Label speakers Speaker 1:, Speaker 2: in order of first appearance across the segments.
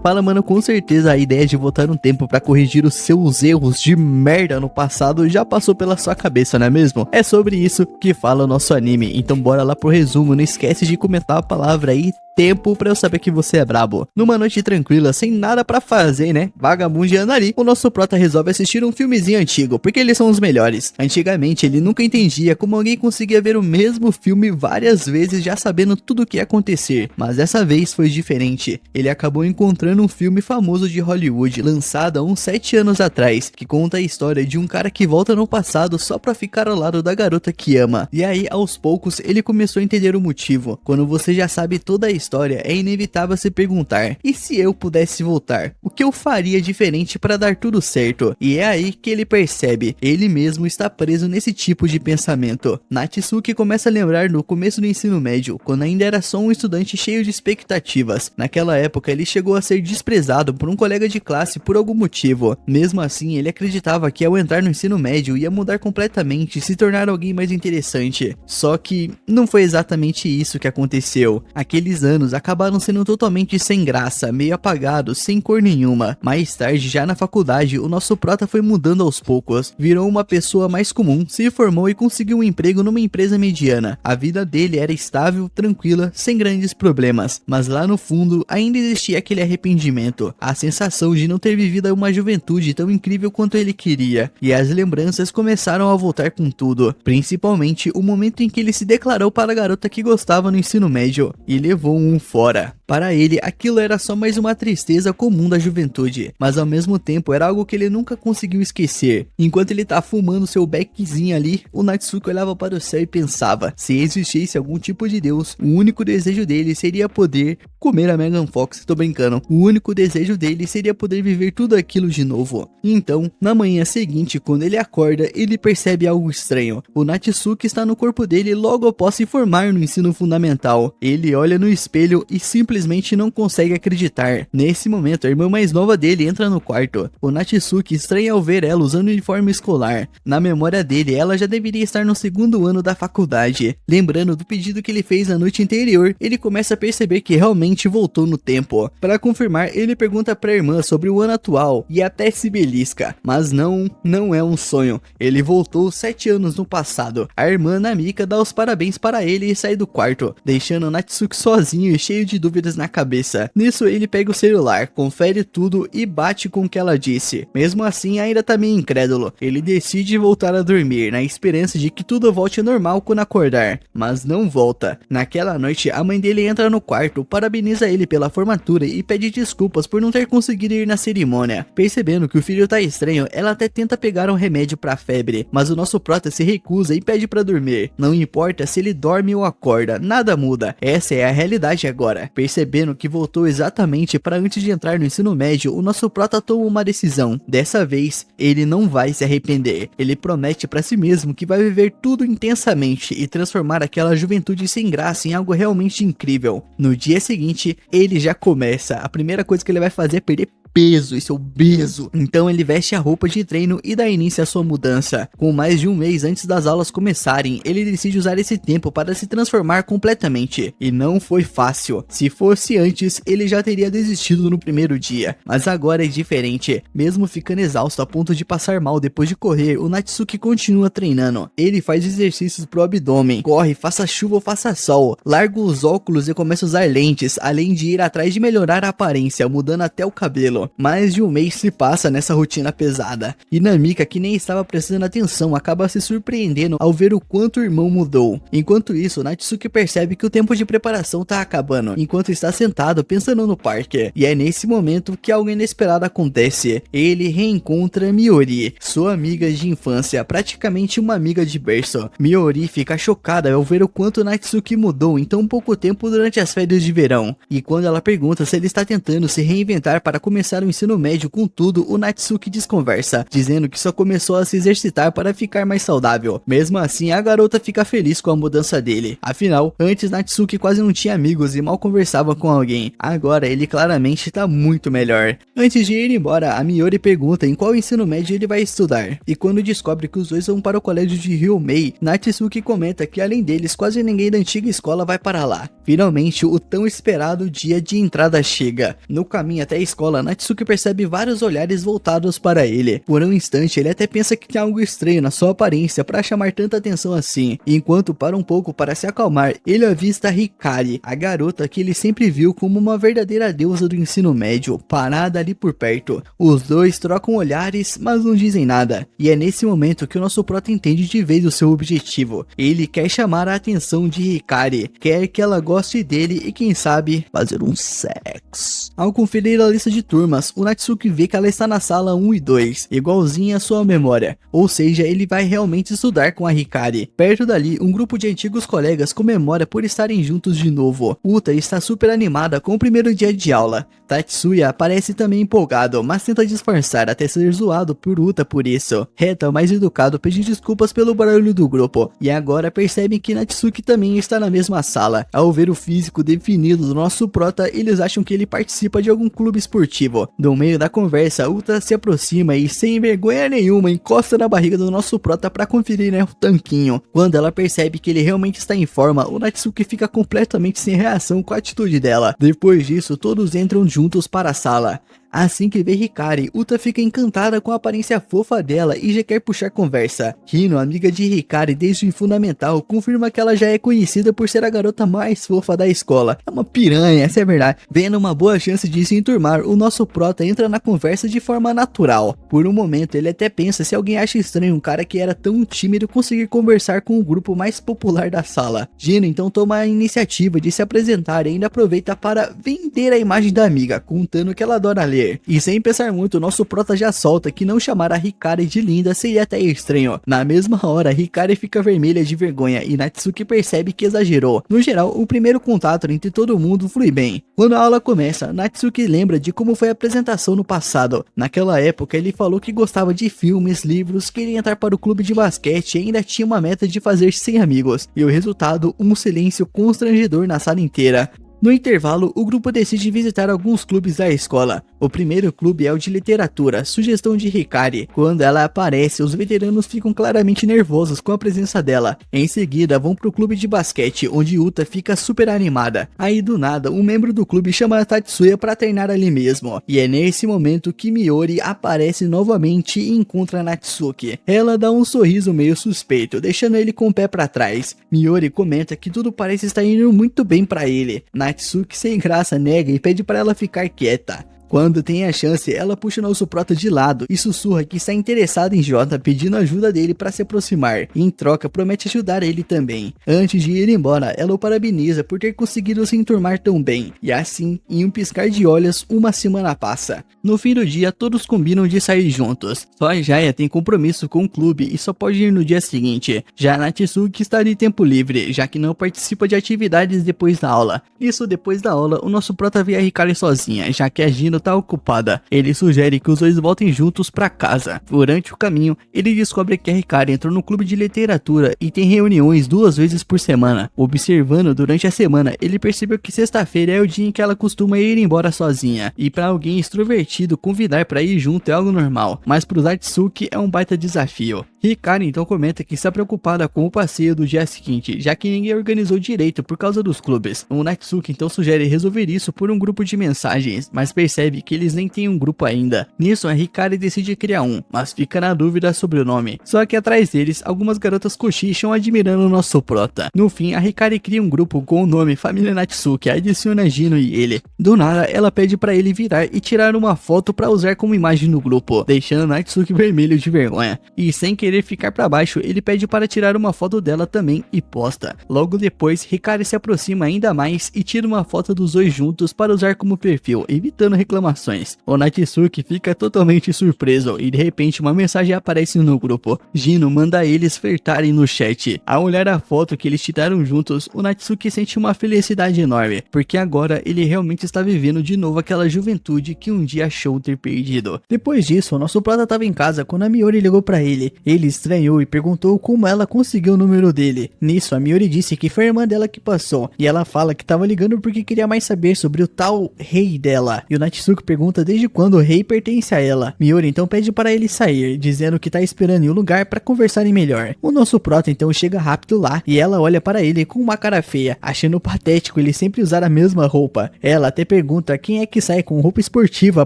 Speaker 1: Fala, mano, com certeza a ideia de voltar um tempo pra corrigir os seus erros de merda no passado já passou pela sua cabeça, não é mesmo? É sobre isso que fala o nosso anime, então bora lá pro resumo, não esquece de comentar a palavra aí, tempo, pra eu saber que você é brabo. Numa noite tranquila, sem nada pra fazer, né, vagabundeando ali, o nosso prota resolve assistir um filmezinho antigo, porque eles são os melhores. Antigamente ele nunca entendia como alguém conseguia ver o mesmo filme várias vezes já sabendo tudo o que ia acontecer, mas dessa vez foi diferente. Ele acabou encontrando um filme famoso de Hollywood, lançado há uns 7 anos atrás, que conta a história de um cara que volta no passado só pra ficar ao lado da garota que ama. E aí, aos poucos, ele começou a entender o motivo. Quando você já sabe toda a história, é inevitável se perguntar: e se eu pudesse voltar? O que eu faria diferente para dar tudo certo? E é aí que ele percebe, ele mesmo está preso nesse tipo de pensamento. Natsuki começa a lembrar no começo do ensino médio, quando ainda era só um estudante cheio de expectativas. Naquela época ele chegou a ser desprezado por um colega de classe por algum motivo. Mesmo assim, ele acreditava que ao entrar no ensino médio ia mudar completamente e se tornar alguém mais interessante. Só que não foi exatamente isso que aconteceu. Aqueles anos acabaram sendo totalmente sem graça, meio apagados, sem cor nenhuma. Mais tarde, já na faculdade, o nosso prota foi mudando aos poucos. Virou uma pessoa mais comum, se formou e conseguiu um emprego numa empresa mediana. A vida dele era estável, tranquila, sem grandes problemas. Mas lá no fundo, ainda existia aquele arrependimento. A sensação de não ter vivido uma juventude tão incrível quanto ele queria. E as lembranças começaram a voltar com tudo. Principalmente o momento em que ele se declarou para a garota que gostava no ensino médio. E levou um fora. Para ele, aquilo era só mais uma tristeza comum da juventude, mas ao mesmo tempo era algo que ele nunca conseguiu esquecer. Enquanto ele tá fumando seu beckzinho ali, o Natsuki olhava para o céu e pensava: se existisse algum tipo de deus, o único desejo dele seria poder comer a Megan Fox. Tô brincando. O único desejo dele seria poder viver tudo aquilo de novo. Então, na manhã seguinte, quando ele acorda, ele percebe algo estranho. O Natsuki está no corpo dele logo após se formar no ensino fundamental. Ele olha no espelho e simplesmente não consegue acreditar. Nesse momento, a irmã mais nova dele entra no quarto. O Natsuki estranha ao ver ela usando uniforme escolar. Na memória dele, ela já deveria estar no 2º ano da faculdade. Lembrando do pedido que ele fez na noite anterior, ele começa a perceber que realmente voltou no tempo. Para confirmar, ele pergunta para a irmã sobre o ano atual e até se belisca. Mas não é um sonho. Ele voltou 7 anos no passado. A irmã Namika dá os parabéns para ele e sai do quarto, deixando o Natsuki sozinho e cheio de dúvidas na cabeça. Nisso ele pega o celular, confere tudo e bate com o que ela disse. Mesmo assim, ainda tá meio incrédulo. Ele decide voltar a dormir, na esperança de que tudo volte ao normal quando acordar. Mas não volta. Naquela noite, a mãe dele entra no quarto, parabeniza ele pela formatura e pede desculpas por não ter conseguido ir na cerimônia. Percebendo que o filho tá estranho, ela até tenta pegar um remédio pra febre, mas o nosso prota se recusa e pede pra dormir. Não importa se ele dorme ou acorda, nada muda. Essa é a realidade agora. Percebendo que voltou exatamente para antes de entrar no ensino médio, o nosso prota toma uma decisão. Dessa vez, ele não vai se arrepender. Ele promete para si mesmo que vai viver tudo intensamente e transformar aquela juventude sem graça em algo realmente incrível. No dia seguinte, ele já começa. A primeira coisa que ele vai fazer é perder peso, esse obeso. Então ele veste a roupa de treino e dá início à sua mudança. Com mais de um mês antes das aulas começarem, ele decide usar esse tempo para se transformar completamente. E não foi fácil. Se fosse antes, ele já teria desistido no primeiro dia. Mas agora é diferente. Mesmo ficando exausto a ponto de passar mal depois de correr, o Natsuki continua treinando. Ele faz exercícios pro abdômen, corre, faça chuva ou faça sol, larga os óculos e começa a usar lentes, além de ir atrás de melhorar a aparência, mudando até o cabelo. Mais de um mês se passa nessa rotina pesada, e Namika, que nem estava prestando atenção, acaba se surpreendendo ao ver o quanto o irmão mudou. Enquanto isso, Natsuki percebe que o tempo de preparação tá acabando, enquanto está sentado pensando no parque. E é nesse momento que algo inesperado acontece. Ele reencontra Miori, sua amiga de infância, praticamente uma amiga de berço. Miori fica chocada ao ver o quanto Natsuki mudou em tão pouco tempo durante as férias de verão, e quando ela pergunta se ele está tentando se reinventar para começar começar o ensino médio com tudo, o Natsuki desconversa, dizendo que só começou a se exercitar para ficar mais saudável. Mesmo assim, a garota fica feliz com a mudança dele. Afinal, antes Natsuki quase não tinha amigos e mal conversava com alguém. Agora ele claramente está muito melhor. Antes de ir embora, a Miori pergunta em qual ensino médio ele vai estudar. E quando descobre que os dois vão para o colégio de Ryomei, Natsuki comenta que além deles, quase ninguém da antiga escola vai para lá. Finalmente, o tão esperado dia de entrada chega. No caminho até a escola, Natsuki percebe vários olhares voltados para ele. Por um instante, ele até pensa que tem algo estranho na sua aparência para chamar tanta atenção assim. Enquanto para um pouco para se acalmar, ele avista Hikari, a garota que ele sempre viu como uma verdadeira deusa do ensino médio, parada ali por perto. Os dois trocam olhares, mas não dizem nada. E é nesse momento que o nosso prota entende de vez o seu objetivo. Ele quer chamar a atenção de Hikari, quer que ela goste dele e quem sabe fazer um sexo. Ao conferir a lista de turmas, o Natsuki vê que ela está na sala 1 e 2, igualzinha à sua memória. Ou seja, ele vai realmente estudar com a Hikari. Perto dali, um grupo de antigos colegas comemora por estarem juntos de novo. Uta está super animada com o primeiro dia de aula. Tatsuya parece também empolgado, mas tenta disfarçar até ser zoado por Uta por isso. Reta, mais educado, pede desculpas pelo barulho do grupo, e agora percebem que Natsuki também está na mesma sala. Ao ver o físico definido do nosso prota, eles acham que ele participa de algum clube esportivo. No meio da conversa, Uta se aproxima e sem vergonha nenhuma encosta na barriga do nosso prota para conferir, o tanquinho. Quando ela percebe que ele realmente está em forma, o Natsuki fica completamente sem reação com a atitude dela. Depois disso, todos entram juntos para a sala. Assim que vê Hikari, Uta fica encantada com a aparência fofa dela e já quer puxar conversa. Hino, amiga de Hikari desde o fundamental, confirma que ela já é conhecida por ser a garota mais fofa da escola. É uma piranha, essa é a verdade. Vendo uma boa chance de se enturmar, o nosso prota entra na conversa de forma natural. Por um momento, ele até pensa se alguém acha estranho um cara que era tão tímido conseguir conversar com o grupo mais popular da sala. Hino então toma a iniciativa de se apresentar e ainda aproveita para vender a imagem da amiga, contando que ela adora ler. E sem pensar muito, nosso prota já solta que não chamar a Hikari de linda seria até estranho. Na mesma hora, Hikari fica vermelha de vergonha e Natsuki percebe que exagerou. No geral, o primeiro contato entre todo mundo flui bem. Quando a aula começa, Natsuki lembra de como foi a apresentação no passado. Naquela época, ele falou que gostava de filmes, livros, queria entrar para o clube de basquete e ainda tinha uma meta de fazer 100 amigos. E o resultado, um silêncio constrangedor na sala inteira. No intervalo, o grupo decide visitar alguns clubes da escola. O primeiro clube é o de literatura, sugestão de Hikari. Quando ela aparece, os veteranos ficam claramente nervosos com a presença dela. Em seguida, vão pro clube de basquete, onde Uta fica super animada. Aí do nada, um membro do clube chama a Tatsuya para treinar ali mesmo. E é nesse momento que Miori aparece novamente e encontra Natsuki. Ela dá um sorriso meio suspeito, deixando ele com o pé para trás. Miori comenta que tudo parece estar indo muito bem para ele. Natsuki sem graça nega e pede para ela ficar quieta. Quando tem a chance, ela puxa o nosso prota de lado e sussurra que está interessada em Jota, pedindo ajuda dele para se aproximar. E em troca, promete ajudar ele também. Antes de ir embora, ela o parabeniza por ter conseguido se enturmar tão bem. E assim, em um piscar de olhos, uma semana passa. No fim do dia, todos combinam de sair juntos. Só a Jaya tem compromisso com o clube e só pode ir no dia seguinte. Já Natsuki está de tempo livre, já que não participa de atividades depois da aula. Isso depois da aula, o nosso prota vê a Hikari sozinha, já que a Gino tá ocupada. Ele sugere que os dois voltem juntos para casa. Durante o caminho, ele descobre que a Hikari entrou no clube de literatura e tem reuniões 2 vezes por semana. Observando durante a semana, ele percebeu que sexta-feira é o dia em que ela costuma ir embora sozinha. E para alguém extrovertido, convidar para ir junto é algo normal, mas pro Natsuki é um baita desafio. Hikari então comenta que está preocupada com o passeio do dia seguinte, já que ninguém organizou direito por causa dos clubes. O Natsuki então sugere resolver isso por um grupo de mensagens, mas percebe que eles nem têm um grupo ainda. Nisso, a Hikari decide criar um, mas fica na dúvida sobre o nome. Só que atrás deles, algumas garotas cochicham admirando o nosso prota. No fim, a Hikari cria um grupo com o nome Família Natsuki, adiciona Gino e ele. Do nada, ela pede para ele virar e tirar uma foto para usar como imagem no grupo, deixando Natsuki vermelho de vergonha. E sem querer querer ficar pra baixo, ele pede para tirar uma foto dela também e posta. Logo depois, Hikari se aproxima ainda mais e tira uma foto dos dois juntos para usar como perfil, evitando reclamações. O Natsuki fica totalmente surpreso e de repente uma mensagem aparece no grupo. Gino manda eles flertarem no chat. Ao olhar a foto que eles tiraram juntos, o Natsuki sente uma felicidade enorme, porque agora ele realmente está vivendo de novo aquela juventude que um dia achou ter perdido. Depois disso, o nosso prota estava em casa quando a Miori ligou para ele. Ele estranhou e perguntou como ela conseguiu o número dele. Nisso, a Miori disse que foi a irmã dela que passou, e ela fala que estava ligando porque queria mais saber sobre o tal rei dela. E o Natsuki pergunta desde quando o rei pertence a ela. Miori então pede para ele sair, dizendo que tá esperando em um lugar para conversarem melhor. O nosso prota então chega rápido lá e ela olha para ele com uma cara feia, achando patético ele sempre usar a mesma roupa. Ela até pergunta quem é que sai com roupa esportiva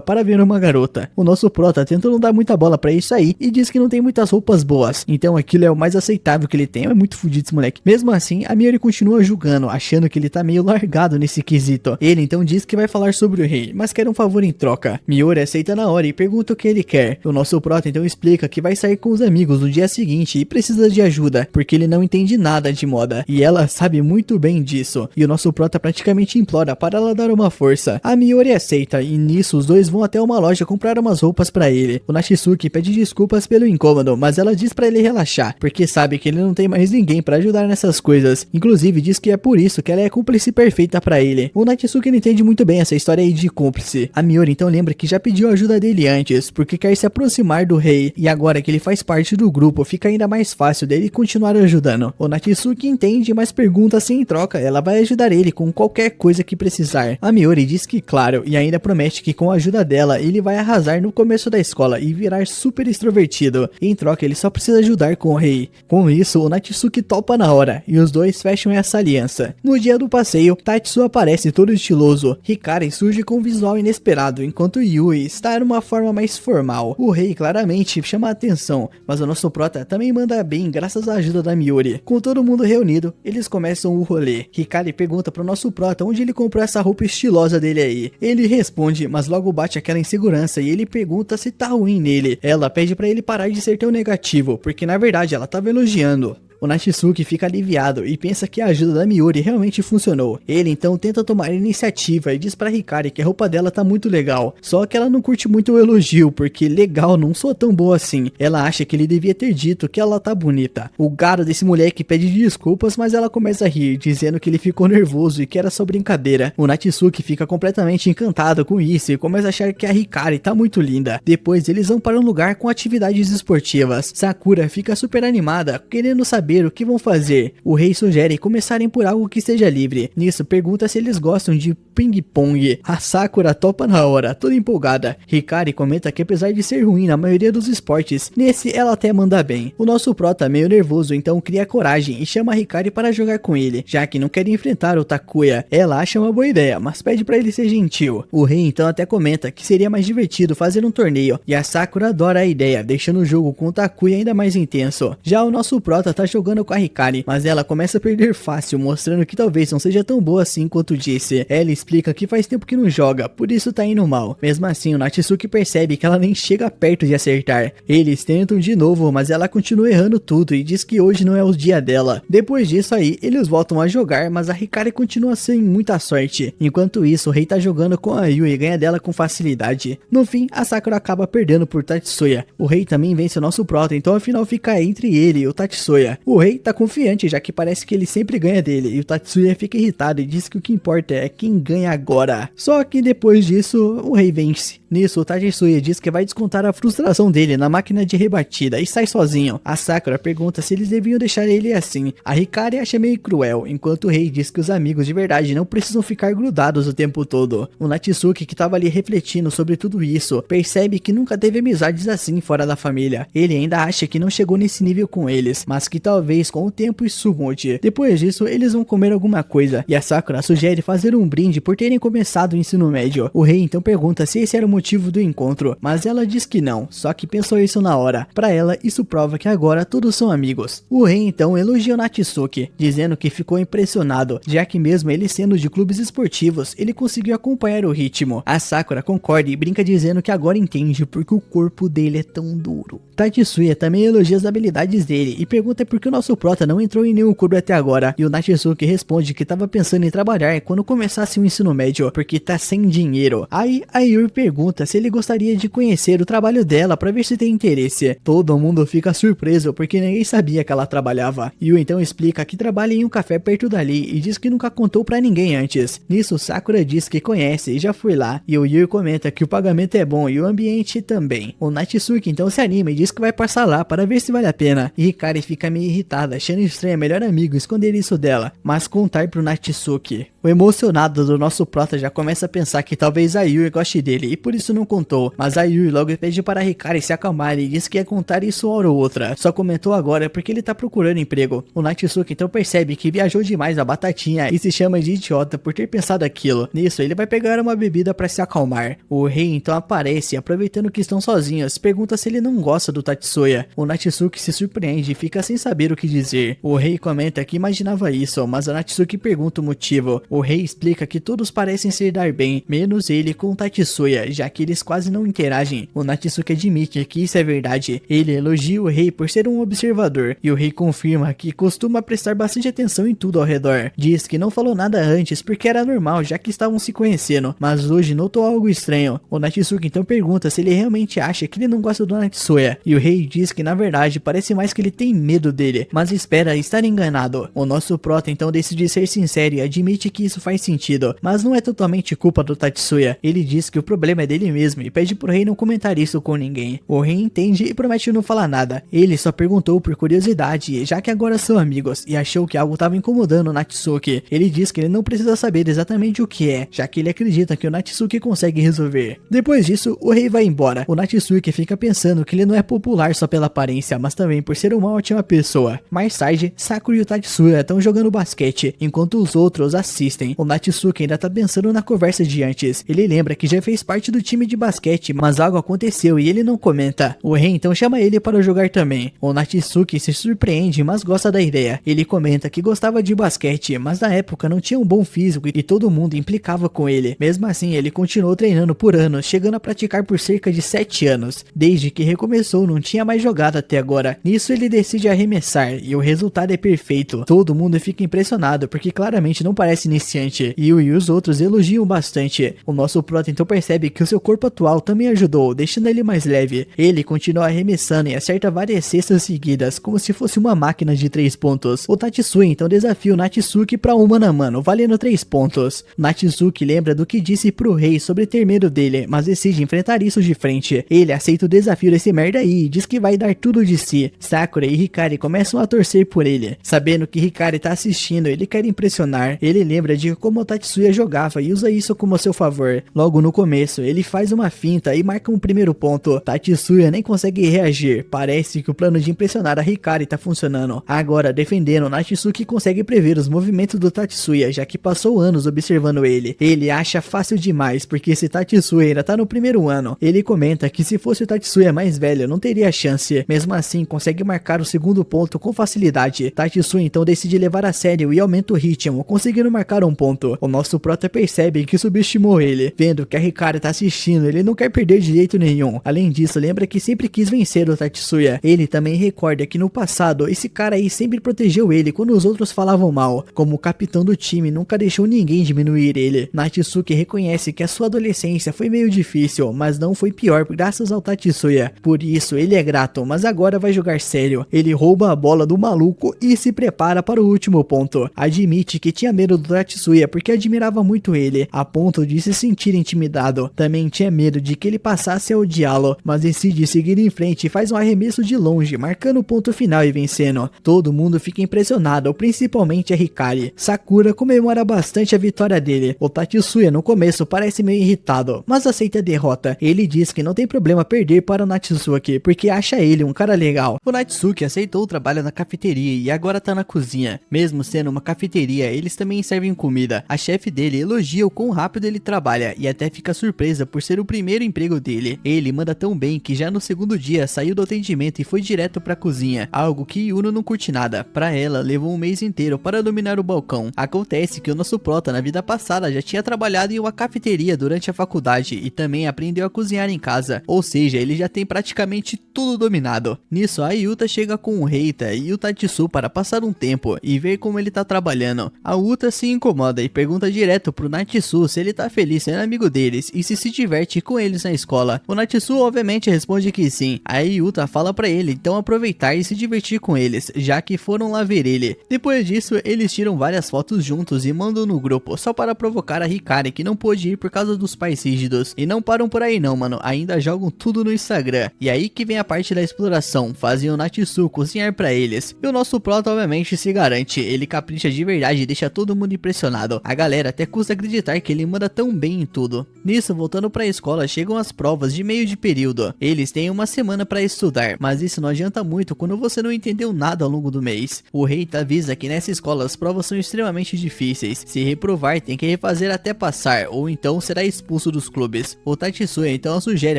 Speaker 1: para ver uma garota. O nosso prota tenta não dar muita bola para isso aí e diz que não tem muitas roupas boas, então aquilo é o mais aceitável que ele tem. É muito fudido esse moleque. Mesmo assim, a Miori continua julgando, achando que ele tá meio largado nesse quesito. Ele então diz que vai falar sobre o rei, mas quer um favor em troca. Miori aceita na hora e pergunta o que ele quer. O nosso prota então explica que vai sair com os amigos no dia seguinte e precisa de ajuda, porque ele não entende nada de moda, e ela sabe muito bem disso. E o nosso prota praticamente implora para ela dar uma força. A Miori aceita e nisso os dois vão até uma loja comprar umas roupas para ele. O Natsuki pede desculpas pelo incômodo, mas ela diz para ele relaxar, porque sabe que ele não tem mais ninguém para ajudar nessas coisas. Inclusive diz que é por isso que ela é a cúmplice perfeita para ele. O Natsuki não entende muito bem essa história aí de cúmplice. A Miori então lembra que já pediu ajuda dele antes, porque quer se aproximar do rei, e agora que ele faz parte do grupo, fica ainda mais fácil dele continuar ajudando. O Natsuki entende, mas pergunta se em troca ela vai ajudar ele com qualquer coisa que precisar. A Miori diz que claro, e ainda promete que com a ajuda dela ele vai arrasar no começo da escola e virar super extrovertido. Em troca ele só precisa ajudar com o rei. Com isso o Natsuki topa na hora, e os dois fecham essa aliança. No dia do passeio, Tatsu aparece todo estiloso. Hikari surge com um visual inesperado, enquanto Yui está numa forma mais formal. O rei claramente chama a atenção, mas o nosso prota também manda bem graças à ajuda da Miori. Com todo mundo reunido, eles começam o rolê. Hikari pergunta pro nosso prota onde ele comprou essa roupa estilosa dele aí. Ele responde, mas logo bate aquela insegurança e ele pergunta se tá ruim nele. Ela pede pra ele parar de ser tão negativo, porque na verdade ela tava elogiando. O Natsuki fica aliviado e pensa que a ajuda da Miori realmente funcionou. Ele então tenta tomar a iniciativa e diz pra Hikari que a roupa dela tá muito legal, só que ela não curte muito o elogio, porque legal não soa tão boa assim. Ela acha que ele devia ter dito que ela tá bonita. O gado desse moleque pede desculpas, mas ela começa a rir, dizendo que ele ficou nervoso e que era só brincadeira. O Natsuki fica completamente encantado com isso e começa a achar que a Hikari tá muito linda. Depois eles vão para um lugar com atividades esportivas. Sakura fica super animada, querendo saber o que vão fazer. O rei sugere começarem por algo que seja livre. Nisso pergunta se eles gostam de ping-pong. A Sakura topa na hora, toda empolgada. Hikari comenta que apesar de ser ruim na maioria dos esportes, nesse ela até manda bem. O nosso prota, meio nervoso, então cria coragem e chama a Hikari para jogar com ele, já que não quer enfrentar o Takuya. Ela acha uma boa ideia, mas pede para ele ser gentil. O rei então até comenta que seria mais divertido fazer um torneio, e a Sakura adora a ideia, deixando o jogo com o Takuya ainda mais intenso. Já o nosso prota tá jogando com a Hikari, mas ela começa a perder fácil, mostrando que talvez não seja tão boa assim quanto disse. Ela explica que faz tempo que não joga, por isso tá indo mal. Mesmo assim, o Natsuki percebe que ela nem chega perto de acertar. Eles tentam de novo, mas ela continua errando tudo e diz que hoje não é o dia dela. Depois disso aí, eles voltam a jogar, mas a Hikari continua sem muita sorte. Enquanto isso, o rei tá jogando com a Yui e ganha dela com facilidade. No fim, a Sakura acaba perdendo por Tatsuya. O rei também vence o nosso prota, então afinal fica entre ele e o Tatsuya. O rei tá confiante, já que parece que ele sempre ganha dele, e o Tatsuya fica irritado e diz que o que importa é quem ganha agora. Só que depois disso, o rei vence. Nisso, o Tatsuya diz que vai descontar a frustração dele na máquina de rebatida e sai sozinho. A Sakura pergunta se eles deviam deixar ele assim. A Hikari acha meio cruel, enquanto o rei diz que os amigos de verdade não precisam ficar grudados o tempo todo. O Natsuki, que tava ali refletindo sobre tudo isso, percebe que nunca teve amizades assim fora da família. Ele ainda acha que não chegou nesse nível com eles, mas que talvez com o tempo isso mude. Depois disso, eles vão comer alguma coisa, e a Sakura sugere fazer um brinde por terem começado o ensino médio. O rei então pergunta se esse era o motivo do encontro, mas ela diz que não, só que pensou isso na hora. Pra ela, isso prova que agora todos são amigos. O rei então elogia o Natsuki, dizendo que ficou impressionado, já que mesmo ele sendo de clubes esportivos, ele conseguiu acompanhar o ritmo. A Sakura concorda e brinca dizendo que agora entende porque o corpo dele é tão duro. Tatsuya também elogia as habilidades dele e pergunta por que o nosso prota não entrou em nenhum clube até agora, e o Natsuki responde que estava pensando em trabalhar quando começasse o ensino médio, porque tá sem dinheiro. Aí a Yuri pergunta se ele gostaria de conhecer o trabalho dela para ver se tem interesse. Todo mundo fica surpreso porque ninguém sabia que ela trabalhava. Yu então explica que trabalha em um café perto dali e diz que nunca contou pra ninguém antes. Nisso Sakura diz que conhece e já foi lá, e o Yu comenta que o pagamento é bom e o ambiente também. O Natsuki então se anima e diz que vai passar lá para ver se vale a pena, e Hikari fica meio irritada, achando estranho a melhor amigo esconder isso dela, mas contar pro Natsuki. O emocionado do nosso prota já começa a pensar que talvez a Yui goste dele e por isso não contou, mas a Yui logo pede para a Hikari se acalmar e diz que ia contar isso hora ou outra, só comentou agora porque ele tá procurando emprego. O Natsuki então percebe que viajou demais a batatinha e se chama de idiota por ter pensado aquilo. Nisso ele vai pegar uma bebida para se acalmar. O rei então aparece, aproveitando que estão sozinhos, pergunta se ele não gosta do Tatsuya. O Natsuki se surpreende e fica sem saber o que dizer. O rei comenta que imaginava isso, mas a Natsuki pergunta o motivo. O rei explica que todos parecem se dar bem, menos ele com o Tatsuya, já que eles quase não interagem. O Natsuki admite que isso é verdade. Ele elogia o rei por ser um observador, e o rei confirma que costuma prestar bastante atenção em tudo ao redor. Diz que não falou nada antes porque era normal, já que estavam se conhecendo, mas hoje notou algo estranho. O Natsuki então pergunta se ele realmente acha que ele não gosta do Natsuya, e o rei diz que na verdade parece mais que ele tem medo dele, mas espera estar enganado. O nosso prota então decide ser sincero e admite que isso faz sentido, mas não é totalmente culpa do Tatsuya. Ele diz que o problema é dele mesmo e pede pro rei não comentar isso com ninguém. O rei entende e promete não falar nada. Ele só perguntou por curiosidade, já que agora são amigos, e achou que algo estava incomodando o Natsuki. Ele diz que ele não precisa saber exatamente o que é, já que ele acredita que o Natsuki consegue resolver. Depois disso, o rei vai embora. O Natsuki fica pensando que ele não é popular só pela aparência, mas também por ser uma ótima pessoa. Mais tarde, Sakura e o Tatsuya estão jogando basquete, enquanto os outros assistem. O Natsuki ainda tá pensando na conversa de antes. Ele lembra que já fez parte do time de basquete, mas algo aconteceu e ele não comenta. O rei então chama ele para jogar também. O Natsuki se surpreende, mas gosta da ideia. Ele comenta que gostava de basquete, mas na época não tinha um bom físico e todo mundo implicava com ele. Mesmo assim, ele continuou treinando por anos, chegando a praticar por cerca de 7 anos. Desde que recomeçou, não tinha mais jogado até agora. Nisso ele decide arremessar e o resultado é perfeito. Todo mundo fica impressionado porque claramente não parece iniciante. E os outros elogiam bastante. O nosso prota então percebe que o seu corpo atual também ajudou, deixando ele mais leve. Ele continua arremessando e acerta várias cestas seguidas, como se fosse uma máquina de 3 pontos. O Tatsuya então desafia o Natsuki para um mano a mano, valendo 3 pontos. Natsuki lembra do que disse pro rei sobre ter medo dele, mas decide enfrentar isso de frente. Ele aceita o desafio desse merda aí e diz que vai dar tudo de si. Sakura e Hikari começam a torcer por ele. Sabendo que Hikari tá assistindo, ele quer impressionar. Ele lembra de como o Tatsuya jogava e usa isso como a seu favor. Logo no começo, ele faz uma finta e marca um primeiro ponto. Tatsuya nem consegue reagir. Parece que o plano de impressionar a Hikari tá funcionando. Agora, defendendo, Natsuki consegue prever os movimentos do Tatsuya, já que passou anos observando ele. Ele acha fácil demais, porque esse Tatsuya ainda tá no primeiro ano. Ele comenta que se fosse o Tatsuya mais velho, não teria chance. Mesmo assim, consegue marcar o segundo ponto com facilidade. Tatsuya então decide levar a sério e aumenta o ritmo, conseguindo marcar um ponto. O nosso prota percebe que subestimou ele. Vendo que a Hikari tá assistindo, ele não quer perder de jeito nenhum. Além disso, lembra que sempre quis vencer o Tatsuya. Ele também recorda que no passado, esse cara aí sempre protegeu ele quando os outros falavam mal. Como capitão do time, nunca deixou ninguém diminuir ele. Natsuki reconhece que a sua adolescência foi meio difícil, mas não foi pior graças ao Tatsuya. Por isso, ele é grato, mas agora vai jogar sério. Ele rouba a bola do maluco e se prepara para o último ponto. Admite que tinha medo do Tatsuya porque admirava muito ele, a ponto de se sentir intimidado. Também tinha medo de que ele passasse a odiá-lo, mas decide seguir em frente e faz um arremesso de longe, marcando o ponto final e vencendo. Todo mundo fica impressionado, principalmente a Hikari. Sakura comemora bastante a vitória dele. O Tatsuya no começo parece meio irritado, mas aceita a derrota. Ele diz que não tem problema perder para o Natsuki, porque acha ele um cara legal. O Natsuki aceitou o trabalho na cafeteria e agora tá na cozinha. Mesmo sendo uma cafeteria, eles também servem comida. A chefe dele elogia o quão rápido ele trabalha e até fica surpresa por ser o primeiro emprego dele. Ele manda tão bem que já no segundo dia saiu do atendimento e foi direto pra cozinha, algo que Yuno não curte nada. Pra ela, levou um mês inteiro para dominar o balcão. Acontece que o nosso prota na vida passada já tinha trabalhado em uma cafeteria durante a faculdade e também aprendeu a cozinhar em casa, ou seja, ele já tem praticamente tudo dominado. Nisso, a Yuta chega com o Reita e o Tatsu para passar um tempo e ver como ele tá trabalhando. A Uta se incomoda e pergunta direto pro Natsu se ele tá feliz sendo amigo deles e se diverte com eles na escola. O Natsu obviamente responde que sim. A Yuta fala pra ele então aproveitar e se divertir com eles, já que foram lá ver ele. Depois disso, eles tiram várias fotos juntos e mandam no grupo, só para provocar a Hikari, que não pôde ir por causa dos pais rígidos. E não param por aí não, mano, ainda jogam tudo no Instagram. E aí que vem a parte da exploração, fazem o Natsu cozinhar pra eles. E o nosso prota obviamente se garante, ele capricha de verdade e deixa todo mundo impressionado. A galera até custa acreditar que ele manda tão bem em tudo. Nisso, voltando pra escola, chegam as provas de meio de período. Eles têm uma semana pra estudar, mas isso não adianta muito quando você não entendeu nada ao longo do mês. O Reita avisa que nessa escola as provas são extremamente difíceis. Se reprovar, tem que refazer até passar, ou então será expulso dos clubes. O Tatsuya então sugere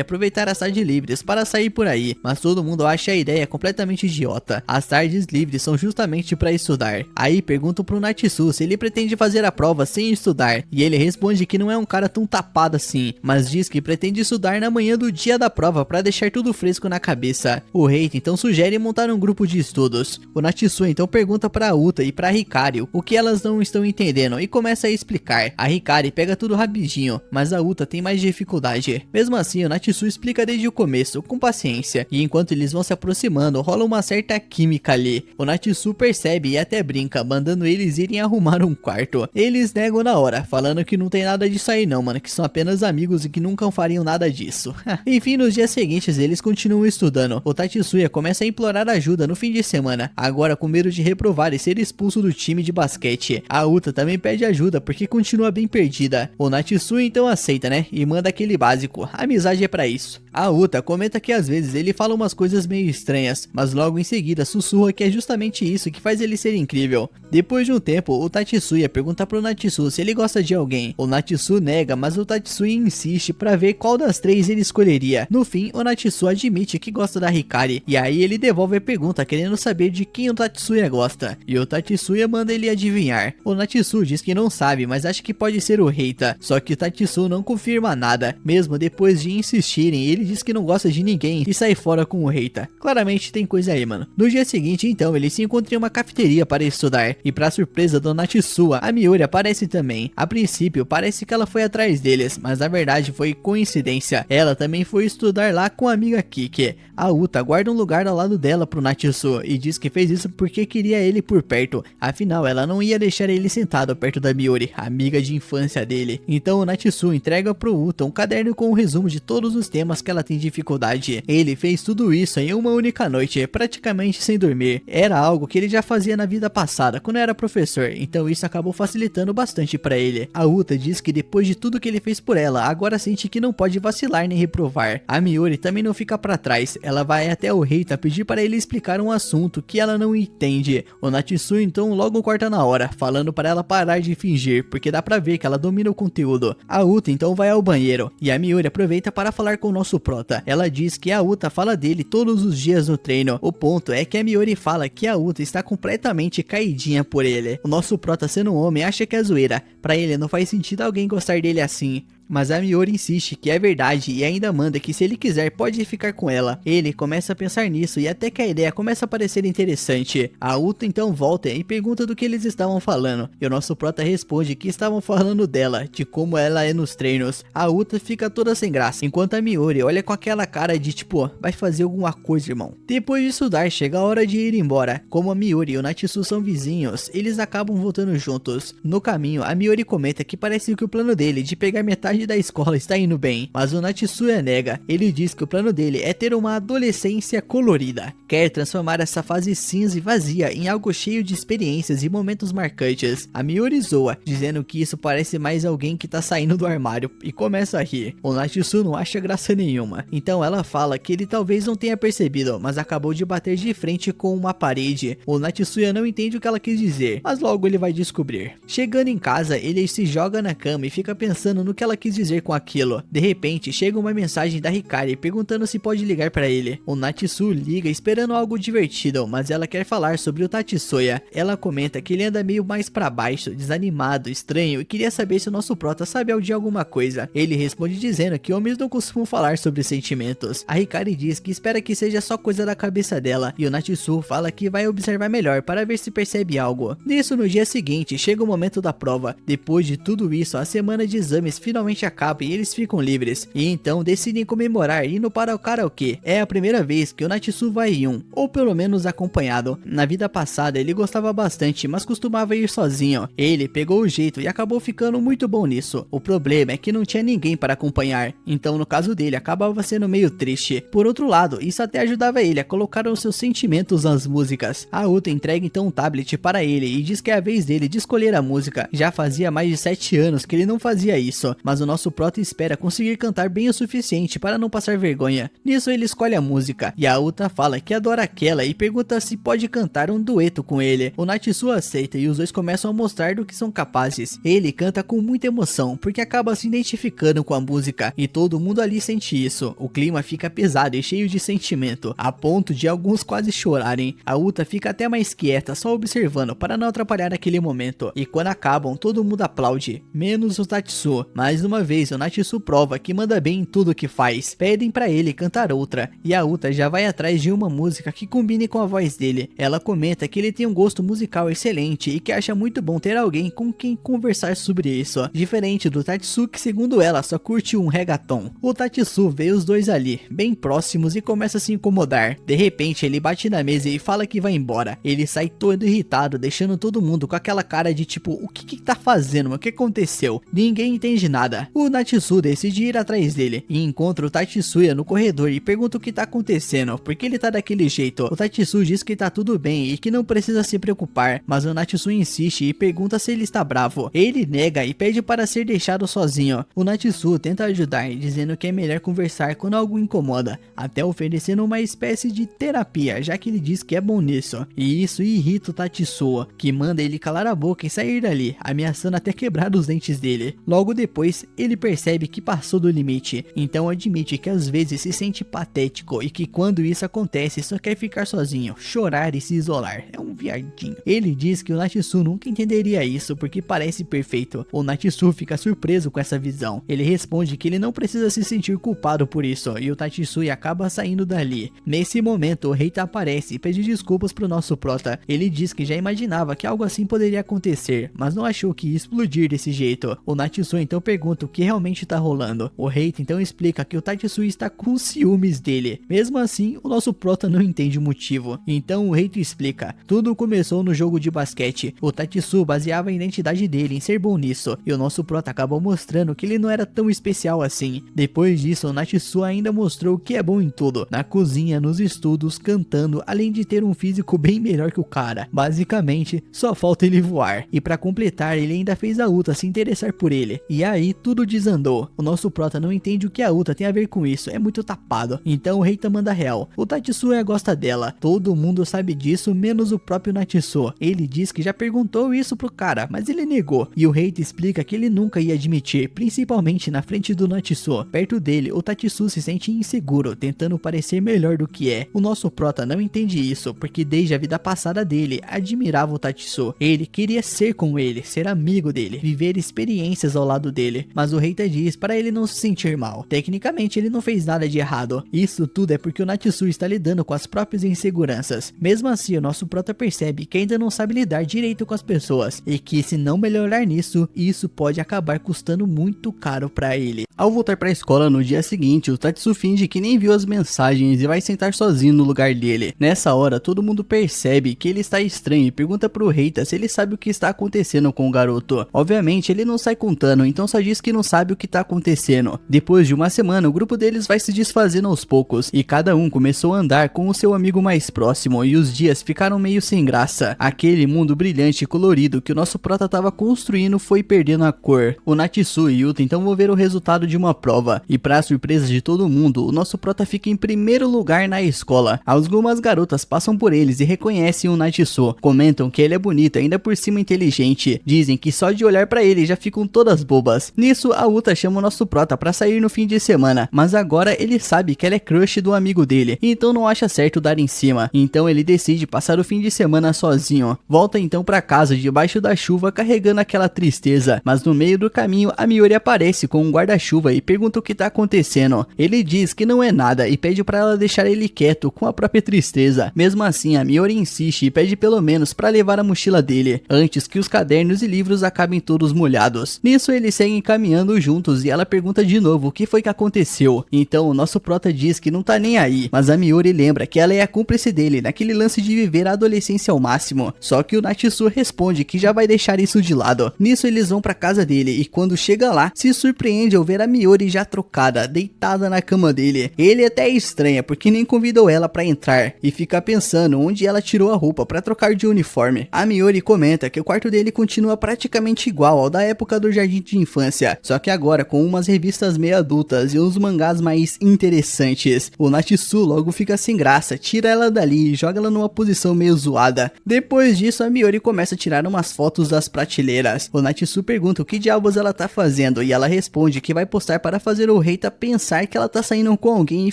Speaker 1: aproveitar as tardes livres para sair por aí, mas todo mundo acha a ideia completamente idiota. As tardes livres são justamente para estudar. Aí perguntam pro Natsu se ele pretende fazer a prova sem estudar, e ele responde que não é um cara tão tapado assim, mas diz que pretende estudar na manhã do dia da prova para deixar tudo fresco na cabeça. O Reita então sugere montar um grupo de estudos. O Natsu então pergunta pra Uta e pra Hikari o que elas não estão entendendo e começa a explicar. A Hikari pega tudo rapidinho, mas a Uta tem mais dificuldade. Mesmo assim, o Natsu explica desde o começo, com paciência, e enquanto eles vão se aproximando, rola uma certa química ali. O Natsu percebe e até brinca, mandando eles irem arrumar um quarto. Eles negam na hora, falando que não tem nada disso aí não, mano, que são apenas amigos e que nunca fariam nada disso. Enfim, nos dias seguintes eles continuam estudando. O Tatsuya começa a implorar ajuda no fim de semana, agora com medo de reprovar e ser expulso do time de basquete. A Uta também pede ajuda porque continua bem perdida. O Natsu então aceita, né, e manda aquele básico, a amizade é pra isso. A Uta comenta que às vezes ele fala umas coisas meio estranhas, mas logo em seguida sussurra que é justamente isso que faz ele ser incrível. Depois de um tempo, o Tatsuya pergunta pro Natsu se ele gosta de alguém. O Natsu nega, mas o Tatsuya insiste pra ver qual das três ele escolheria. No fim, o Natsu admite que gosta da Hikari, e aí ele devolve a pergunta querendo saber de quem o Tatsuya gosta, e o Tatsuya manda ele adivinhar. O Natsu diz que não sabe, mas acha que pode ser o Reita, só que o Tatsuya não confirma nada. Mesmo depois de insistirem, ele diz que não gosta de ninguém e sai fora com o Reita. Claramente tem coisa aí, mano. No dia seguinte, então, eles se encontram em uma cafeteria para estudar, e pra surpresa do Natsu, a Miuri aparece também. A princípio, parece que ela foi atrás deles, mas na verdade foi coincidência. Ela também foi estudar lá com a amiga Kiki. A Uta guarda um lugar ao lado dela pro Natsu e diz que fez isso porque queria ele por perto. Afinal, ela não ia deixar ele sentado perto da Miuri, amiga de infância dele. Então o Natsu entrega pro Uta um caderno com um resumo de todos os temas que ela tem dificuldade. Ele fez tudo isso em uma única noite, praticamente sem dormir. Era algo que ele já fazia na vida passada, quando era professor, então isso acabou facilitando bastante pra ele. A Uta diz que depois de tudo que ele fez por ela, agora sente que não pode vacilar nem reprovar. A Miuri também não fica pra trás, ela vai até o Reita pedir para ele explicar um assunto que ela não entende. O Natsu então logo corta na hora, falando para ela parar de fingir, porque dá pra ver que ela domina o conteúdo. A Uta então vai ao banheiro, e a Miuri aproveita para falar com o nosso prota. Ela diz que a Uta fala dele todos os dias no treino. O ponto é que a Miuri fala que a Uta está completamente caidinha por ele. O nosso prota, sendo um homem, acha que é zoeira. Pra ele não faz sentido alguém gostar dele assim. Mas a Miuri insiste que é verdade e ainda manda que se ele quiser pode ficar com ela. Ele começa a pensar nisso e até que a ideia começa a parecer interessante. A Uta então volta e pergunta do que eles estavam falando. E o nosso prota responde que estavam falando dela, de como ela é nos treinos. A Uta fica toda sem graça, enquanto a Miuri olha com aquela cara de tipo, vai fazer alguma coisa, irmão. Depois de estudar, chega a hora de ir embora. Como a Miuri e o Natsu são vizinhos, eles acabam voltando juntos. No caminho, a Miuri comenta que parece que o plano dele de pegar metade da escola está indo bem, mas o Natsuya nega. Ele diz que o plano dele é ter uma adolescência colorida. Quer transformar essa fase cinza e vazia em algo cheio de experiências e momentos marcantes. A Miuri zoa, dizendo que isso parece mais alguém que tá saindo do armário, e começa a rir. O Natsuya não acha graça nenhuma, então ela fala que ele talvez não tenha percebido, mas acabou de bater de frente com uma parede. O Natsuya não entende o que ela quis dizer, mas logo ele vai descobrir. Chegando em casa, ele se joga na cama e fica pensando no que ela quis quis dizer com aquilo. De repente, chega uma mensagem da Hikari perguntando se pode ligar para ele. O Natsu liga esperando algo divertido, mas ela quer falar sobre o Tatsuya. Ela comenta que ele anda meio mais para baixo, desanimado, estranho e queria saber se o nosso prota sabe de alguma coisa. Ele responde dizendo que homens não costumam falar sobre sentimentos. A Hikari diz que espera que seja só coisa da cabeça dela e o Natsu fala que vai observar melhor para ver se percebe algo. Nisso, no dia seguinte, chega o momento da prova. Depois de tudo isso, a semana de exames finalmente acaba e eles ficam livres. E então decidem comemorar indo para o karaokê. É a primeira vez que o Natsu vai em um, ou pelo menos acompanhado. Na vida passada ele gostava bastante, mas costumava ir sozinho. Ele pegou o jeito e acabou ficando muito bom nisso. O problema é que não tinha ninguém para acompanhar, então no caso dele acabava sendo meio triste. Por outro lado, isso até ajudava ele a colocar os seus sentimentos nas músicas. A Uta entrega então um tablet para ele e diz que é a vez dele de escolher a música. Já fazia mais de 7 anos que ele não fazia isso, mas o nosso prota espera conseguir cantar bem o suficiente para não passar vergonha. Nisso ele escolhe a música, e a Uta fala que adora aquela e pergunta se pode cantar um dueto com ele. O Natsu aceita e os dois começam a mostrar do que são capazes. Ele canta com muita emoção, porque acaba se identificando com a música, e todo mundo ali sente isso. O clima fica pesado e cheio de sentimento, a ponto de alguns quase chorarem. A Uta fica até mais quieta, só observando para não atrapalhar aquele momento, e quando acabam, todo mundo aplaude, menos o Tatsu. Mais uma vez, o Natsu prova que manda bem em tudo que faz. Pedem para ele cantar outra, e a Uta já vai atrás de uma música que combine com a voz dele. Ela comenta que ele tem um gosto musical excelente e que acha muito bom ter alguém com quem conversar sobre isso, diferente do Tatsu, que segundo ela só curte um reggaeton. O Tatsu vê os dois ali, bem próximos, e começa a se incomodar. De repente ele bate na mesa e fala que vai embora. Ele sai todo irritado, deixando todo mundo com aquela cara de tipo, o que tá fazendo? O que aconteceu? Ninguém entende nada. O Natsu decide ir atrás dele e encontra o Tatsuya no corredor e pergunta o que tá acontecendo, porque ele tá daquele jeito. O Tatsu diz que tá tudo bem e que não precisa se preocupar, mas o Natsu insiste e pergunta se ele está bravo. Ele nega e pede para ser deixado sozinho. O Natsu tenta ajudar, dizendo que é melhor conversar quando algo incomoda, até oferecendo uma espécie de terapia, já que ele diz que é bom nisso. E isso irrita o Tatsu, que manda ele calar a boca e sair dali, ameaçando até quebrar os dentes dele. Logo depois, ele percebe que passou do limite, então admite que às vezes se sente patético e que quando isso acontece só quer ficar sozinho, chorar e se isolar. É um viadinho. Ele diz que o Natsu nunca entenderia isso porque parece perfeito. O Natsu fica surpreso com essa visão. Ele responde que ele não precisa se sentir culpado por isso, e o Tatsuya acaba saindo dali. Nesse momento, o Reita aparece e pede desculpas pro nosso prota. Ele diz que já imaginava que algo assim poderia acontecer, mas não achou que ia explodir desse jeito. O Natsu então pergunta o que realmente tá rolando. O Reita então explica que o Tatsuya está com ciúmes dele. Mesmo assim, o nosso prota não entende o motivo. Então o Reita explica. Tudo começou no jogo de basquete. O Tatsuya baseava a identidade dele em ser bom nisso, e o nosso prota acabou mostrando que ele não era tão especial assim. Depois disso, o Natsu ainda mostrou que é bom em tudo, na cozinha, nos estudos, cantando, além de ter um físico bem melhor que o cara. Basicamente, só falta ele voar. E pra completar, ele ainda fez a Uta se interessar por ele. E aí, tudo desandou. O nosso prota não entende o que a Uta tem a ver com isso, é muito tapado. Então o Reita manda real. O Tatsuya gosta dela. Todo mundo sabe disso, menos o próprio Natsu. Ele diz que já perguntou isso pro cara, mas ele negou. E o Reita explica que ele nunca ia admitir, principalmente na frente do Natsu. Perto dele, o Tatsuya se sente inseguro, tentando parecer melhor do que é. O nosso prota não entende isso, porque desde a vida passada dele, admirava o Tatsuya. Ele queria ser com ele, ser amigo dele, viver experiências ao lado dele. Mas o Reita diz para ele não se sentir mal. Tecnicamente ele não fez nada de errado. Isso tudo é porque o Natsu está lidando com as próprias inseguranças. Mesmo assim, o nosso prota percebe que ainda não sabe lidar direito com as pessoas, e que se não melhorar nisso, isso pode acabar custando muito caro para ele. Ao voltar para a escola no dia seguinte, o Tatsuya finge que nem viu as mensagens e vai sentar sozinho no lugar dele. Nessa hora, todo mundo percebe que ele está estranho e pergunta pro Reita se ele sabe o que está acontecendo com o garoto. Obviamente, ele não sai contando, então só diz que não sabe o que está acontecendo. Depois de uma semana, o grupo deles vai se desfazendo aos poucos, e cada um começou a andar com o seu amigo mais próximo, e os dias ficaram meio sem graça. Aquele mundo brilhante e colorido que o nosso prota estava construindo foi perdendo a cor. O Natsu e Yuta então vão ver o resultado de uma prova, e para surpresa de todo mundo, o nosso prota fica em primeiro lugar na escola. Algumas garotas passam por eles e reconhecem o Natsu, comentam que ele é bonito, ainda por cima inteligente, dizem que só de olhar para ele já ficam todas bobas. Nisso Nisso, a Uta chama o nosso prota pra sair no fim de semana, mas agora ele sabe que ela é crush do amigo dele, então não acha certo dar em cima. Então ele decide passar o fim de semana sozinho. Volta então pra casa debaixo da chuva carregando aquela tristeza, mas no meio do caminho a Miori aparece com um guarda-chuva e pergunta o que tá acontecendo. Ele diz que não é nada e pede pra ela deixar ele quieto com a própria tristeza. Mesmo assim, a Miori insiste e pede pelo menos pra levar a mochila dele, antes que os cadernos e livros acabem todos molhados. Nisso eles seguem caminhando juntos e ela pergunta de novo o que foi que aconteceu. Então o nosso prota diz que não tá nem aí, mas a Miori lembra que ela é a cúmplice dele naquele lance de viver a adolescência ao máximo. Só que o Natsu responde que já vai deixar isso de lado. Nisso eles vão pra casa dele e quando chega lá, se surpreende ao ver a Miori já trocada, deitada na cama dele. Ele até estranha porque nem convidou ela pra entrar e fica pensando onde ela tirou a roupa pra trocar de uniforme. A Miori comenta que o quarto dele continua praticamente igual ao da época do jardim de infância, só que agora com umas revistas meio adultas e uns mangás mais interessantes. O Natsu logo fica sem graça, tira ela dali e joga ela numa posição meio zoada. Depois disso a Miori começa a tirar umas fotos das prateleiras. O Natsu pergunta o que diabos ela tá fazendo e ela responde que vai postar para fazer o Reita pensar que ela tá saindo com alguém e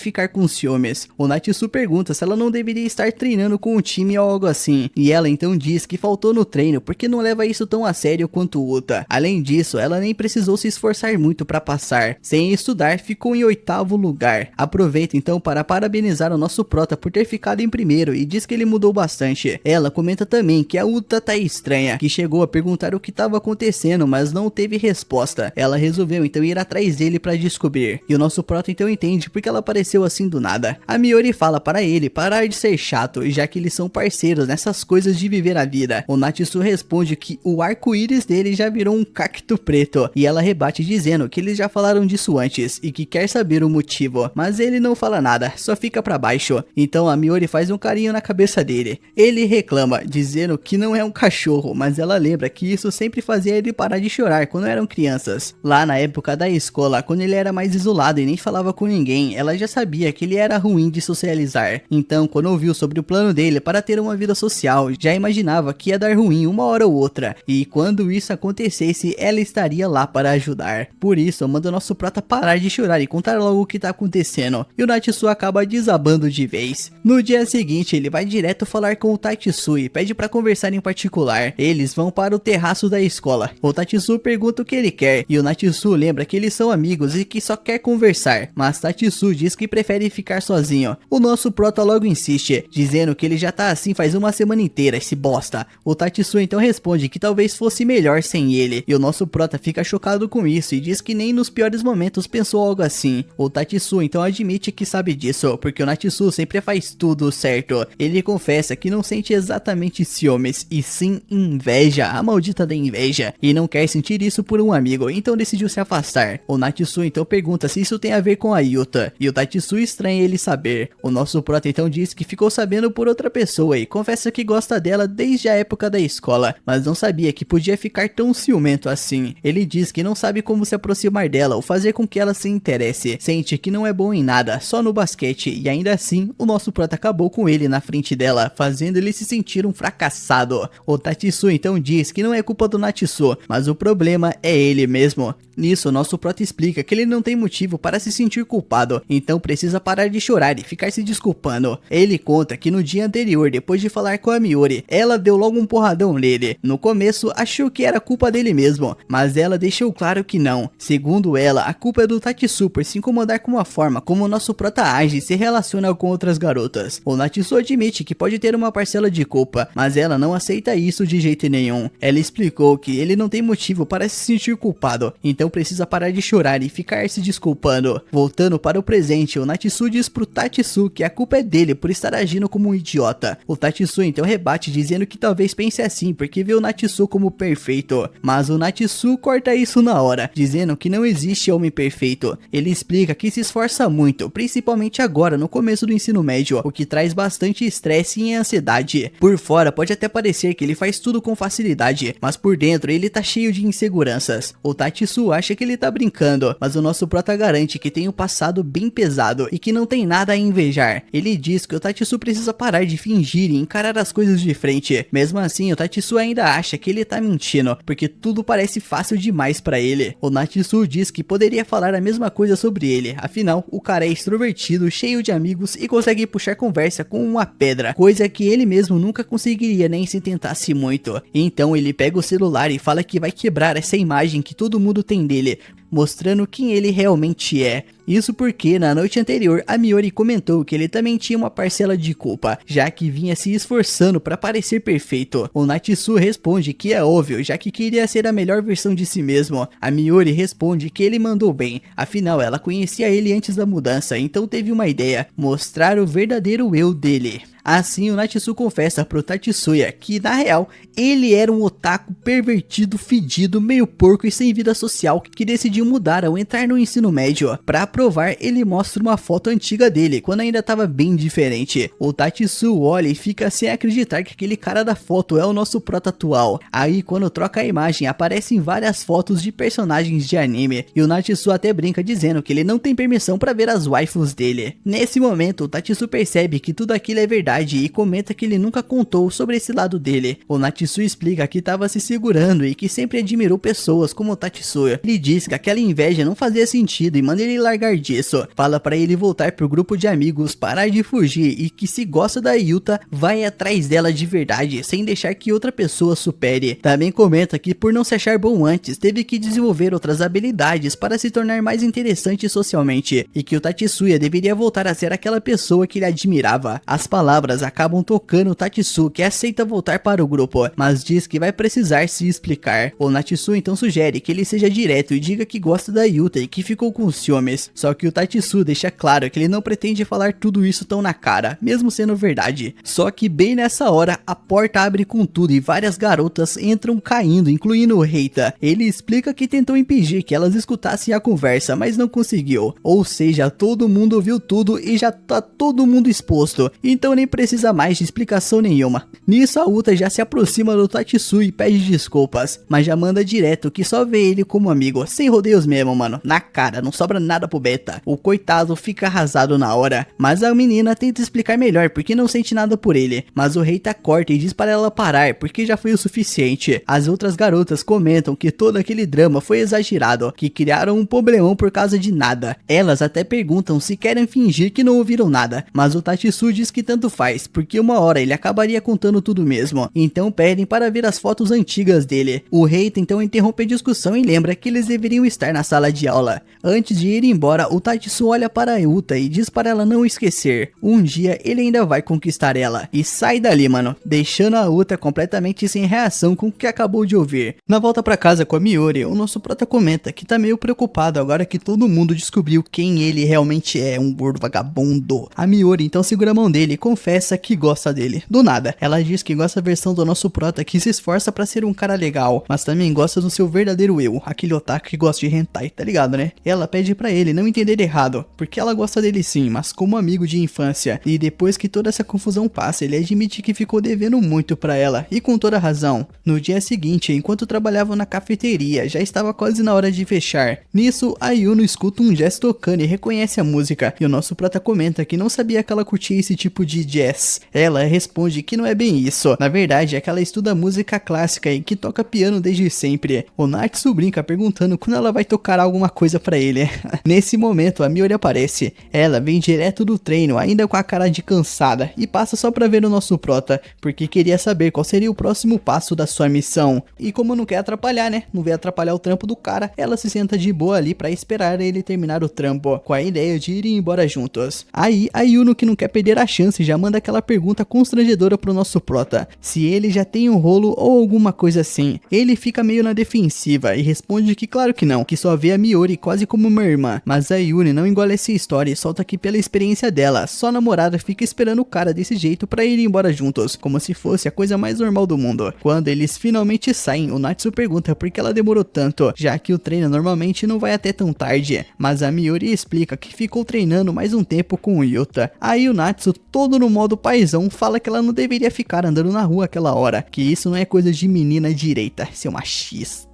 Speaker 1: ficar com ciúmes. O Natsu pergunta se ela não deveria estar treinando com o time ou algo assim, e ela então diz que faltou no treino porque não leva isso tão a sério quanto o Uta. Além disso, ela nem precisou se esforçar muito para passar. Sem estudar, ficou em 8º lugar. Aproveita então para parabenizar o nosso prota por ter ficado em primeiro e diz que ele mudou bastante. Ela comenta também que a Uta tá estranha, que chegou a perguntar o que estava acontecendo, mas não teve resposta. Ela resolveu então ir atrás dele para descobrir. E o nosso prota então entende porque ela apareceu assim do nada. A Miori fala para ele parar de ser chato, já que eles são parceiros nessas coisas de viver a vida. O Natsu responde que o arco-íris dele já virou um cacto preto, e ela rebate dizendo que eles já falaram disso antes e que quer saber o motivo, mas ele não fala nada, só fica pra baixo. Então a Miori faz um carinho na cabeça dele. Ele reclama, dizendo que não é um cachorro, mas ela lembra que isso sempre fazia ele parar de chorar quando eram crianças. Lá na época da escola, quando ele era mais isolado e nem falava com ninguém, ela já sabia que ele era ruim de socializar. Então, quando ouviu sobre o plano dele para ter uma vida social, já imaginava que ia dar ruim uma hora ou outra, e quando isso acontecesse, ela estaria lá para ajudar. Por isso, manda o nosso prota parar de chorar e contar logo o que tá acontecendo, e o Natsu acaba desabando de vez. No dia seguinte, ele vai direto falar com o Tatsu e pede para conversar em particular. Eles vão para o terraço da escola. O Tatsu pergunta o que ele quer, e o Natsu lembra que eles são amigos e que só quer conversar, mas Tatsu diz que prefere ficar sozinho. O nosso prota logo insiste, dizendo que ele já tá assim faz uma semana inteira, esse bosta. O Tatsu então responde que talvez fosse melhor sem ele, e o nosso prota fica chocado com isso e diz que nem nos piores momentos pensou algo assim. O Tatsu então admite que sabe disso, porque o Natsu sempre faz tudo certo. Ele confessa que não sente exatamente ciúmes, e sim inveja, a maldita da inveja, e não quer sentir isso por um amigo, então decidiu se afastar. O Natsu então pergunta se isso tem a ver com a Yuta, e o Tatsu estranha ele saber. O nosso prota então diz que ficou sabendo por outra pessoa e confessa que gosta dela desde a época da escola, mas não sabia que podia ficar tão ciumento assim. Ele diz que não sabe como se aproximar dela ou fazer com que ela se interesse, sente que não é bom em nada, só no basquete, e ainda assim, o nosso prota acabou com ele na frente dela, fazendo ele se sentir um fracassado. O Tatsu então diz que não é culpa do Natsu, mas o problema é ele mesmo. Nisso, nosso prota explica que ele não tem motivo para se sentir culpado, então precisa parar de chorar e ficar se desculpando. Ele conta que no dia anterior, depois de falar com a Miori, ela deu logo um porradão nele. No começo, achou que era culpa dele mesmo, mas ela deixou claro que não. Segundo ela, a culpa é do Tatsu por se incomodar com a forma como o nosso prota age e se relaciona com outras garotas. O Natsu admite que pode ter uma parcela de culpa, mas ela não aceita isso de jeito nenhum. Ela explicou que ele não tem motivo para se sentir culpado, então precisa parar de chorar e ficar se desculpando. Voltando para o presente, o Natsu diz pro Tatsu que a culpa é dele por estar agindo como um idiota. O Tatsu então rebate dizendo que talvez pense assim porque vê o Natsu como perfeito, mas o Natsu corta isso na hora, dizendo que não existe homem perfeito. Ele explica que se esforça muito, principalmente agora no começo do ensino médio, o que traz bastante estresse e ansiedade. Por fora pode até parecer que ele faz tudo com facilidade, mas por dentro ele tá cheio de inseguranças. O Tatsu acha que ele tá brincando, mas o nosso prota garante que tem um passado bem pesado e que não tem nada a invejar. Ele diz que o Tatsu precisa parar de fingir e encarar as coisas de frente. Mesmo assim, o Tatsu ainda acha que ele tá mentindo, porque tudo parece fácil demais pra ele. O Natsu diz que poderia falar a mesma coisa sobre ele, afinal, o cara é extrovertido, cheio de amigos e consegue puxar conversa com uma pedra, coisa que ele mesmo nunca conseguiria nem se tentasse muito. Então ele pega o celular e fala que vai quebrar essa imagem que todo mundo tem dele, mostrando quem ele realmente é. Isso porque na noite anterior a Miori comentou que ele também tinha uma parcela de culpa, já que vinha se esforçando para parecer perfeito. O Natsu responde que é óbvio, já que queria ser a melhor versão de si mesmo. A Miori responde que ele mandou bem, afinal ela conhecia ele antes da mudança, então teve uma ideia: mostrar o verdadeiro eu dele. Assim, o Natsu confessa pro Tatsuya que, na real, ele era um otaku pervertido, fedido, meio porco e sem vida social que decidiu mudar ao entrar no ensino médio. Pra provar, ele mostra uma foto antiga dele, quando ainda tava bem diferente. O Tatsu olha e fica sem acreditar que aquele cara da foto é o nosso prota atual. Aí, quando troca a imagem, aparecem várias fotos de personagens de anime, e o Natsu até brinca dizendo que ele não tem permissão pra ver as waifus dele. Nesse momento, o Tatsu percebe que tudo aquilo é verdade e comenta que ele nunca contou sobre esse lado dele. O Natsu explica que estava se segurando e que sempre admirou pessoas como o Tatsuya. Ele diz que aquela inveja não fazia sentido e manda ele largar disso. Fala para ele voltar pro grupo de amigos, parar de fugir e que se gosta da Yuta, vai atrás dela de verdade, sem deixar que outra pessoa supere. Também comenta que por não se achar bom antes, teve que desenvolver outras habilidades para se tornar mais interessante socialmente, e que o Tatsuya deveria voltar a ser aquela pessoa que ele admirava. As palavras acabam tocando o Tatsu, que aceita voltar para o grupo, mas diz que vai precisar se explicar. O Natsu então sugere que ele seja direto e diga que gosta da Yuta e que ficou com ciúmes, só que o Tatsu deixa claro que ele não pretende falar tudo isso tão na cara, mesmo sendo verdade. Só que bem nessa hora, a porta abre com tudo e várias garotas entram caindo, incluindo o Reita. Ele explica que tentou impedir que elas escutassem a conversa, mas não conseguiu. Ou seja, todo mundo ouviu tudo e já tá todo mundo exposto, então nem precisa mais de explicação nenhuma. Nisso a Uta já se aproxima do Tatsu e pede desculpas, mas já manda direto que só vê ele como amigo, sem rodeios mesmo, mano, na cara, não sobra nada pro beta. O coitado fica arrasado na hora, mas a menina tenta explicar melhor porque não sente nada por ele, mas o rei tá corta e diz para ela parar porque já foi o suficiente. As outras garotas comentam que todo aquele drama foi exagerado, que criaram um problemão por causa de nada. Elas até perguntam se querem fingir que não ouviram nada, mas o Tatsu diz que tanto faz, porque uma hora ele acabaria contando tudo mesmo. Então pedem para ver as fotos antigas dele. O rei então interrompe a discussão e lembra que eles deveriam estar na sala de aula. Antes de ir embora, o Tatsu olha para a Yuta e diz para ela não esquecer. Um dia ele ainda vai conquistar ela. E sai dali, mano, deixando a Yuta completamente sem reação com o que acabou de ouvir. Na volta para casa com a Miori, o nosso prota comenta que tá meio preocupado agora que todo mundo descobriu quem ele realmente é, um gordo vagabundo. A Miori então segura a mão dele e confessa que gosta dele. Do nada, ela diz que gosta da versão do nosso prota que se esforça pra ser um cara legal, mas também gosta do seu verdadeiro eu, aquele otaku que gosta de hentai, tá ligado, né? Ela pede pra ele não entender errado, porque ela gosta dele sim, mas como amigo de infância. E depois que toda essa confusão passa, ele admite que ficou devendo muito pra ela, e com toda razão. No dia seguinte, enquanto trabalhavam na cafeteria, já estava quase na hora de fechar. Nisso, a Yuno escuta um jazz tocando e reconhece a música, e o nosso prota comenta que não sabia que ela curtia esse tipo de jazz. Ela responde que não é bem isso, na verdade é que ela estuda música clássica e que toca piano desde sempre. O Natsu brinca perguntando quando ela vai tocar alguma coisa pra ele. Nesse momento a Miori aparece, ela vem direto do treino ainda com a cara de cansada e passa só pra ver o nosso prota, porque queria saber qual seria o próximo passo da sua missão. E como não quer atrapalhar, né, não veio atrapalhar o trampo do cara, ela se senta de boa ali pra esperar ele terminar o trampo, com a ideia de irem embora juntos. Aí a Yuno, que não quer perder a chance, já manda aquela pergunta constrangedora pro nosso prota, se ele já tem um rolo ou alguma coisa assim. Ele fica meio na defensiva e responde que claro que não, que só vê a Miori quase como uma irmã, mas a Yuri não engole essa história e solta que pela experiência dela, só a namorada fica esperando o cara desse jeito pra ir embora juntos, como se fosse a coisa mais normal do mundo. Quando eles finalmente saem, o Natsu pergunta por que ela demorou tanto, já que o treino normalmente não vai até tão tarde, mas a Miori explica que ficou treinando mais um tempo com o Yuta. Aí o Natsu, todo no modo paizão, fala que ela não deveria ficar andando na rua aquela hora, que isso não é coisa de menina direita, seu machista.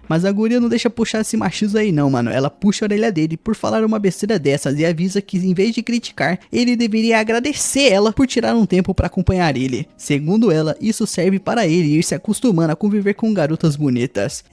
Speaker 1: Mas a guria não deixa puxar esse esse machismo aí não, mano. Ela puxa a orelha dele por falar uma besteira dessas e avisa que em vez de criticar, ele deveria agradecer ela por tirar um tempo pra acompanhar ele. Segundo ela, isso serve para ele ir se acostumando a conviver com garotas bonitas.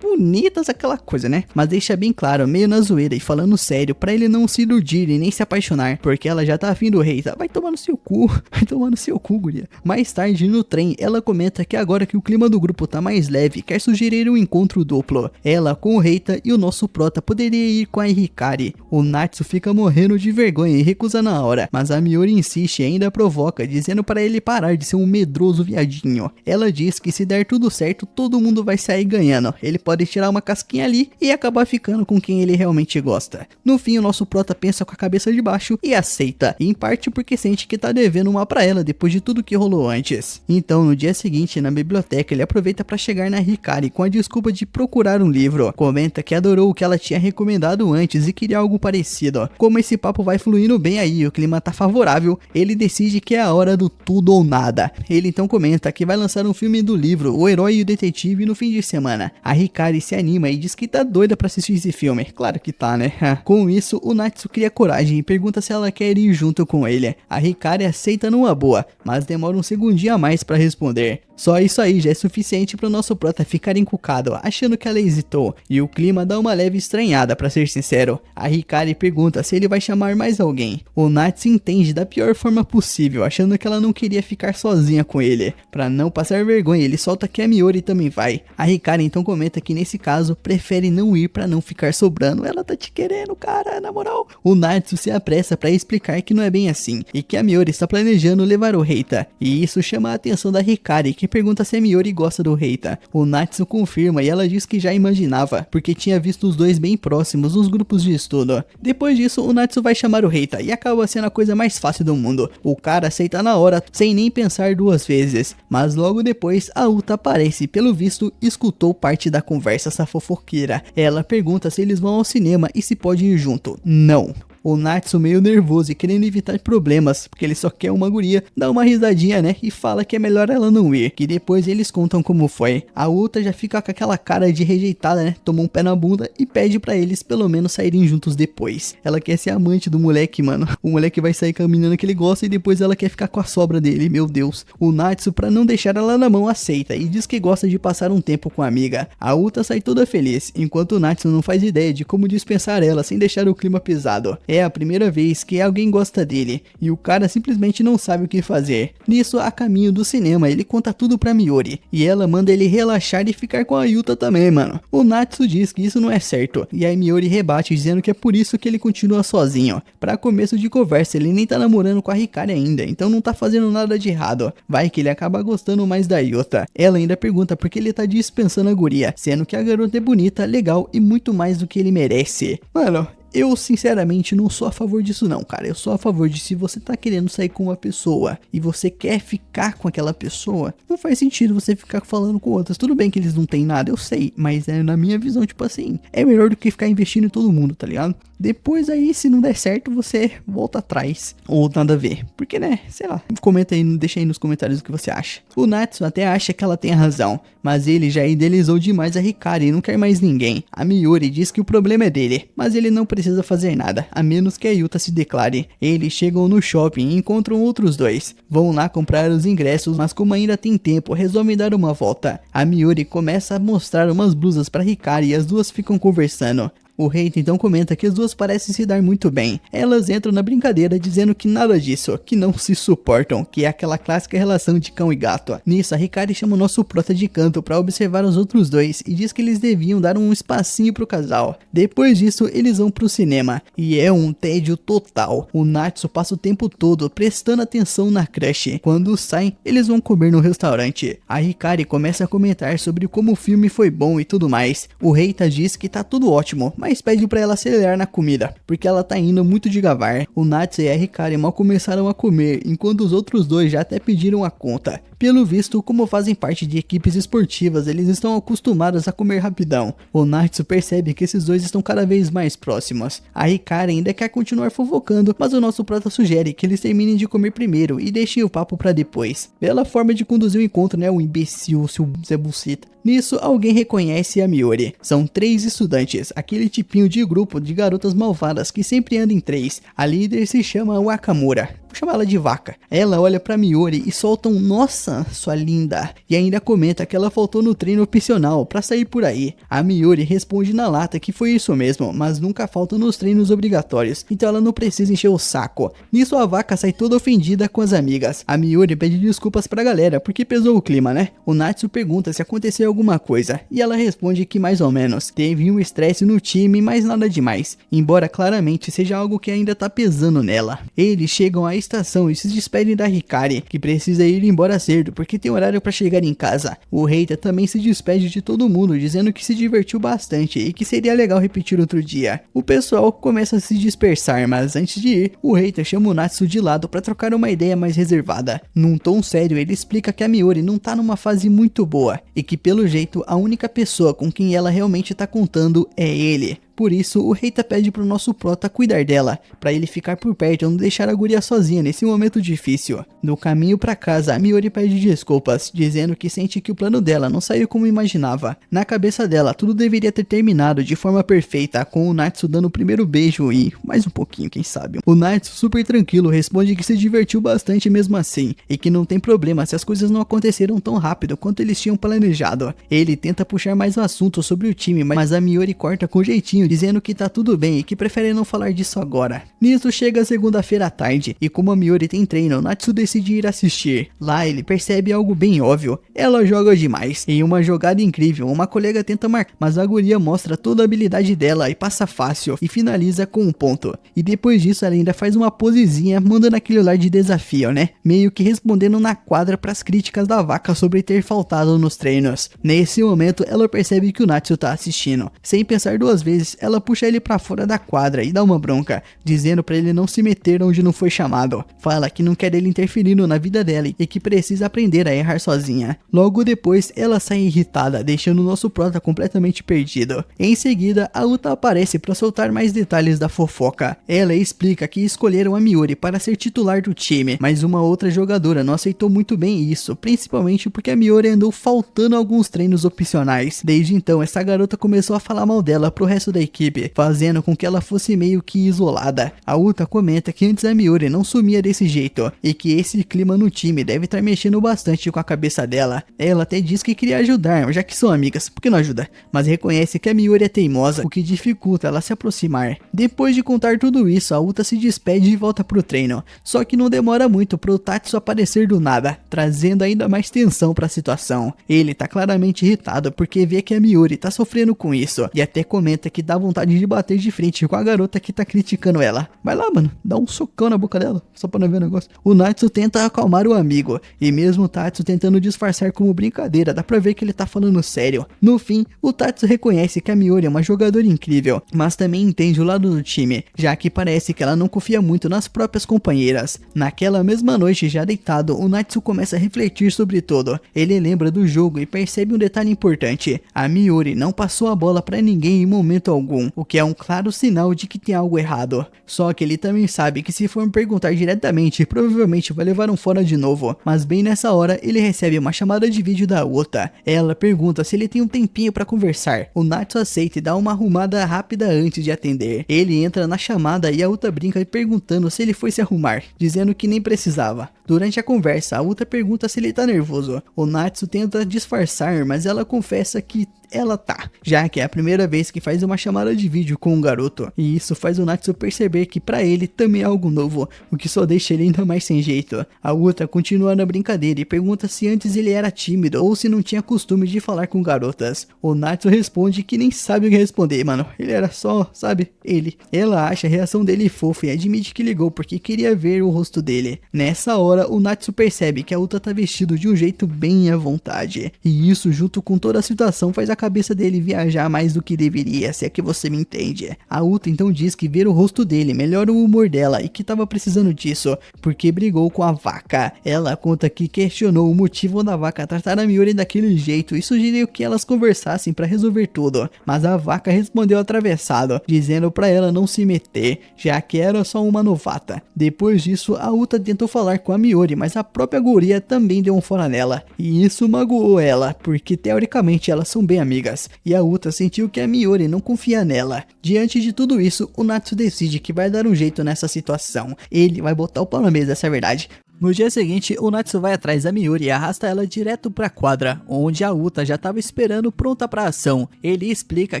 Speaker 1: Bonitas aquela coisa, né? Mas deixa bem claro, meio na zoeira e falando sério, pra ele não se iludir e nem se apaixonar, porque ela já tá afim do rei, tá? Vai tomar no seu cu, guria. Mais tarde, no trem, ela comenta que agora que o clima do grupo tá mais leve, quer sugerir um encontro duplo. Ela com o Reita e o nosso prota poderia ir com a Hikari. O Natsu fica morrendo de vergonha e recusa na hora, mas a Miori insiste e ainda provoca, dizendo para ele parar de ser um medroso viadinho. Ela diz que se der tudo certo, todo mundo vai sair ganhando. Ele pode tirar uma casquinha ali e acabar ficando com quem ele realmente gosta. No fim, o nosso prota pensa com a cabeça de baixo e aceita, em parte porque sente que tá devendo uma pra ela depois de tudo que rolou antes. Então, no dia seguinte, na biblioteca, ele aproveita para chegar na Hikari com a desculpa de procurar um livro. Comenta que adorou o que ela tinha recomendado antes e queria algo parecido. Como esse papo vai fluindo bem aí, o clima tá favorável, ele decide que é a hora do tudo ou nada. Ele então comenta que vai lançar um filme do livro O Herói e o Detetive no fim de semana. A Hikari se anima e diz que tá doida pra assistir esse filme. Claro que tá, né? Com isso, o Natsu cria coragem e pergunta se ela quer ir junto com ele. A Hikari aceita numa boa, mas demora um segundinho a mais pra responder. Só isso aí já é suficiente para o nosso prota ficar encucado, achando que ela hesitou, e o clima dá uma leve estranhada, pra ser sincero. A Hikari pergunta se ele vai chamar mais alguém. O Natsu entende da pior forma possível, achando que ela não queria ficar sozinha com ele. Pra não passar vergonha, ele solta que a Miori também vai. A Hikari então comenta que nesse caso, prefere não ir pra não ficar sobrando. Ela tá te querendo, cara, na moral. O Natsu se apressa pra explicar que não é bem assim, e que a Miori está planejando levar o Reita. E isso chama a atenção da Hikari, que pergunta se a Miori gosta do Reita. O Natsu confirma e ela diz que já imaginava, porque tinha visto os dois bem próximos nos grupos de estudo. Depois disso, o Natsu vai chamar o Reita e acaba sendo a coisa mais fácil do mundo. O cara aceita na hora, sem nem pensar duas vezes. Mas logo depois, a Uta aparece e pelo visto, escutou parte da conversa, essa fofoqueira. Ela pergunta se eles vão ao cinema e se pode ir junto. Não. O Natsu meio nervoso e querendo evitar problemas, porque ele só quer uma guria, dá uma risadinha, né, e fala que é melhor ela não ir, que depois eles contam como foi. A Uta já fica com aquela cara de rejeitada, né, toma um pé na bunda e pede pra eles pelo menos saírem juntos depois. Ela quer ser amante do moleque, mano. O moleque vai sair com a menina que ele gosta e depois ela quer ficar com a sobra dele, meu Deus. O Natsu, pra não deixar ela na mão, aceita e diz que gosta de passar um tempo com a amiga. A Uta sai toda feliz, enquanto o Natsu não faz ideia de como dispensar ela sem deixar o clima pesado. É a primeira vez que alguém gosta dele, e o cara simplesmente não sabe o que fazer. Nisso, a caminho do cinema, ele conta tudo pra Miori, e ela manda ele relaxar e ficar com a Yuta também, mano. O Natsu diz que isso não é certo, e a Miori rebate dizendo que é por isso que ele continua sozinho. Pra começo de conversa, ele nem tá namorando com a Hikari ainda, então não tá fazendo nada de errado. Vai que ele acaba gostando mais da Yuta. Ela ainda pergunta por que ele tá dispensando a guria, sendo que a garota é bonita, legal e muito mais do que ele merece. Mano, eu sinceramente não sou a favor disso não, cara. Eu sou a favor de se você tá querendo sair com uma pessoa e você quer ficar com aquela pessoa, não faz sentido você ficar falando com outras. Tudo bem que eles não têm nada, eu sei, mas é na minha visão, tipo assim, é melhor do que ficar investindo em todo mundo, tá ligado? Depois aí, se não der certo, você volta atrás, ou nada a ver. Porque, né, sei lá, comenta aí, deixa aí nos comentários o que você acha. O Natsu até acha que ela tem razão, mas ele já idealizou demais a Hikari e não quer mais ninguém. A Miori diz que o problema é dele, mas ele não precisa fazer nada, a menos que a Yuta se declare. Eles chegam no shopping e encontram outros dois. Vão lá comprar os ingressos, mas como ainda tem tempo, resolvem dar uma volta. A Miori começa a mostrar umas blusas pra Hikari e as duas ficam conversando. O Reita então comenta que as duas parecem se dar muito bem. Elas entram na brincadeira dizendo que nada disso, que não se suportam, que é aquela clássica relação de cão e gato. Nisso, a Hikari chama o nosso prota de canto para observar os outros dois e diz que eles deviam dar um espacinho pro casal. Depois disso, eles vão pro cinema e é um tédio total. O Natsu passa o tempo todo prestando atenção na crush. Quando saem, eles vão comer no restaurante. A Hikari começa a comentar sobre como o filme foi bom e tudo mais. O Reita diz que tá tudo ótimo, mas pede pra ela acelerar na comida, porque ela tá indo muito devagar. O Natsu e a Hikari mal começaram a comer, enquanto os outros dois já até pediram a conta. Pelo visto, como fazem parte de equipes esportivas, eles estão acostumados a comer rapidão. O Natsu percebe que esses dois estão cada vez mais próximos. A Hikari ainda quer continuar fofocando, mas o nosso prota sugere que eles terminem de comer primeiro e deixem o papo pra depois. Bela forma de conduzir o encontro, né, o imbecil, seu Zé Buceta. Nisso, alguém reconhece a Miori. São 3 estudantes, aquele tipinho de grupo de garotas malvadas que sempre anda em 3. A líder se chama Wakamura. Vou chamar ela de Vaca. Ela olha pra Miori e solta um "Nossa, sua linda", e ainda comenta que ela faltou no treino opcional pra sair por aí. A Miori responde na lata que foi isso mesmo, mas nunca falta nos treinos obrigatórios, então ela não precisa encher o saco. Nisso a Vaca sai toda ofendida com as amigas. A Miori pede desculpas pra galera porque pesou o clima, né? O Natsu pergunta se aconteceu alguma coisa, e ela responde que mais ou menos. Teve um estresse no time, mas nada demais, embora claramente seja algo que ainda tá pesando nela. Eles chegam à estação e se despedem da Hikari, que precisa ir embora cedo porque tem horário pra chegar em casa. O Reita também se despede de todo mundo, dizendo que se divertiu bastante e que seria legal repetir outro dia. O pessoal começa a se dispersar, mas antes de ir, o Reita chama o Natsu de lado pra trocar uma ideia mais reservada. Num tom sério, ele explica que a Miori não tá numa fase muito boa e que pelo jeito a única pessoa com quem ela realmente tá contando é ele. Por isso, o Reita pede pro nosso prota cuidar dela, pra ele ficar por perto e não deixar a guria sozinha nesse momento difícil. No caminho pra casa, a Miori pede desculpas, dizendo que sente que o plano dela não saiu como imaginava. Na cabeça dela, tudo deveria ter terminado de forma perfeita, com o Natsu dando o primeiro beijo e mais um pouquinho, quem sabe. O Natsu, super tranquilo, responde que se divertiu bastante mesmo assim, e que não tem problema se as coisas não aconteceram tão rápido quanto eles tinham planejado. Ele tenta puxar mais um assunto sobre o time, mas a Miori corta com jeitinho, dizendo que tá tudo bem e que prefere não falar disso agora. Nisso chega segunda-feira à tarde, e como a Miori tem treino, o Natsu decide ir assistir. Lá ele percebe algo bem óbvio: ela joga demais. Em uma jogada incrível, uma colega tenta marcar, mas a guria mostra toda a habilidade dela e passa fácil, e finaliza com um ponto. E depois disso ela ainda faz uma posezinha, mandando aquele olhar de desafio, né? Meio que respondendo na quadra pras críticas da Vaca sobre ter faltado nos treinos. Nesse momento ela percebe que o Natsu tá assistindo. Sem pensar 2 vezes, ela puxa ele pra fora da quadra e dá uma bronca, dizendo pra ele não se meter onde não foi chamado. Fala que não quer ele interferindo na vida dela e que precisa aprender a errar sozinha. Logo depois, ela sai irritada, deixando o nosso prota completamente perdido. Em seguida, a Uta aparece pra soltar mais detalhes da fofoca. Ela explica que escolheram a Miori para ser titular do time, mas uma outra jogadora não aceitou muito bem isso, principalmente porque a Miori andou faltando alguns treinos opcionais. Desde então, essa garota começou a falar mal dela pro resto da equipe, fazendo com que ela fosse meio que isolada. A Uta comenta que antes a Miori não sumia desse jeito, e que esse clima no time deve estar mexendo bastante com a cabeça dela. Ela até diz que queria ajudar, já que são amigas, por que não ajuda? Mas reconhece que a Miori é teimosa, o que dificulta ela se aproximar. Depois de contar tudo isso, a Uta se despede e volta pro treino, só que não demora muito pro Tatsu aparecer do nada, trazendo ainda mais tensão pra situação. Ele tá claramente irritado porque vê que a Miori tá sofrendo com isso, e até comenta que dá vontade de bater de frente com a garota que tá criticando ela. Vai lá, mano, dá um socão na boca dela, só pra não ver o negócio. O Natsu tenta acalmar o amigo, e mesmo o Tatsu tentando disfarçar como brincadeira, dá pra ver que ele tá falando sério. No fim, o Tatsu reconhece que a Miori é uma jogadora incrível, mas também entende o lado do time, já que parece que ela não confia muito nas próprias companheiras. Naquela mesma noite, já deitado, o Natsu começa a refletir sobre tudo. Ele lembra do jogo e percebe um detalhe importante: a Miori não passou a bola pra ninguém em momento algum, o que é um claro sinal de que tem algo errado. Só que ele também sabe que se for me perguntar diretamente, provavelmente vai levar um fora de novo. Mas bem nessa hora, ele recebe uma chamada de vídeo da Uta. Ela pergunta se ele tem um tempinho pra conversar. O Natsu aceita e dá uma arrumada rápida antes de atender. Ele entra na chamada e a Uta brinca perguntando se ele foi se arrumar, dizendo que nem precisava. Durante a conversa, a Uta pergunta se ele tá nervoso. O Natsu tenta disfarçar, mas ela confessa que ela tá, já que é a primeira vez que faz uma chamada de vídeo com um garoto, e isso faz o Natsu perceber que pra ele também é algo novo, o que só deixa ele ainda mais sem jeito. A Uta continua na brincadeira e pergunta se antes ele era tímido ou se não tinha costume de falar com garotas. O Natsu responde que nem sabe o que responder, mano, ele era só, sabe, ele. Ela acha a reação dele fofa e admite que ligou porque queria ver o rosto dele. Nessa hora, hora o Natsu percebe que a Uta tá vestido de um jeito bem à vontade. E isso junto com toda a situação faz a cabeça dele viajar mais do que deveria, se é que você me entende. A Uta então diz que ver o rosto dele melhora o humor dela e que tava precisando disso, porque brigou com a vaca. Ela conta que questionou o motivo da vaca tratar a Miori daquele jeito e sugeriu que elas conversassem para resolver tudo, mas a vaca respondeu atravessado, dizendo para ela não se meter, já que era só uma novata. Depois disso, a Uta tentou falar com a Miori, mas a própria guria também deu um fora nela, e isso magoou ela, porque teoricamente elas são bem amigas, e a Uta sentiu que a Miori não confia nela. Diante de tudo isso, o Natsu decide que vai dar um jeito nessa situação. Ele vai botar o pau na mesa, essa é a verdade. No dia seguinte, o Natsu vai atrás da Miori e arrasta ela direto pra quadra, onde a Uta já estava esperando pronta pra ação. Ele explica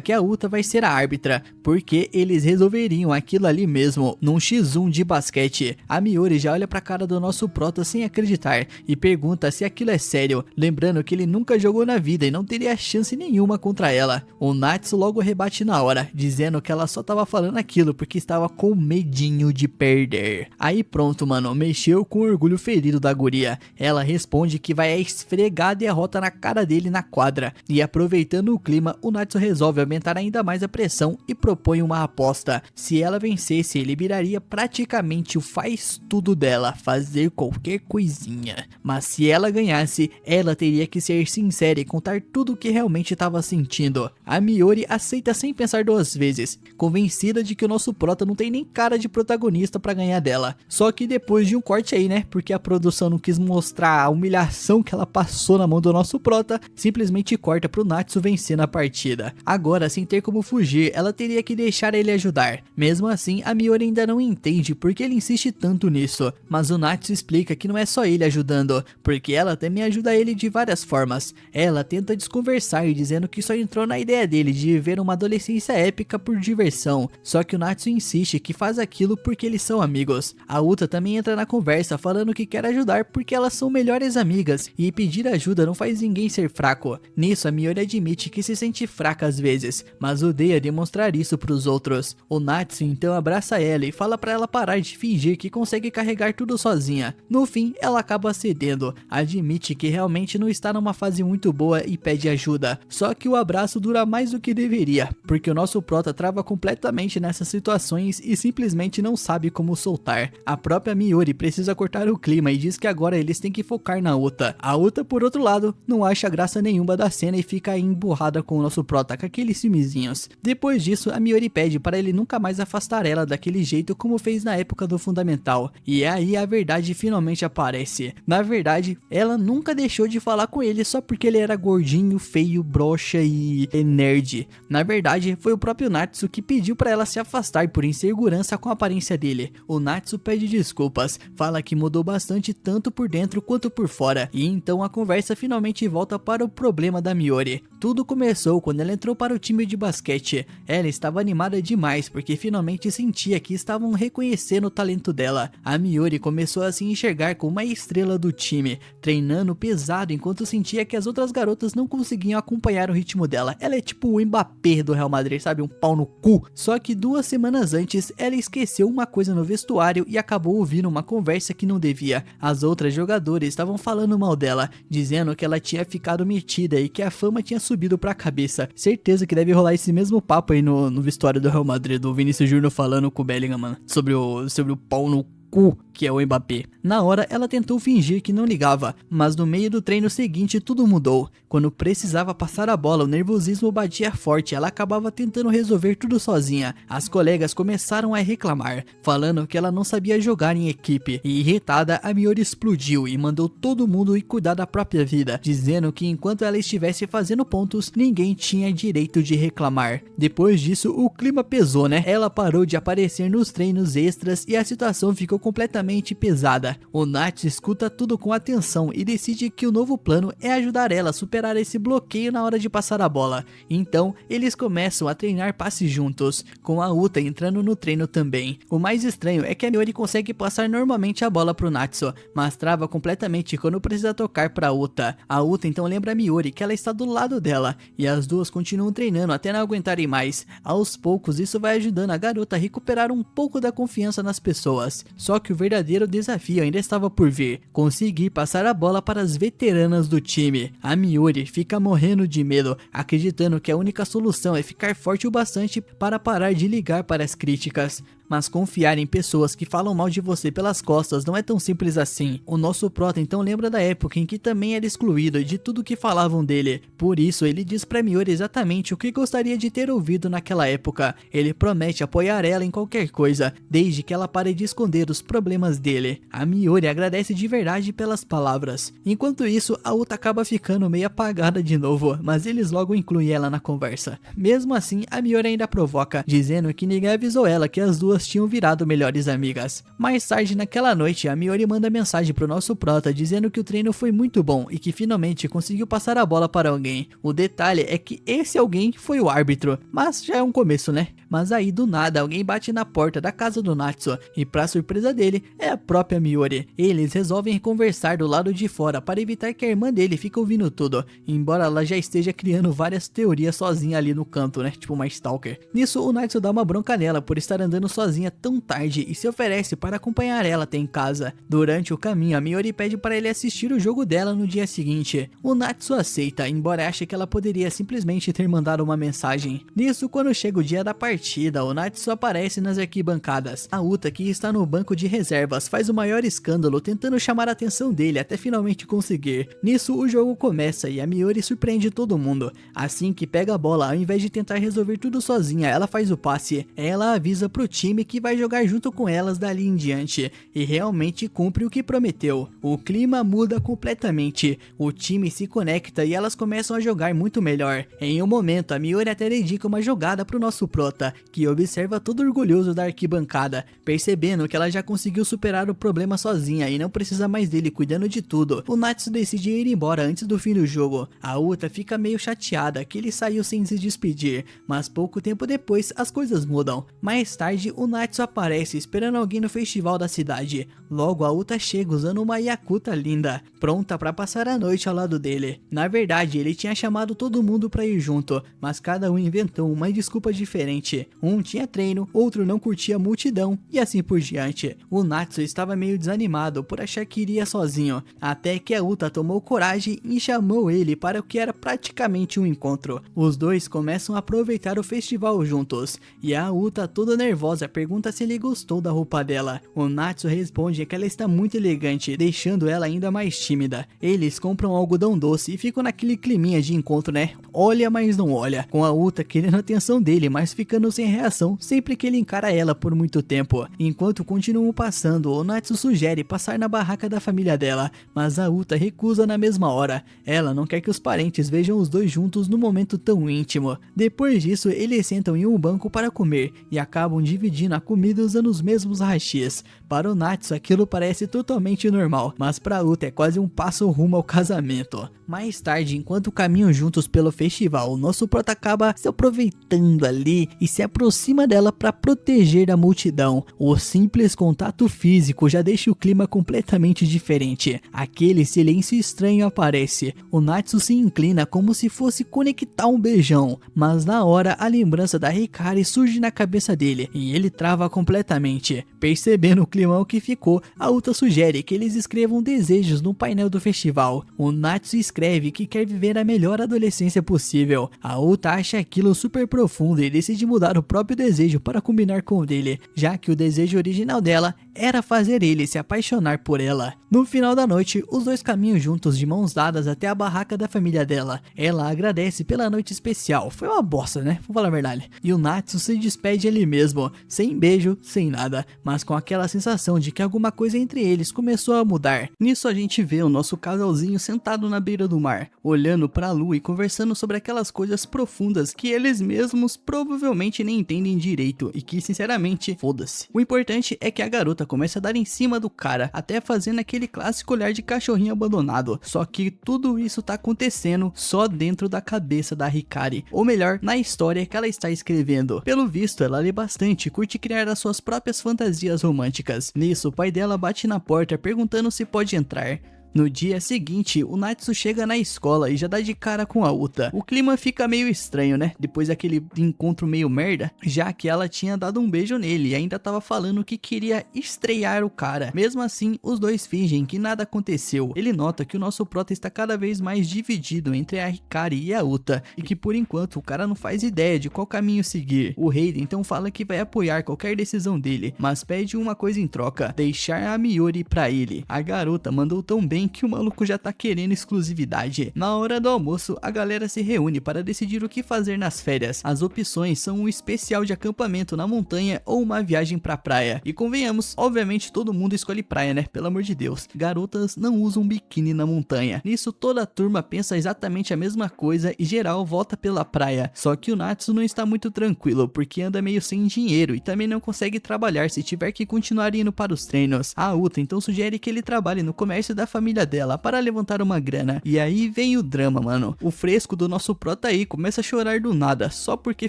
Speaker 1: que a Uta vai ser a árbitra, porque eles resolveriam aquilo ali mesmo, num X1 de basquete. A Miori já olha pra cara do nosso prota sem acreditar, e pergunta se aquilo é sério, lembrando que ele nunca jogou na vida e não teria chance nenhuma contra ela. O Natsu logo rebate na hora, dizendo que ela só tava falando aquilo porque estava com medinho de perder. Aí pronto, mano, mexeu com o orgulho ferido da guria. Ela responde que vai esfregar a derrota na cara dele na quadra, e aproveitando o clima, o Natsu resolve aumentar ainda mais a pressão e propõe uma aposta. Se ela vencesse, ele viraria praticamente o faz tudo dela, fazer qualquer coisinha. Mas se ela ganhasse, ela teria que ser sincera e contar tudo o que realmente estava sentindo. A Miori aceita sem pensar duas vezes, convencida de que o nosso prota não tem nem cara de protagonista pra ganhar dela. Só que depois de um corte aí, né, porque a produção não quis mostrar a humilhação que ela passou na mão do nosso prota, simplesmente corta pro Natsu vencer na partida. Agora, sem ter como fugir, ela teria que deixar ele ajudar. Mesmo assim, a Miori ainda não entende porque ele insiste tanto nisso, mas o Natsu explica que não é só ele ajudando, porque ela também ajuda ele de várias formas. Ela tenta desconversar, dizendo que só entrou na ideia dele de viver uma adolescência épica por diversão, só que o Natsu insiste que faz aquilo porque eles são amigos. A Uta também entra na conversa falando que quer ajudar porque elas são melhores amigas, e pedir ajuda não faz ninguém ser fraco. Nisso, a Miori admite que se sente fraca às vezes, mas odeia demonstrar isso pros outros. O Natsu então abraça ela e fala pra ela parar de fingir que consegue carregar tudo sozinha. No fim, ela acaba cedendo, admite que realmente não está numa fase muito boa e pede ajuda. Só que o abraço dura mais do que deveria, porque o nosso prota trava completamente nessas situações e simplesmente não sabe como soltar. A própria Miori precisa cortar o clima e diz que agora eles têm que focar na Uta. A Uta, por outro lado, não acha graça nenhuma da cena e fica emburrada com o nosso prota, com aqueles filmezinhos. Depois disso, a Miori pede para ele nunca mais afastar ela daquele jeito como fez na época do Fundamental. E é aí a verdade finalmente aparece. Na verdade, ela nunca deixou de falar com ele só porque ele era gordinho, feio, broxa e nerd. Na verdade, foi o próprio Natsu que pediu para ela se afastar por insegurança com a aparência dele. O Natsu pede desculpas, fala que mudou bastante tanto por dentro quanto por fora, e então a conversa finalmente volta para o problema da Miori. Tudo começou quando ela entrou para o time de basquete. Ela estava animada demais porque finalmente sentia que estavam reconhecendo o talento dela. A Miori começou a se enxergar como uma estrela do time, treinando pesado enquanto sentia que as outras garotas não conseguiam acompanhar o ritmo dela. Ela é tipo o Mbappé do Real Madrid, sabe? Um pau no cu. Só que 2 semanas antes, ela esqueceu uma coisa no vestuário e acabou ouvindo uma conversa que não devia. As outras jogadoras estavam falando mal dela, dizendo que ela tinha ficado metida e que a fama tinha subido pra cabeça. Certeza que deve rolar esse mesmo papo aí no vestuário do Real Madrid, do Vinícius Júnior falando com o Bellingham, mano, sobre o pau no cu que é o Mbappé. Na hora, ela tentou fingir que não ligava, mas no meio do treino seguinte tudo mudou. Quando precisava passar a bola, o nervosismo batia forte, ela acabava tentando resolver tudo sozinha. As colegas começaram a reclamar, falando que ela não sabia jogar em equipe, e irritada, a Miori explodiu e mandou todo mundo ir cuidar da própria vida, dizendo que enquanto ela estivesse fazendo pontos, ninguém tinha direito de reclamar. Depois disso, o clima pesou, né? Ela parou de aparecer nos treinos extras e a situação ficou completamente pesada. O Natsu escuta tudo com atenção e decide que o novo plano é ajudar ela a superar esse bloqueio na hora de passar a bola. Então, eles começam a treinar passes juntos, com a Uta entrando no treino também. O mais estranho é que a Miori consegue passar normalmente a bola pro Natsu, mas trava completamente quando precisa tocar pra Uta. A Uta então lembra a Miori que ela está do lado dela, e as duas continuam treinando até não aguentarem mais. Aos poucos, isso vai ajudando a garota a recuperar um pouco da confiança nas pessoas. Só Só que o verdadeiro desafio ainda estava por vir, conseguir passar a bola para as veteranas do time. A Miuri fica morrendo de medo, acreditando que a única solução é ficar forte o bastante para parar de ligar para as críticas. Mas confiar em pessoas que falam mal de você pelas costas não é tão simples assim. O nosso prota então lembra da época em que também era excluído de tudo que falavam dele. Por isso ele diz pra Miuri exatamente o que gostaria de ter ouvido naquela época. Ele promete apoiar ela em qualquer coisa, desde que ela pare de esconder os problemas dele. A Miuri agradece de verdade pelas palavras. Enquanto isso, a Uta acaba ficando meio apagada de novo, mas eles logo incluem ela na conversa. Mesmo assim, a Miuri ainda provoca, dizendo que ninguém avisou ela que as duas tinham virado melhores amigas. Mais tarde naquela noite, a Miuri manda mensagem pro nosso prota dizendo que o treino foi muito bom e que finalmente conseguiu passar a bola para alguém. O detalhe é que esse alguém foi o árbitro, mas já é um começo, né? Mas aí do nada alguém bate na porta da casa do Natsu e pra surpresa dele é a própria Miuri. Eles resolvem conversar do lado de fora para evitar que a irmã dele fique ouvindo tudo, embora ela já esteja criando várias teorias sozinha ali no canto, né? Tipo uma stalker. Nisso o Natsu dá uma bronca nela por estar andando sozinha tão tarde e se oferece para acompanhar ela até em casa. Durante o caminho, a Miuri pede para ele assistir o jogo dela no dia seguinte. O Natsu aceita, embora ache que ela poderia simplesmente ter mandado uma mensagem. Nisso, quando chega o dia da partida, o Natsu aparece nas arquibancadas. A Uta, que está no banco de reservas, faz o maior escândalo tentando chamar a atenção dele até finalmente conseguir. Nisso, o jogo começa e a Miuri surpreende todo mundo. Assim que pega a bola, ao invés de tentar resolver tudo sozinha, ela faz o passe. Ela avisa pro time que vai jogar junto com elas dali em diante, e realmente cumpre o que prometeu. O clima muda completamente, o time se conecta e elas começam a jogar muito melhor. Em um momento, a Miuri até dedica uma jogada pro nosso prota, que observa todo orgulhoso da arquibancada, percebendo que ela já conseguiu superar o problema sozinha e não precisa mais dele cuidando de tudo. O Natsu decide ir embora antes do fim do jogo. A Uta fica meio chateada que ele saiu sem se despedir, mas pouco tempo depois as coisas mudam. Mais tarde, o Natsu aparece esperando alguém no festival da cidade. Logo a Uta chega usando uma Yakuta linda, pronta para passar a noite ao lado dele. Na verdade, ele tinha chamado todo mundo para ir junto, mas cada um inventou uma desculpa diferente. Um tinha treino, outro não curtia a multidão e assim por diante. O Natsu estava meio desanimado por achar que iria sozinho, até que a Uta tomou coragem e chamou ele para o que era praticamente um encontro. Os dois começam a aproveitar o festival juntos, e a Uta, toda nervosa, pergunta se ele gostou da roupa dela. O Natsu responde que ela está muito elegante, deixando ela ainda mais tímida. Eles compram algodão doce e ficam naquele climinha de encontro, né? Olha, mas não olha, com a Uta querendo a atenção dele, mas ficando sem reação sempre que ele encara ela por muito tempo. Enquanto continuam passando, o Natsu sugere passar na barraca da família dela, mas a Uta recusa na mesma hora. Ela não quer que os parentes vejam os dois juntos num momento tão íntimo. Depois disso, eles sentam em um banco para comer e acabam dividindo a comida usando os mesmos hashis. Para o Natsu aquilo parece totalmente normal, mas para Uta é quase um passo rumo ao casamento. Mais tarde, enquanto caminham juntos pelo festival, o nosso prota acaba se aproveitando ali e se aproxima dela para proteger a multidão. O simples contato físico já deixa o clima completamente diferente. Aquele silêncio estranho aparece. O Natsu se inclina como se fosse conectar um beijão, mas na hora a lembrança da Hikari surge na cabeça dele e ele trava completamente. Percebendo o climão que ficou, a Uta sugere que eles escrevam desejos no painel do festival. O Natsu escreve que quer viver a melhor adolescência possível. A Uta acha aquilo super profundo e decide mudar o próprio desejo para combinar com o dele, já que o desejo original dela era fazer ele se apaixonar por ela. No final da noite, os dois caminham juntos de mãos dadas até a barraca da família dela. Ela agradece pela noite especial, foi uma bosta, né? Vou falar a verdade. E o Natsu se despede ele mesmo, sem beijo, sem nada, mas com aquela sensação de que alguma coisa entre eles começou a mudar. Nisso a gente vê o nosso casalzinho sentado na beira do mar, olhando para a lua e conversando sobre aquelas coisas profundas que eles mesmos provavelmente nem entendem direito e que sinceramente, foda-se. O importante é que a garota começa a dar em cima do cara, até fazendo aquele clássico olhar de cachorrinho abandonado, só que tudo isso tá acontecendo só dentro da cabeça da Hikari, ou melhor, na história que ela está escrevendo. Pelo visto, ela lê bastante e curte criar as suas próprias fantasias românticas. Nisso, o pai dela bate na porta perguntando se pode entrar. No dia seguinte, o Natsu chega na escola e já dá de cara com a Uta. O clima fica meio estranho, né? Depois daquele encontro meio merda, já que ela tinha dado um beijo nele e ainda tava falando que queria estrear o cara. Mesmo assim, os dois fingem que nada aconteceu. Ele nota que o nosso prota está cada vez mais dividido entre a Hikari e a Uta, e que por enquanto o cara não faz ideia de qual caminho seguir. O Reiden então fala que vai apoiar qualquer decisão dele, mas pede uma coisa em troca: deixar a Miyori pra ele. A garota mandou tão bem que o maluco já tá querendo exclusividade. Na hora do almoço, a galera se reúne para decidir o que fazer nas férias. As opções são um especial de acampamento na montanha ou uma viagem pra praia. E convenhamos, obviamente todo mundo escolhe praia, né? Pelo amor de Deus. Garotas não usam biquíni na montanha. Nisso toda a turma pensa exatamente a mesma coisa e geral volta pela praia. Só que o Natsu não está muito tranquilo, porque anda meio sem dinheiro e também não consegue trabalhar se tiver que continuar indo para os treinos. A Uta então sugere que ele trabalhe no comércio da família dela para levantar uma grana. E aí vem o drama, mano. O fresco do nosso prota aí começa a chorar do nada, só porque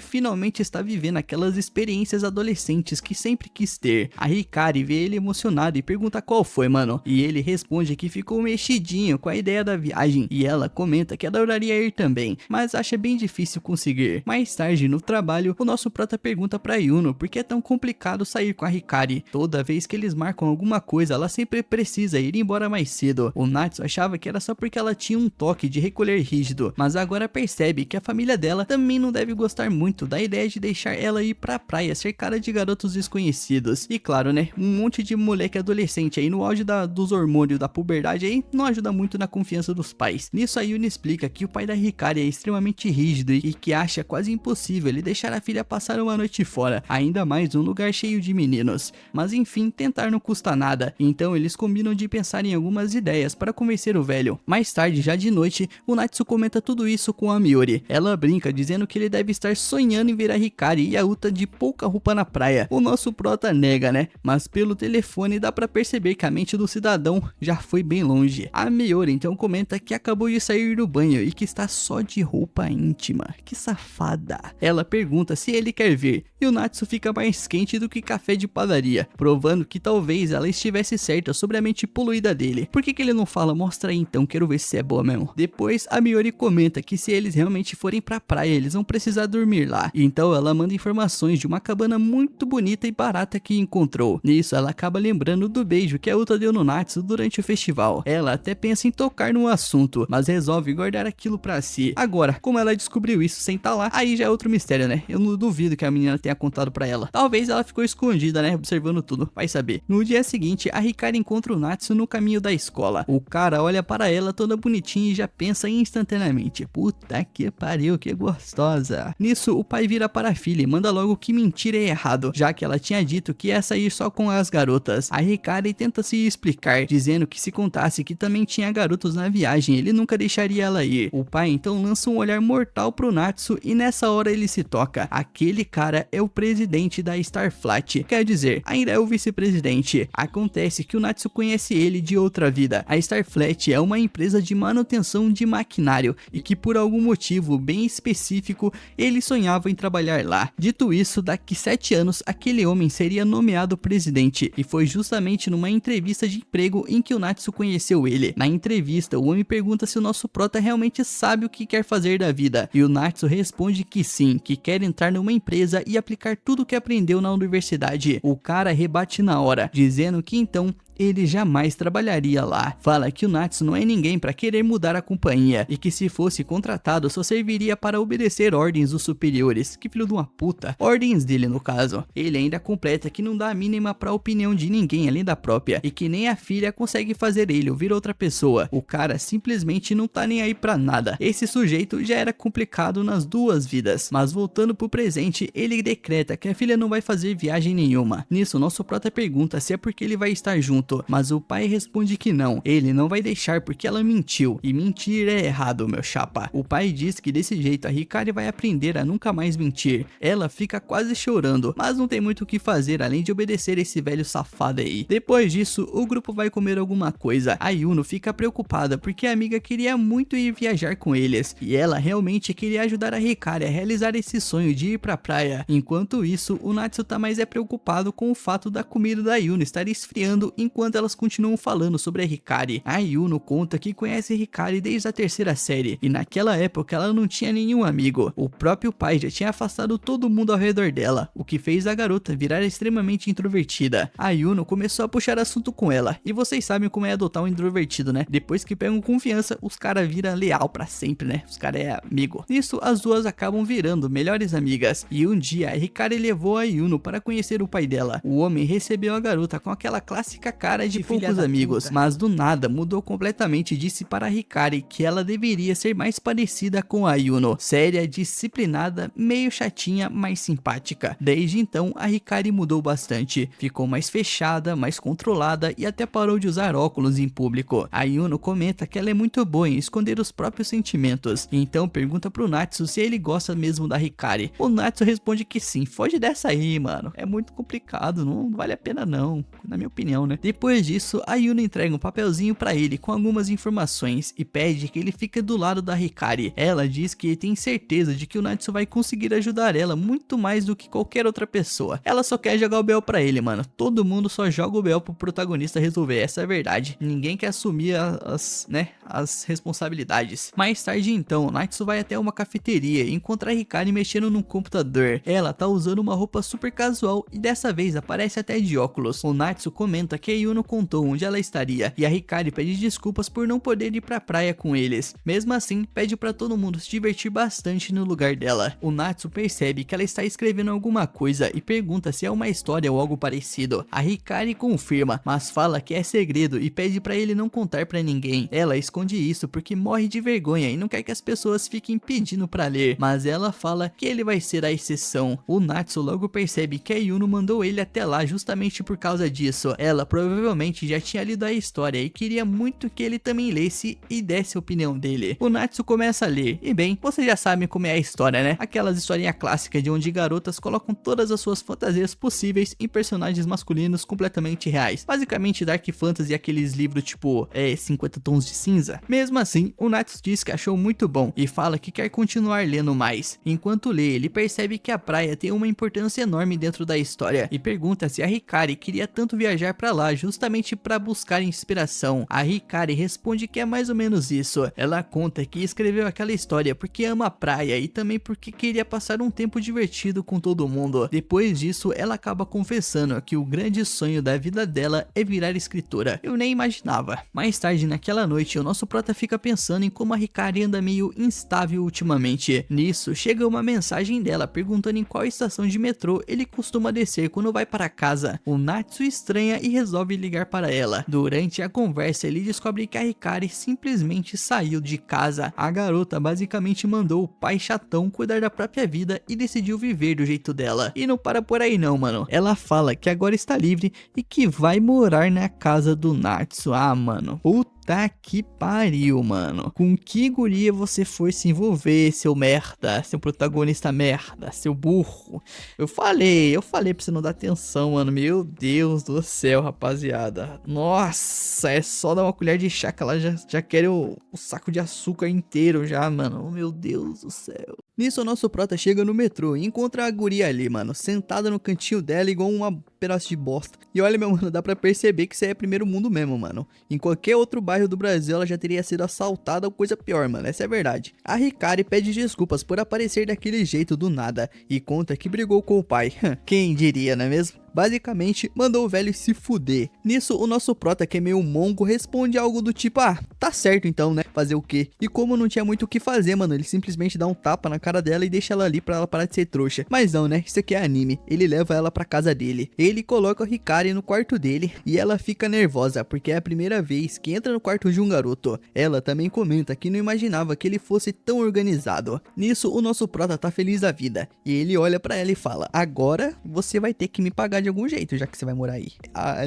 Speaker 1: finalmente está vivendo aquelas experiências adolescentes que sempre quis ter. A Hikari vê ele emocionado e pergunta qual foi, mano. E ele responde que ficou mexidinho com a ideia da viagem. E ela comenta que adoraria ir também, mas acha bem difícil conseguir. Mais tarde no trabalho, o nosso prota pergunta pra Yuno por que é tão complicado sair com a Hikari. Toda vez que eles marcam alguma coisa, ela sempre precisa ir embora mais cedo. O Natsu achava que era só porque ela tinha um toque de recolher rígido, mas agora percebe que a família dela também não deve gostar muito da ideia de deixar ela ir pra praia cercada de garotos desconhecidos. E claro, né, um monte de moleque adolescente aí no auge dos hormônios da puberdade aí não ajuda muito na confiança dos pais. Nisso a Yuna explica que o pai da Hikari é extremamente rígido e que acha quase impossível ele deixar a filha passar uma noite fora, ainda mais num lugar cheio de meninos. Mas enfim, tentar não custa nada, então eles combinam de pensar em algumas ideias para convencer o velho. Mais tarde, já de noite, o Natsu comenta tudo isso com a Miyori. Ela brinca dizendo que ele deve estar sonhando em ver a Hikari e a Uta de pouca roupa na praia. O nosso prota nega, né? Mas pelo telefone dá pra perceber que a mente do cidadão já foi bem longe. A Miyori então comenta que acabou de sair do banho e que está só de roupa íntima. Que safada. Ela pergunta se ele quer vir e o Natsu fica mais quente do que café de padaria, provando que talvez ela estivesse certa sobre a mente poluída dele. Por que ele não fala, mostra aí então, quero ver se é boa mesmo. Depois a Miyori comenta que se eles realmente forem pra praia, eles vão precisar dormir lá. Então ela manda informações de uma cabana muito bonita e barata que encontrou. Nisso ela acaba lembrando do beijo que a Uta deu no Natsu durante o festival. Ela até pensa em tocar no assunto, mas resolve guardar aquilo pra si. Agora, como ela descobriu isso sem estar lá, aí já é outro mistério, né? Eu não duvido que a menina tenha contado pra ela. Talvez ela ficou escondida, né? Observando tudo, vai saber. No dia seguinte, a Hikari encontra o Natsu no caminho da escola. O cara olha para ela toda bonitinha e já pensa instantaneamente: puta que pariu, que gostosa. Nisso, o pai vira para a filha e manda logo que mentir é errado, já que ela tinha dito que ia sair só com as garotas. A Hikari tenta se explicar, dizendo que se contasse que também tinha garotos na viagem, ele nunca deixaria ela ir. O pai então lança um olhar mortal pro Natsu e nessa hora ele se toca. Aquele cara é o presidente da Starflat, quer dizer, ainda é o vice-presidente. Acontece que o Natsu conhece ele de outra vida. A Starflat é uma empresa de manutenção de maquinário e que por algum motivo bem específico ele sonhava em trabalhar lá. Dito isso, daqui 7 anos aquele homem seria nomeado presidente e foi justamente numa entrevista de emprego em que o Natsu conheceu ele. Na entrevista, o homem pergunta se o nosso prota realmente sabe o que quer fazer da vida e o Natsu responde que sim, que quer entrar numa empresa e aplicar tudo o que aprendeu na universidade. O cara rebate na hora, dizendo que então ele jamais trabalharia lá. Fala que o Natsu não é ninguém para querer mudar a companhia e que se fosse contratado só serviria para obedecer ordens dos superiores. Que filho de uma puta. Ordens dele no caso. Ele ainda completa que não dá a mínima para a opinião de ninguém além da própria e que nem a filha consegue fazer ele ouvir outra pessoa. O cara simplesmente não tá nem aí pra nada. Esse sujeito já era complicado nas duas vidas, mas voltando pro presente, ele decreta que a filha não vai fazer viagem nenhuma. Nisso, nosso prota pergunta se é porque ele vai estar junto, mas o pai responde que não, ele não vai deixar porque ela mentiu, e mentir é errado, meu chapa. O pai diz que desse jeito a Hikari vai aprender a nunca mais mentir. Ela fica quase chorando, mas não tem muito o que fazer além de obedecer esse velho safado aí. Depois disso, o grupo vai comer alguma coisa. A Yuno fica preocupada porque a amiga queria muito ir viajar com eles, e ela realmente queria ajudar a Hikari a realizar esse sonho de ir pra praia. Enquanto isso, o Natsu tá mais preocupado com o fato da comida da Yuno estar esfriando enquanto enquanto elas continuam falando sobre a Hikari, a Yuno conta que conhece a Hikari desde a terceira série, e naquela época ela não tinha nenhum amigo. O próprio pai já tinha afastado todo mundo ao redor dela, o que fez a garota virar extremamente introvertida. A Yuno começou a puxar assunto com ela, e vocês sabem como é adotar um introvertido, né? Depois que pegam confiança, os caras viram leal pra sempre, né? Os caras é amigo. Nisso, as duas acabam virando melhores amigas, e um dia a Hikari levou a Yuno para conhecer o pai dela. O homem recebeu a garota com aquela clássica cara de poucos amigos, mas do nada mudou completamente e disse para a Hikari que ela deveria ser mais parecida com a Yuno, séria, disciplinada, meio chatinha, mas simpática. Desde então, a Hikari mudou bastante, ficou mais fechada, mais controlada e até parou de usar óculos em público. A Yuno comenta que ela é muito boa em esconder os próprios sentimentos, então pergunta pro Natsu se ele gosta mesmo da Hikari. O Natsu responde que sim. Foge dessa aí, mano, é muito complicado, não vale a pena não, na minha opinião, né? Depois disso, a Yuno entrega um papelzinho pra ele com algumas informações e pede que ele fique do lado da Hikari. Ela diz que tem certeza de que o Natsu vai conseguir ajudar ela muito mais do que qualquer outra pessoa. Ela só quer jogar o B.O. pra ele, mano. Todo mundo só joga o B.O. pro protagonista resolver, essa é a verdade. Ninguém quer assumir as responsabilidades. Mais tarde então, o Natsu vai até uma cafeteria e encontra a Hikari mexendo num computador. Ela tá usando uma roupa super casual e dessa vez aparece até de óculos. O Natsu comenta que a Yuno contou onde ela estaria e a Hikari pede desculpas por não poder ir pra praia com eles. Mesmo assim, pede pra todo mundo se divertir bastante no lugar dela. O Natsu percebe que ela está escrevendo alguma coisa e pergunta se é uma história ou algo parecido. A Hikari confirma, mas fala que é segredo e pede pra ele não contar pra ninguém. Ela esconde isso porque morre de vergonha e não quer que as pessoas fiquem pedindo pra ler, mas ela fala que ele vai ser a exceção. O Natsu logo percebe que a Yuno mandou ele até lá justamente por causa disso. Ela provavelmente já tinha lido a história e queria muito que ele também lesse e desse a opinião dele. O Natsu começa a ler, e bem, vocês já sabem como é a história, né? Aquelas historinhas clássicas de onde garotas colocam todas as suas fantasias possíveis em personagens masculinos completamente reais. Basicamente Dark Fantasy, aqueles livros tipo 50 Tons de Cinza. Mesmo assim, o Natsu diz que achou muito bom e fala que quer continuar lendo mais. Enquanto lê, ele percebe que a praia tem uma importância enorme dentro da história e pergunta se a Hikari queria tanto viajar pra lá justamente pra buscar inspiração. A Hikari responde que é mais ou menos isso. Ela conta que escreveu aquela história porque ama a praia e também porque queria passar um tempo divertido com todo mundo. Depois disso, ela acaba confessando que o grande sonho da vida dela é virar escritora. Eu nem imaginava. Mais tarde naquela noite, o nosso prota fica pensando em como a Hikari anda meio instável ultimamente. Nisso, chega uma mensagem dela perguntando em qual estação de metrô ele costuma descer quando vai para casa. O Natsu estranha e resolve ligar para ela. Durante a conversa, ele descobre que a Hikari simplesmente saiu de casa. A garota basicamente mandou o pai chatão cuidar da própria vida e decidiu viver do jeito dela. E não para por aí não, mano. Ela fala que agora está livre e que vai morar na casa do Natsu. Ah, mano. Puta que pariu, mano. Com que guria você foi se envolver, seu merda, seu protagonista merda, seu burro? Eu falei pra você não dar atenção, mano. Meu Deus do céu, rapaziada. Nossa, é só dar uma colher de chá que ela já quer o saco de açúcar inteiro já, mano. Oh, meu Deus do céu. Nisso, o nosso prota chega no metrô e encontra a guria ali, mano, sentada no cantinho dela igual um pedaço de bosta. E olha, meu mano, dá pra perceber que isso aí é primeiro mundo mesmo, mano. Em qualquer outro bairro do Brasil, ela já teria sido assaltada ou coisa pior, mano, essa é a verdade. A Hikari pede desculpas por aparecer daquele jeito do nada e conta que brigou com o pai. Quem diria, não é mesmo? Basicamente, mandou o velho se fuder. Nisso, o nosso prota, que é meio mongo, responde algo do tipo, ah, tá certo então, né? Fazer o quê? E como não tinha muito o que fazer, mano, ele simplesmente dá um tapa na cara dela e deixa ela ali pra ela parar de ser trouxa. Mas não, né? Isso aqui é anime. Ele leva ela pra casa dele. Ele coloca a Hikari no quarto dele e ela fica nervosa, porque é a primeira vez que entra no quarto de um garoto. Ela também comenta que não imaginava que ele fosse tão organizado. Nisso, o nosso prota tá feliz da vida. E ele olha pra ela e fala, agora você vai ter que me pagar de algum jeito, já que você vai morar aí.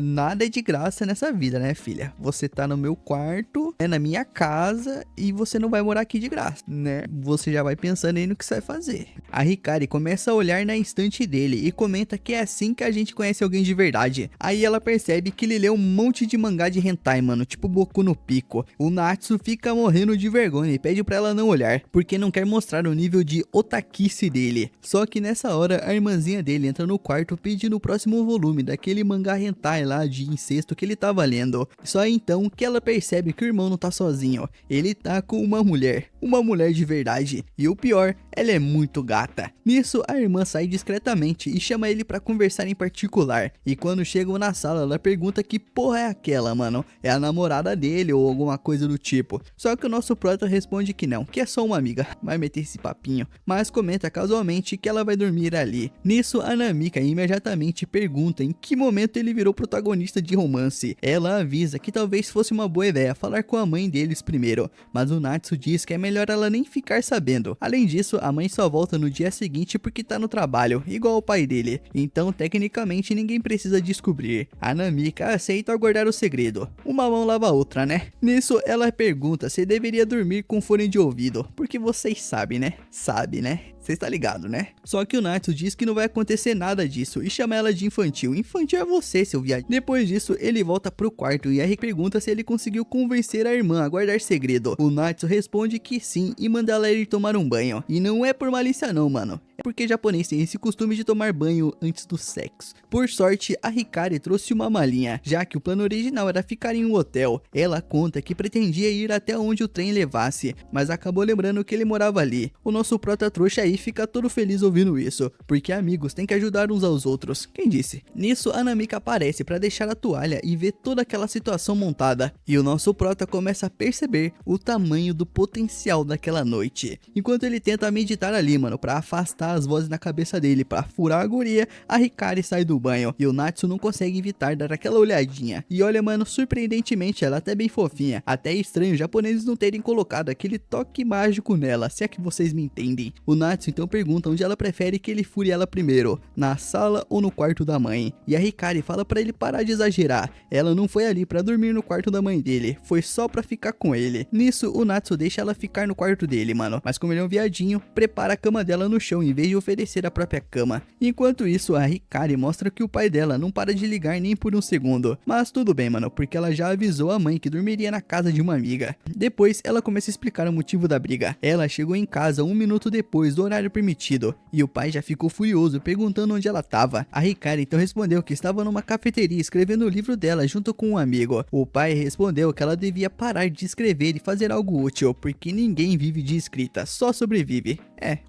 Speaker 1: Nada é de graça nessa vida, né, filha? Você tá no meu quarto é na minha casa e você não vai morar aqui de graça, né? Você já vai pensando aí no que você vai fazer. A Hikari começa a olhar na estante dele e comenta que é assim que a gente conhece alguém de verdade. Aí ela percebe que ele lê um monte de mangá de hentai, mano, tipo Boku no Pico. O Natsu fica morrendo de vergonha e pede pra ela não olhar, porque não quer mostrar o nível de otaquice dele. Só que nessa hora a irmãzinha dele entra no quarto pedindo o próximo volume daquele mangá hentai lá de incesto que ele tava lendo. Só então que ela percebe que o irmão não tá sozinho, ele tá com uma mulher de verdade. E o pior, ela é muito gata. Nisso a irmã sai discretamente e chama ele pra conversar em particular. E quando chegam na sala ela pergunta que porra é aquela, mano? É a namorada dele ou alguma coisa do tipo. Só que o nosso prota responde que não, que é só uma amiga. Vai meter esse papinho, mas comenta casualmente que ela vai dormir ali. Nisso a Namika imediatamente pergunta em que momento ele virou protagonista de romance. Ela avisa que talvez fosse uma boa ideia falar com a mãe deles primeiro, mas o Natsu diz que é melhor ela nem ficar sabendo. Além disso, a mãe só volta no dia seguinte porque tá no trabalho, igual o pai dele. Então, tecnicamente, ninguém precisa descobrir. A Namika aceita guardar o segredo. Uma mão lava a outra, né? Nisso, ela pergunta se deveria dormir com fone de ouvido, porque vocês sabem, né? Sabe, né? Você está ligado, né? Só que o Natsu diz que não vai acontecer nada disso e chama ela de infantil. Infantil é você, seu viado. Depois disso, ele volta pro quarto e a pergunta se ele conseguiu convencer a irmã a guardar segredo. O Natsu responde que sim e manda ela ir tomar um banho. E não é por malícia não, mano. É porque japonês tem esse costume de tomar banho antes do sexo. Por sorte, a Hikari trouxe uma malinha, já que o plano original era ficar em um hotel. Ela conta que pretendia ir até onde o trem levasse, mas acabou lembrando que ele morava ali. O nosso prota trouxa aí fica todo feliz ouvindo isso, porque amigos têm que ajudar uns aos outros. Quem disse? Nisso, a Namika aparece para deixar a toalha e ver toda aquela situação montada. E o nosso prota começa a perceber o tamanho do potencial daquela noite. Enquanto ele tenta meditar ali, mano, para afastar as vozes na cabeça dele, para furar a guria, a Hikari sai do banho e o Natsu não consegue evitar dar aquela olhadinha. E olha, mano, surpreendentemente ela é até bem fofinha. Até é estranho os japoneses não terem colocado aquele toque mágico nela, se é que vocês me entendem. O Natsu então pergunta onde ela prefere que ele fure ela primeiro, na sala ou no quarto da mãe. E a Hikari fala para ele parar de exagerar. Ela não foi ali para dormir no quarto da mãe dele, foi só para ficar com ele. Nisso, o Natsu deixa ela ficar no quarto dele, mano. Mas como ele é um viadinho, prepara a cama dela no chão em vez de oferecer a própria cama. Enquanto isso, a Hikari mostra que o pai dela não para de ligar nem por um segundo. Mas tudo bem, mano, porque ela já avisou a mãe que dormiria na casa de uma amiga. Depois, ela começa a explicar o motivo da briga. Ela chegou em casa 1 minuto depois do horário permitido, e o pai já ficou furioso, perguntando onde ela estava. A Hikari então respondeu que estava numa cafeteria escrevendo o livro dela junto com um amigo. O pai respondeu que ela devia parar de escrever e fazer algo útil, porque ninguém vive de escrita, só sobrevive.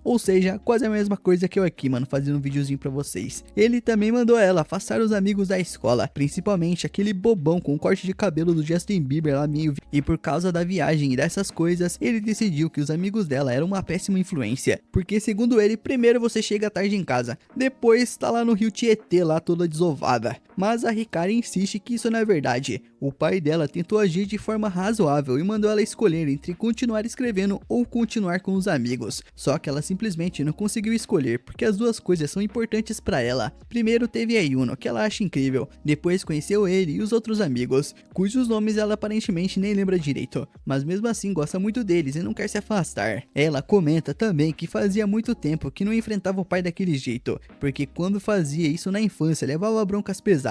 Speaker 1: Ou seja, quase a mesma coisa que eu aqui, mano, fazendo um videozinho pra vocês. Ele também mandou ela afastar os amigos da escola, principalmente aquele bobão com o corte de cabelo do Justin Bieber lá meio... E por causa da viagem e dessas coisas, ele decidiu que os amigos dela eram uma péssima influência, porque segundo ele, primeiro você chega tarde em casa, depois tá lá no rio Tietê lá toda desovada. Mas a Hikari insiste que isso não é verdade. O pai dela tentou agir de forma razoável e mandou ela escolher entre continuar escrevendo ou continuar com os amigos. Só que ela simplesmente não conseguiu escolher, porque as duas coisas são importantes pra ela. Primeiro teve a Yuno, que ela acha incrível. Depois conheceu ele e os outros amigos, cujos nomes ela aparentemente nem lembra direito, mas mesmo assim gosta muito deles e não quer se afastar. Ela comenta também que fazia muito tempo que não enfrentava o pai daquele jeito, porque quando fazia isso na infância levava broncas pesadas.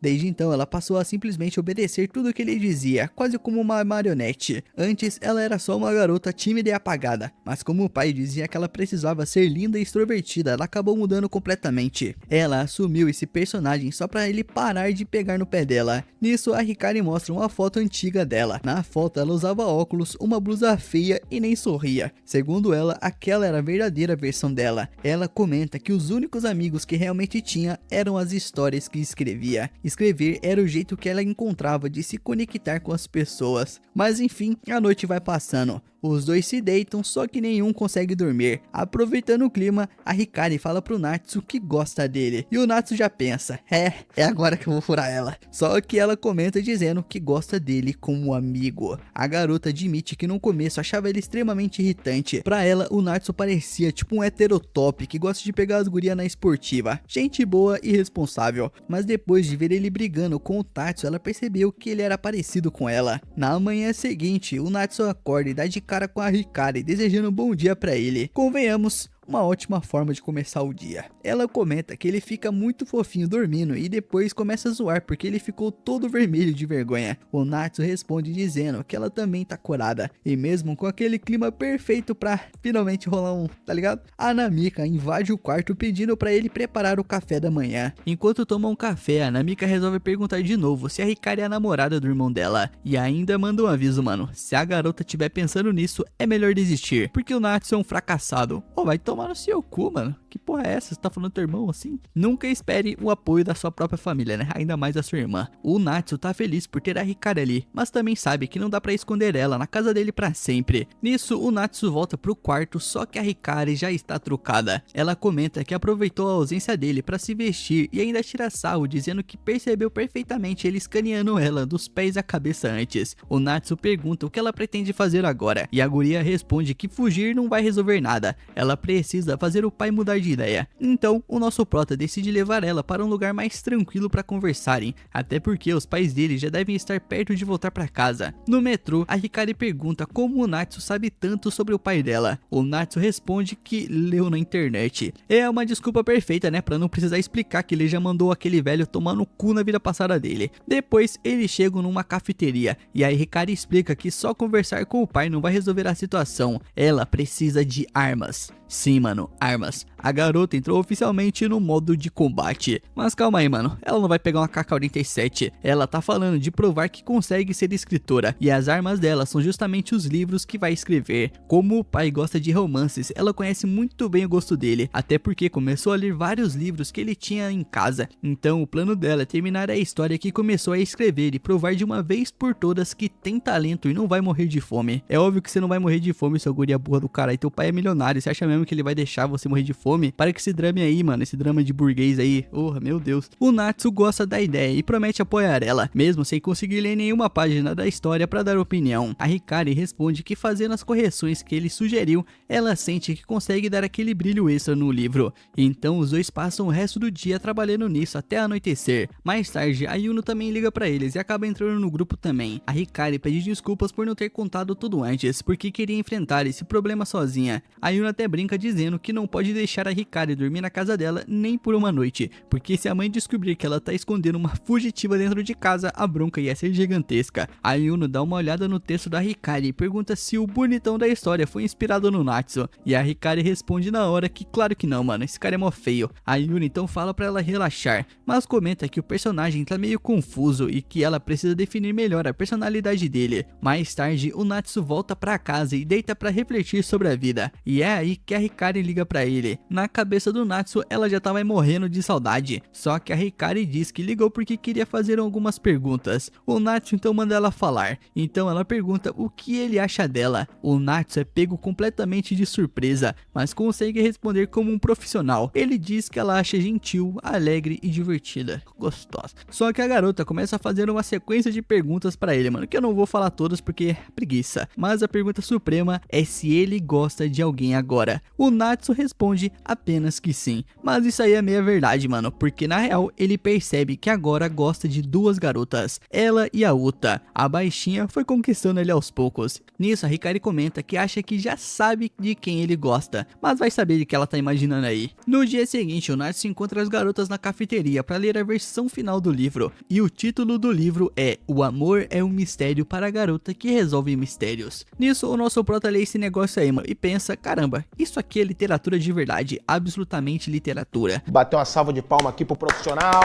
Speaker 1: Desde então ela passou a simplesmente obedecer tudo que ele dizia, quase como uma marionete. Antes ela era só uma garota tímida e apagada, mas como o pai dizia que ela precisava ser linda e extrovertida, ela acabou mudando completamente. Ela assumiu esse personagem só pra ele parar de pegar no pé dela. Nisso a Hikari mostra uma foto antiga dela. Na foto ela usava óculos, uma blusa feia e nem sorria. Segundo ela, aquela era a verdadeira versão dela. Ela comenta que os únicos amigos que realmente tinha eram as histórias que escrevia. Escrever era o jeito que ela encontrava de se conectar com as pessoas. Mas enfim, a noite vai passando. Os dois se deitam, só que nenhum consegue dormir. Aproveitando o clima, a Hikari fala pro Natsu que gosta dele. E o Natsu já pensa, é agora que eu vou furar ela. Só que ela comenta dizendo que gosta dele como amigo. A garota admite que no começo achava ele extremamente irritante. Pra ela, o Natsu parecia tipo um heterotop que gosta de pegar as gurias na esportiva. Gente boa e responsável. Mas depois de ver ele brigando com o Tatsu, ela percebeu que ele era parecido com ela. Na manhã seguinte, o Natsu acorda e dá de cara com a Hikari, desejando um bom dia pra ele. Convenhamos, uma ótima forma de começar o dia. Ela comenta que ele fica muito fofinho dormindo e depois começa a zoar porque ele ficou todo vermelho de vergonha. O Natsu responde dizendo que ela também tá corada e mesmo com aquele clima perfeito pra finalmente rolar um, tá ligado? A Namika invade o quarto pedindo pra ele preparar o café da manhã. Enquanto tomam um café, a Namika resolve perguntar de novo se a Hikari é a namorada do irmão dela e ainda manda um aviso, mano. Se a garota estiver pensando nisso, é melhor desistir, porque o Natsu é um fracassado. Vai tomar no seu cu, mano. Que porra é essa? Você tá falando do teu irmão assim? Nunca espere o apoio da sua própria família, né? Ainda mais da sua irmã. O Natsu tá feliz por ter a Hikari ali, mas também sabe que não dá pra esconder ela na casa dele pra sempre. Nisso, o Natsu volta pro quarto, só que a Hikari já está trocada. Ela comenta que aproveitou a ausência dele pra se vestir e ainda tira sarro, dizendo que percebeu perfeitamente ele escaneando ela dos pés à cabeça antes. O Natsu pergunta o que ela pretende fazer agora, e a guria responde que fugir não vai resolver nada. Ela precisa fazer o pai mudar de ideia. Então, o nosso prota decide levar ela para um lugar mais tranquilo para conversarem, até porque os pais dele já devem estar perto de voltar para casa. No metrô, a Hikari pergunta como o Natsu sabe tanto sobre o pai dela. O Natsu responde que leu na internet. É uma desculpa perfeita, né, para não precisar explicar que ele já mandou aquele velho tomar no cu na vida passada dele. Depois, eles chegam numa cafeteria e a Hikari explica que só conversar com o pai não vai resolver a situação. Ela precisa de armas. Sim, mano, armas. A garota entrou oficialmente no modo de combate. Mas calma aí, mano, ela não vai pegar uma AK-47. Ela tá falando de provar que consegue ser escritora, e as armas dela são justamente os livros que vai escrever. Como o pai gosta de romances, ela conhece muito bem o gosto dele, até porque começou a ler vários livros que ele tinha em casa. Então o plano dela é terminar a história que começou a escrever e provar de uma vez por todas que tem talento e não vai morrer de fome. É óbvio que você não vai morrer de fome, seu guria burra do cara, e teu pai é milionário, você acha mesmo que ele vai deixar você morrer de fome? Para que esse drama aí, mano, esse drama de burguês aí, meu Deus. O Natsu gosta da ideia e promete apoiar ela, mesmo sem conseguir ler nenhuma página da história para dar opinião. A Hikari responde que fazendo as correções que ele sugeriu, ela sente que consegue dar aquele brilho extra no livro. Então os dois passam o resto do dia trabalhando nisso até anoitecer. Mais tarde, a Yuno também liga para eles e acaba entrando no grupo também. A Hikari pede desculpas por não ter contado tudo antes, porque queria enfrentar esse problema sozinha. A Yuno até brinca dizendo que não pode deixar a Hikari dormir na casa dela nem por uma noite, porque se a mãe descobrir que ela tá escondendo uma fugitiva dentro de casa, a bronca ia ser gigantesca. A Yuno dá uma olhada no texto da Hikari e pergunta se o bonitão da história foi inspirado no Natsu, e a Hikari responde na hora que claro que não, mano, esse cara é mó feio. A Yuno então fala pra ela relaxar, mas comenta que o personagem tá meio confuso e que ela precisa definir melhor a personalidade dele. Mais tarde, o Natsu volta pra casa e deita pra refletir sobre a vida, e é aí que a Hikari liga pra ele. Na cabeça do Natsu, ela já tava morrendo de saudade, só que a Hikari diz que ligou porque queria fazer algumas perguntas. O Natsu então manda ela falar, então ela pergunta o que ele acha dela. O Natsu é pego completamente de surpresa, mas consegue responder como um profissional. Ele diz que ela acha gentil, alegre e divertida, gostosa. Só que a garota começa a fazer uma sequência de perguntas pra ele, mano, que eu não vou falar todas porque é preguiça. Mas a pergunta suprema é se ele gosta de alguém agora. O Natsu responde apenas que sim, mas isso aí é meia verdade, mano, porque na real ele percebe que agora gosta de duas garotas, ela e a Uta. A baixinha foi conquistando ele aos poucos. Nisso a Hikari comenta que acha que já sabe de quem ele gosta, mas vai saber de que ela tá imaginando aí. No dia seguinte, o Natsu encontra as garotas na cafeteria para ler a versão final do livro, e o título do livro é O Amor é um Mistério para a Garota que Resolve Mistérios. Nisso o nosso prota lê esse negócio aí, mano, e pensa, caramba, isso aqui é literatura de verdade, absolutamente literatura.
Speaker 2: Bateu uma salva de palma aqui pro profissional.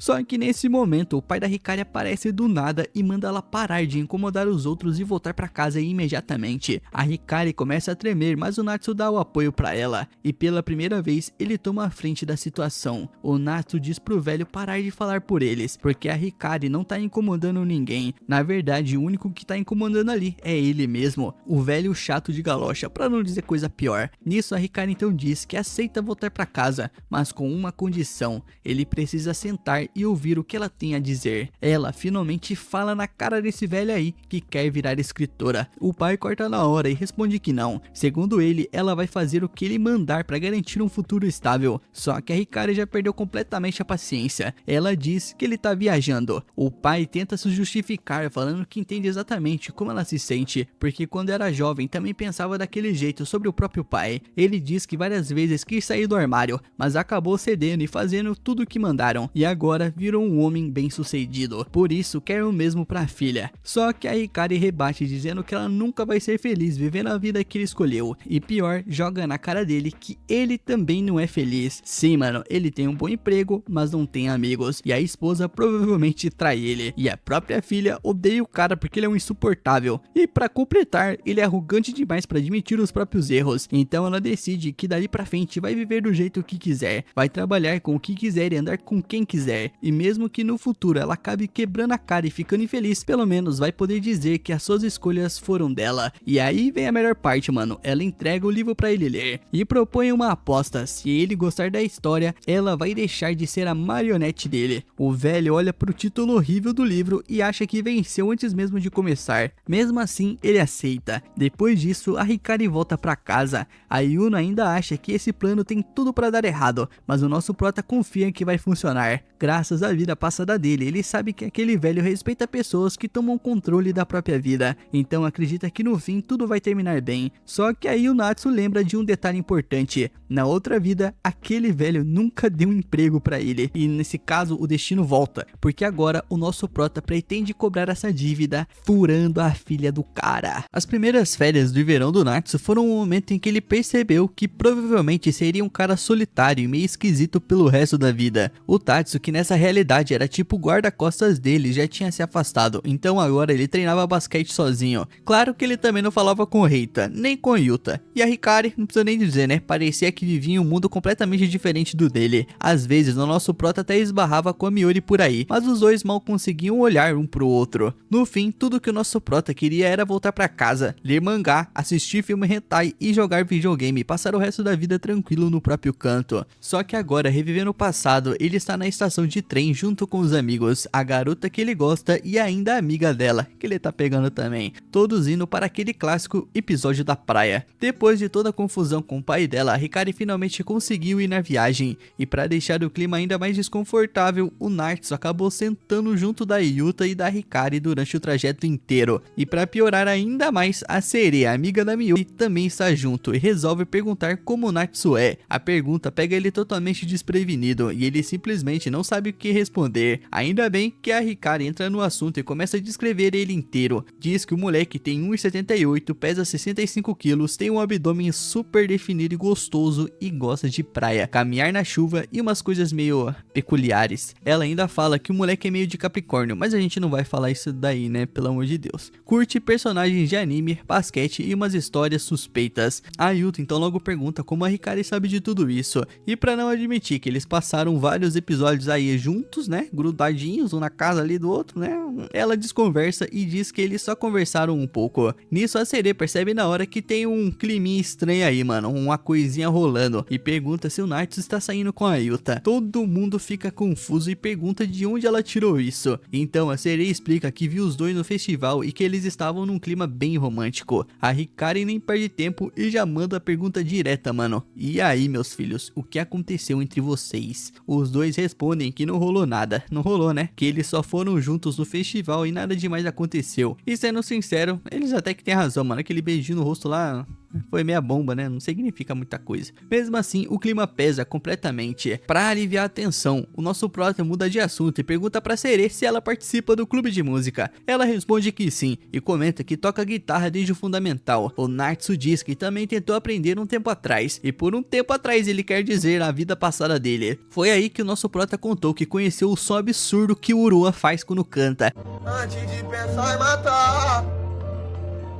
Speaker 1: Só que nesse momento o pai da Hikari aparece do nada e manda ela parar de incomodar os outros e voltar para casa imediatamente. A Hikari começa a tremer, mas o Natsu dá o apoio para ela e pela primeira vez ele toma a frente da situação. O Natsu diz pro velho parar de falar por eles, porque a Hikari não tá incomodando ninguém. Na verdade, o único que tá incomodando ali é ele mesmo, o velho chato de galocha, pra não dizer coisa pior. Nisso a Hikari então diz que aceita voltar para casa, mas com uma condição: ele precisa sentar e ouvir o que ela tem a dizer. Ela finalmente fala na cara desse velho aí que quer virar escritora. O pai corta na hora e responde que não. Segundo ele, ela vai fazer o que ele mandar para garantir um futuro estável. Só que a Hikari já perdeu completamente a paciência. Ela diz que ele tá viajando. O pai tenta se justificar falando que entende exatamente como ela se sente, porque quando era jovem também pensava daquele jeito sobre o próprio pai. Ele diz que várias vezes quis sair do armário, mas acabou cedendo e fazendo tudo o que mandaram, e agora virou um homem bem sucedido. Por isso quer o mesmo pra filha. Só que a Hikari rebate dizendo que ela nunca vai ser feliz vivendo a vida que ele escolheu, e pior, joga na cara dele que ele também não é feliz. Sim, mano, ele tem um bom emprego, mas não tem amigos, e a esposa provavelmente trai ele, e a própria filha odeia o cara porque ele é um insuportável. E pra completar, ele é arrogante demais pra admitir os próprios erros. Então ela decide que dali pra frente vai viver do jeito que quiser, vai trabalhar com o que quiser e andar com quem quiser. E mesmo que no futuro ela acabe quebrando a cara e ficando infeliz, pelo menos vai poder dizer que as suas escolhas foram dela. E aí vem a melhor parte, mano. Ela entrega o livro pra ele ler e propõe uma aposta: se ele gostar da história, ela vai deixar de ser a marionete dele. O velho olha pro título horrível do livro e acha que venceu antes mesmo de começar. Mesmo assim, ele aceita. Depois disso, a Hikari volta pra casa. A Yuno ainda acha que esse plano tem tudo pra dar errado, mas o nosso prota confia que vai funcionar. Graças à vida passada dele, ele sabe que aquele velho respeita pessoas que tomam controle da própria vida, então acredita que no fim tudo vai terminar bem. Só que aí o Natsu lembra de um detalhe importante: na outra vida, aquele velho nunca deu um emprego pra ele, e nesse caso o destino volta, porque agora o nosso prota pretende cobrar essa dívida furando a filha do cara. As primeiras férias do verão do Natsu foram o momento em que ele percebeu que provavelmente seria um cara solitário e meio esquisito pelo resto da vida. O Tatsu, que nessa realidade era tipo o guarda-costas dele, já tinha se afastado, então agora ele treinava basquete sozinho. Claro que ele também não falava com Reita, nem com Yuta. E a Hikari, não precisa nem dizer, né? Parecia que vivia em um mundo completamente diferente do dele. Às vezes o nosso prota até esbarrava com a Miori por aí, mas os dois mal conseguiam olhar um pro outro. No fim, tudo que o nosso prota queria era voltar pra casa, ler mangá, assistir filme hentai e jogar videogame, passar o resto da vida tranquilo no próprio canto. Só que agora, revivendo o passado, ele está na estação de trem junto com os amigos, a garota que ele gosta e ainda a amiga dela, que ele tá pegando também, todos indo para aquele clássico episódio da praia. Depois de toda a confusão com o pai dela, a Hikari finalmente conseguiu ir na viagem, e para deixar o clima ainda mais desconfortável, o Natsu acabou sentando junto da Yuta e da Hikari durante o trajeto inteiro. E para piorar ainda mais, a sereia, amiga da Miori, também está junto e resolve perguntar como o Natsu é. A pergunta pega ele totalmente desprevenido e ele simplesmente não sabe o que responder. Ainda bem que a Hikari entra no assunto e começa a descrever ele inteiro. Diz que o moleque tem 1,78, pesa 65 quilos, tem um abdômen super definido e gostoso e gosta de praia, caminhar na chuva e umas coisas meio peculiares. Ela ainda fala que o moleque é meio de Capricórnio, mas a gente não vai falar isso daí, né, pelo amor de Deus. Curte personagens de anime, basquete e umas histórias suspeitas. A Yuta então logo pergunta como a Hikari sabe de tudo isso, e pra não admitir que eles passaram vários episódios aí juntos, né, grudadinhos um na casa ali do outro, né, ela desconversa e diz que eles só conversaram um pouco. Nisso a sereia percebe na hora que tem um climinha estranho aí, mano, uma coisinha rolando, e pergunta se o Natsu está saindo com a Yuta. Todo mundo fica confuso e pergunta de onde ela tirou isso. Então a sereia explica que viu os dois no festival e que eles estavam num clima bem romântico. A Hikari nem perde tempo e já manda a pergunta direta, mano: e aí, meus filhos, o que aconteceu entre vocês? Os dois respondem que não rolou nada. Não rolou, né? Que eles só foram juntos no festival e nada demais aconteceu. E sendo sincero, eles até que têm razão, mano. Aquele beijinho no rosto lá foi meia bomba, né? Não significa muita coisa. Mesmo assim, o clima pesa completamente. Pra aliviar a tensão, o nosso prota muda de assunto e pergunta pra Serê se ela participa do clube de música. Ela responde que sim e comenta que toca guitarra desde o fundamental. O Natsu diz que também tentou aprender um tempo atrás, e por um tempo atrás ele quer dizer a vida passada dele. Foi aí que o nosso prota contou que conheceu o som absurdo que o Urua faz quando canta.
Speaker 2: Antes de pensar em matar,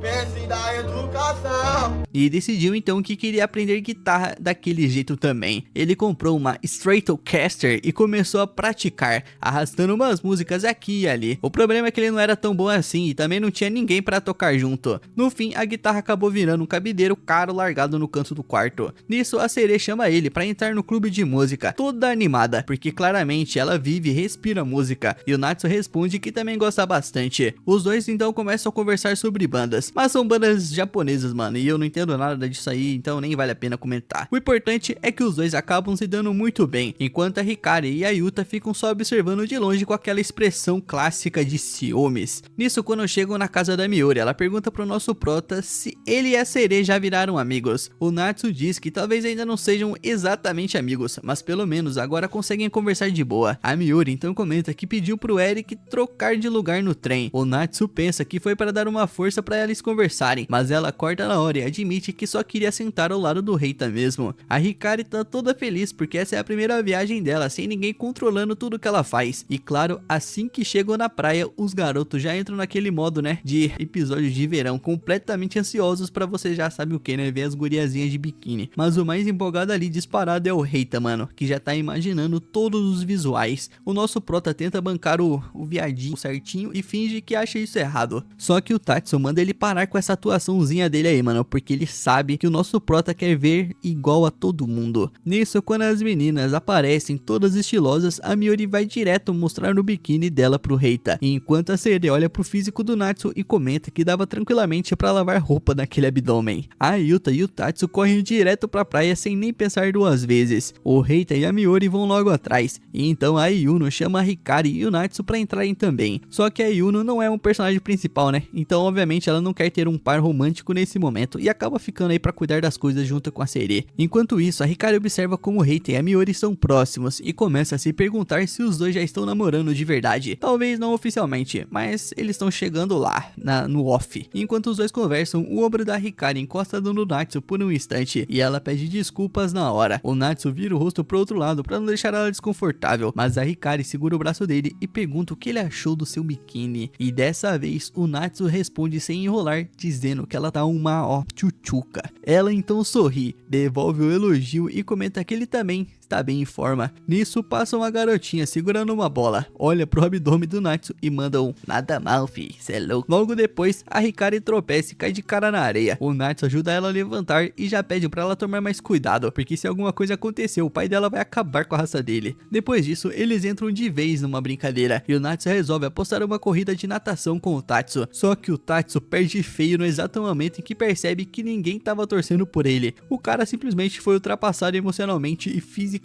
Speaker 2: pense da educação.
Speaker 1: E decidiu então que queria aprender guitarra daquele jeito também. Ele comprou uma Stratocaster e começou a praticar, arrastando umas músicas aqui e ali. O problema é que ele não era tão bom assim e também não tinha ninguém para tocar junto. No fim, a guitarra acabou virando um cabideiro caro largado no canto do quarto. Nisso, a Serê chama ele para entrar no clube de música, toda animada, porque claramente ela vive e respira música. E o Natsu responde que também gosta bastante. Os dois então começam a conversar sobre bandas, mas são bandas japonesas, mano, e eu não entendo nada disso aí, então nem vale a pena comentar. O importante é que os dois acabam se dando muito bem, enquanto a Hikari e a Yuta ficam só observando de longe com aquela expressão clássica de ciúmes. Nisso, quando chegam na casa da Miuri, ela pergunta pro nosso prota se ele e a Serê já viraram amigos. O Natsu diz que talvez ainda não sejam exatamente amigos, mas pelo menos agora conseguem conversar de boa. A Miuri então comenta que pediu pro Eric trocar de lugar no trem. O Natsu pensa que foi para dar uma força para eles conversarem, mas ela corta na hora e admite que só queria sentar ao lado do Reita mesmo. A Hikari tá toda feliz porque essa é a primeira viagem dela sem ninguém controlando tudo que ela faz. E claro, assim que chegam na praia, os garotos já entram naquele modo, né, de episódio de verão, completamente ansiosos pra você já sabe o que, né, ver as guriazinhas de biquíni. Mas o mais empolgado ali disparado é o Reita, mano, que já tá imaginando todos os visuais. O nosso prota tenta bancar o viadinho certinho e finge que acha isso errado. Só que o Tatsu manda ele parar com essa atuaçãozinha dele aí, mano, porque ele sabe que o nosso prota quer ver igual a todo mundo. Nisso, quando as meninas aparecem todas estilosas, a Miuri vai direto mostrar no biquíni dela pro Reita, enquanto a Serê olha pro físico do Natsu e comenta que dava tranquilamente pra lavar roupa naquele abdômen. A Yuta e o Tatsu correm direto pra praia sem nem pensar duas vezes. O Reita e a Miuri vão logo atrás, e então a Yuno chama a Hikari e o Natsu pra entrarem também. Só que a Yuno não é um personagem principal, né? Então obviamente ela não quer ter um par romântico nesse momento e acaba ficando aí pra cuidar das coisas junto com a Serê. Enquanto isso, a Hikari observa como o Reita e a Miuri são próximos e começa a se perguntar se os dois já estão namorando de verdade. Talvez não oficialmente, mas eles estão chegando lá, no off. Enquanto os dois conversam, o ombro da Hikari encosta no Natsu por um instante e ela pede desculpas na hora. O Natsu vira o rosto pro outro lado pra não deixar ela desconfortável, mas a Hikari segura o braço dele e pergunta o que ele achou do seu biquíni. E dessa vez, o Natsu responde sem enrolar, dizendo que ela tá uma tchutchuca. Ela então sorri, devolve o elogio e comenta que ele também está bem em forma. Nisso, passa uma garotinha segurando uma bola, olha pro abdômen do Natsu e manda um nada mal, fi, cê é louco. Logo depois, a Hikari tropeça e cai de cara na areia. O Natsu ajuda ela a levantar e já pede pra ela tomar mais cuidado, porque se alguma coisa acontecer, o pai dela vai acabar com a raça dele. Depois disso, eles entram de vez numa brincadeira e o Natsu resolve apostar uma corrida de natação com o Tatsu. Só que o Tatsu perde feio no exato momento em que percebe que ninguém tava torcendo por ele. O cara simplesmente foi ultrapassado emocionalmente e fisicamente.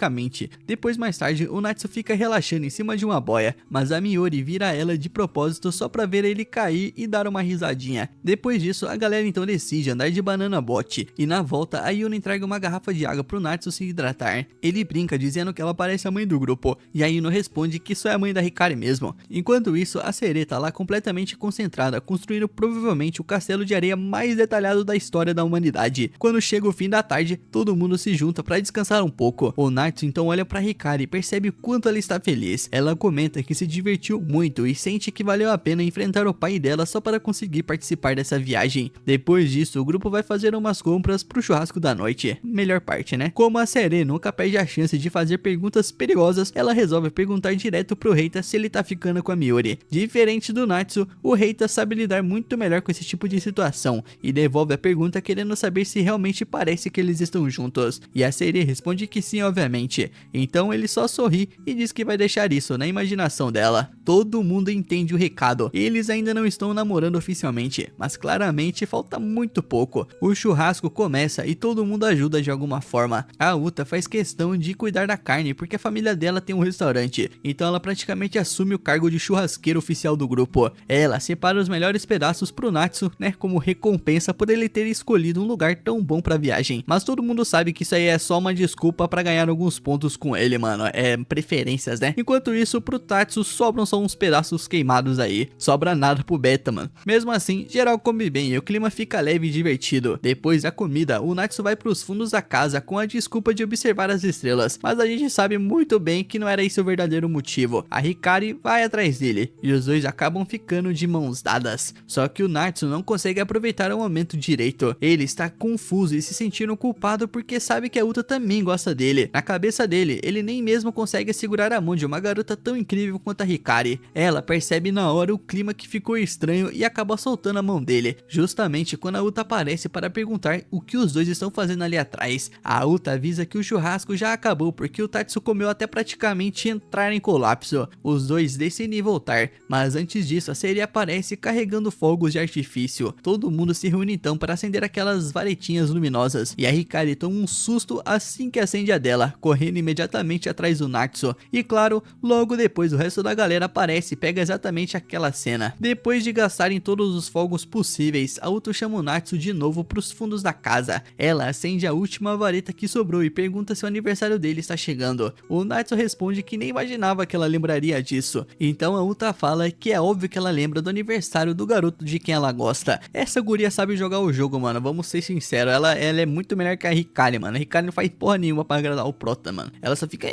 Speaker 1: Depois, mais tarde, o Natsu fica relaxando em cima de uma boia, mas a Miuri vira ela de propósito só pra ver ele cair e dar uma risadinha. Depois disso, a galera então decide andar de banana bote, e na volta a Yuno entrega uma garrafa de água pro Natsu se hidratar. Ele brinca dizendo que ela parece a mãe do grupo, e a Yuno responde que só é a mãe da Hikari mesmo. Enquanto isso, a Serê tá lá completamente concentrada, construindo provavelmente o castelo de areia mais detalhado da história da humanidade. Quando chega o fim da tarde, todo mundo se junta pra descansar um pouco. O Natsu então olha pra Hikari e percebe o quanto ela está feliz. Ela comenta que se divertiu muito e sente que valeu a pena enfrentar o pai dela só para conseguir participar dessa viagem. Depois disso, o grupo vai fazer umas compras pro churrasco da noite. Melhor parte, né? Como a Serê nunca perde a chance de fazer perguntas perigosas, ela resolve perguntar direto pro Reita se ele tá ficando com a Miuri. Diferente do Natsu, o Reita sabe lidar muito melhor com esse tipo de situação e devolve a pergunta querendo saber se realmente parece que eles estão juntos. E a Serê responde que sim, obviamente. mente. Então ele só sorri e diz que vai deixar isso na imaginação dela. Todo mundo entende o recado. Eles ainda não estão namorando oficialmente, mas claramente falta muito pouco. O churrasco começa e todo mundo ajuda de alguma forma. A Uta faz questão de cuidar da carne porque a família dela tem um restaurante, então ela praticamente assume o cargo de churrasqueira oficial do grupo. Ela separa os melhores pedaços pro Natsu, né, como recompensa por ele ter escolhido um lugar tão bom pra viagem. Mas todo mundo sabe que isso aí é só uma desculpa pra ganhar alguns pontos com ele, mano. É preferências, né? Enquanto isso, pro Tatsu sobram só uns pedaços queimados aí. Sobra nada pro Beta, mano. Mesmo assim, geral come bem e o clima fica leve e divertido. Depois da comida, o Natsu vai pros fundos da casa com a desculpa de observar as estrelas. Mas a gente sabe muito bem que não era esse o verdadeiro motivo. A Hikari vai atrás dele e os dois acabam ficando de mãos dadas. Só que o Natsu não consegue aproveitar o momento direito. Ele está confuso e se sentindo culpado porque sabe que a Uta também gosta dele. Na cabeça dele, ele nem mesmo consegue segurar a mão de uma garota tão incrível quanto a Hikari. Ela percebe na hora o clima que ficou estranho e acaba soltando a mão dele, justamente quando a Uta aparece para perguntar o que os dois estão fazendo ali atrás. A Uta avisa que o churrasco já acabou porque o Tatsu comeu até praticamente entrar em colapso. Os dois decidem voltar, mas antes disso a Seiri aparece carregando fogos de artifício. Todo mundo se reúne então para acender aquelas varetinhas luminosas e a Hikari toma um susto assim que acende a dela, correndo imediatamente atrás do Natsu. E claro, logo depois o resto da galera aparece e pega exatamente aquela cena. Depois de gastarem todos os fogos possíveis, a Uta chama o Natsu de novo para os fundos da casa. Ela acende a última vareta que sobrou e pergunta se o aniversário dele está chegando. O Natsu responde que nem imaginava que ela lembraria disso. Então a Uta fala que é óbvio que ela lembra do aniversário do garoto de quem ela gosta. Essa guria sabe jogar o jogo, mano, vamos ser sinceros. Ela é muito melhor que a Hikari, mano. A Hikari não faz porra nenhuma pra agradar o Prota, mano. Ela só fica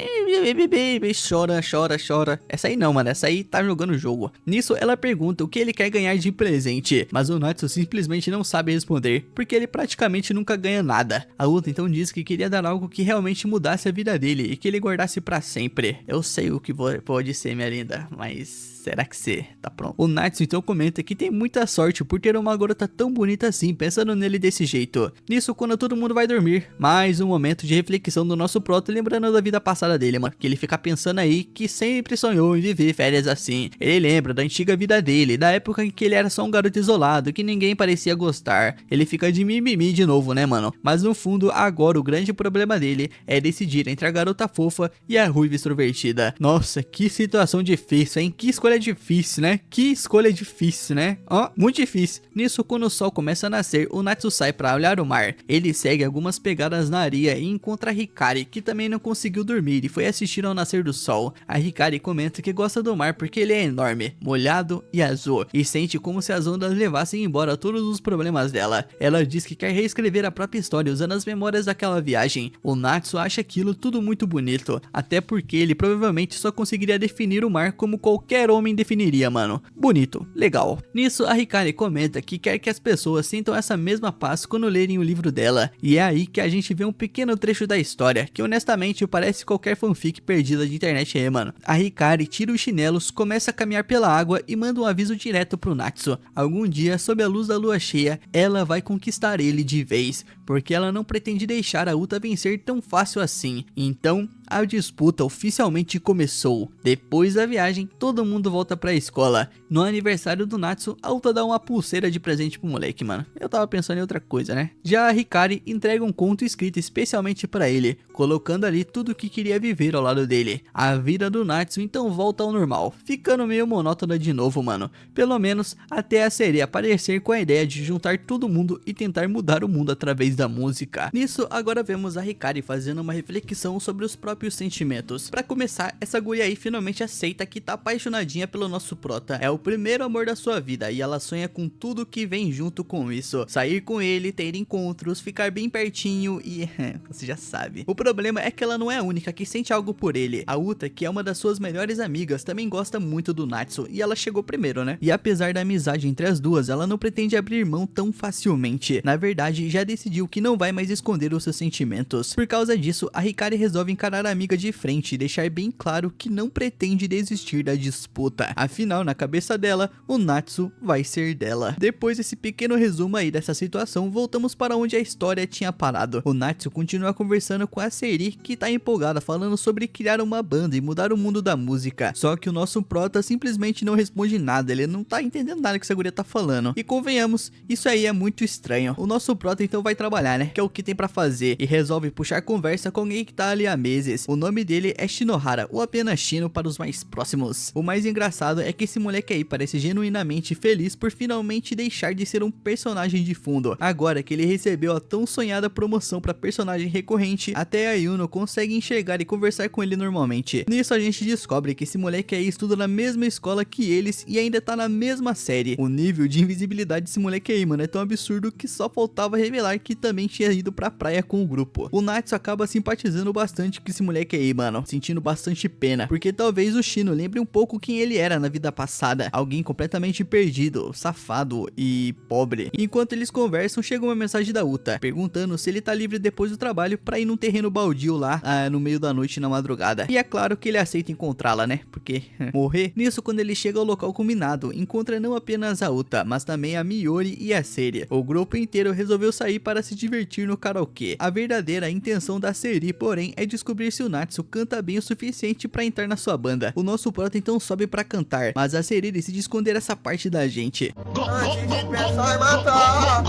Speaker 1: chora. Essa aí não, mano, essa aí tá jogando o jogo. Nisso ela pergunta o que ele quer ganhar de presente, mas o Natsu simplesmente não sabe responder, porque ele praticamente nunca ganha nada. A Uta então diz que queria dar algo que realmente mudasse a vida dele e que ele guardasse pra sempre. Eu sei o que pode ser, minha linda, mas será que você tá pronto? O Natsu então comenta que tem muita sorte por ter uma garota tão bonita assim, pensando nele desse jeito. Nisso, quando todo mundo vai dormir, mais um momento de reflexão do nosso Prota, lembrando da vida passada dele, mano. Que ele fica pensando aí que sempre sonhou em viver férias assim. Ele lembra da antiga vida dele, da época em que ele era só um garoto isolado, que ninguém parecia gostar. Ele fica de mimimi de novo, né, mano? Mas no fundo, agora o grande problema dele é decidir entre a garota fofa e a ruiva extrovertida. Nossa, que situação difícil, hein? Que escolha difícil, né? Que escolha difícil, né? Ó, muito difícil. Nisso, quando o sol começa a nascer, o Natsu sai pra olhar o mar. Ele segue algumas pegadas na areia e encontra a Hikari, que também não conseguiu dormir e foi assistir ao nascer do sol. A Hikari comenta que gosta do mar porque ele é enorme, molhado e azul, e sente como se as ondas levassem embora todos os problemas dela. Ela diz que quer reescrever a própria história usando as memórias daquela viagem. O Natsu acha aquilo tudo muito bonito, até porque ele provavelmente só conseguiria definir o mar como qualquer homem definiria, mano. Bonito, legal. Nisso, a Hikari comenta que quer que as pessoas sintam essa mesma paz quando lerem o livro dela, e é aí que a gente vê um pequeno trecho da história, que honestamente parece qualquer fanfic perdida de internet aí, mano. A Hikari tira os chinelos, começa a caminhar pela água e manda um aviso direto pro Natsu. Algum dia, sob a luz da lua cheia, ela vai conquistar ele de vez, porque ela não pretende deixar a Uta vencer tão fácil assim. Então, a disputa oficialmente começou. Depois da viagem, todo mundo volta pra escola. No aniversário do Natsu, a Uta dá uma pulseira de presente pro moleque, mano. Eu tava pensando em outra coisa, né? Já a Hikari entrega um conto escrito especialmente pra ele, colocando ali tudo o que queria viver ao lado dele. A vida do Natsu então volta ao normal, ficando meio monótona de novo, mano. Pelo menos até a Seiri aparecer com a ideia de juntar todo mundo e tentar mudar o mundo através da música. Nisso, agora vemos a Hikari fazendo uma reflexão sobre os próprios sentimentos. Pra começar, essa guria aí finalmente aceita que tá apaixonadinha pelo nosso Prota. É o primeiro amor da sua vida e ela sonha com tudo que vem junto com isso. Sair com ele, ter encontros, ficar bem pertinho e... você já sabe. O problema é que ela não é a única que sente algo por ele. A Uta, que é uma das suas melhores amigas, também gosta muito do Natsu e ela chegou primeiro, né? E apesar da amizade entre as duas, ela não pretende abrir mão tão facilmente. Na verdade, já decidiu decidiu que não vai mais esconder os seus sentimentos. Por causa disso, a Hikari resolve encarar a amiga de frente e deixar bem claro que não pretende desistir da disputa. Afinal, na cabeça dela, o Natsu vai ser dela. Depois desse pequeno resumo aí dessa situação, voltamos para onde a história tinha parado. O Natsu continua conversando com a Seri, que tá empolgada falando sobre criar uma banda e mudar o mundo da música. Só que o nosso prota simplesmente não responde nada, ele não tá entendendo nada que essa guria tá falando. E convenhamos, isso aí é muito estranho. O nosso prota então vai trabalhar, né, que é o que tem pra fazer, e resolve puxar conversa com alguém que tá ali há meses. O nome dele é Shinohara, ou apenas Shino para os mais próximos. O mais engraçado é que esse moleque aí parece genuinamente feliz por finalmente deixar de ser um personagem de fundo. Agora que ele recebeu a tão sonhada promoção pra personagem recorrente, até a Yuno consegue enxergar e conversar com ele normalmente. Nisso a gente descobre que esse moleque aí estuda na mesma escola que eles e ainda tá na mesma série. O nível de invisibilidade desse moleque aí, mano, é tão absurdo que só faltava revelar que também tinha ido pra praia com o grupo. O Natsu acaba simpatizando bastante com esse moleque aí, mano, sentindo bastante pena, porque talvez o Shino lembre um pouco quem ele era na vida passada, alguém completamente perdido, safado e pobre. Enquanto eles conversam, chega uma mensagem da Uta, perguntando se ele tá livre depois do trabalho pra ir num terreno baldio lá, no meio da noite na madrugada. E é claro que ele aceita encontrá-la, né, porque morrer. Nisso, quando ele chega ao local combinado, encontra não apenas a Uta, mas também a Miyori e a Seri. O grupo inteiro resolveu sair para se divertir no karaokê. A verdadeira intenção da Seri, porém, é descobrir se o Natsu canta bem o suficiente pra entrar na sua banda. O nosso prota então sobe pra cantar, mas a Seri decide esconder essa parte da gente.
Speaker 2: Antes de pensar em matar,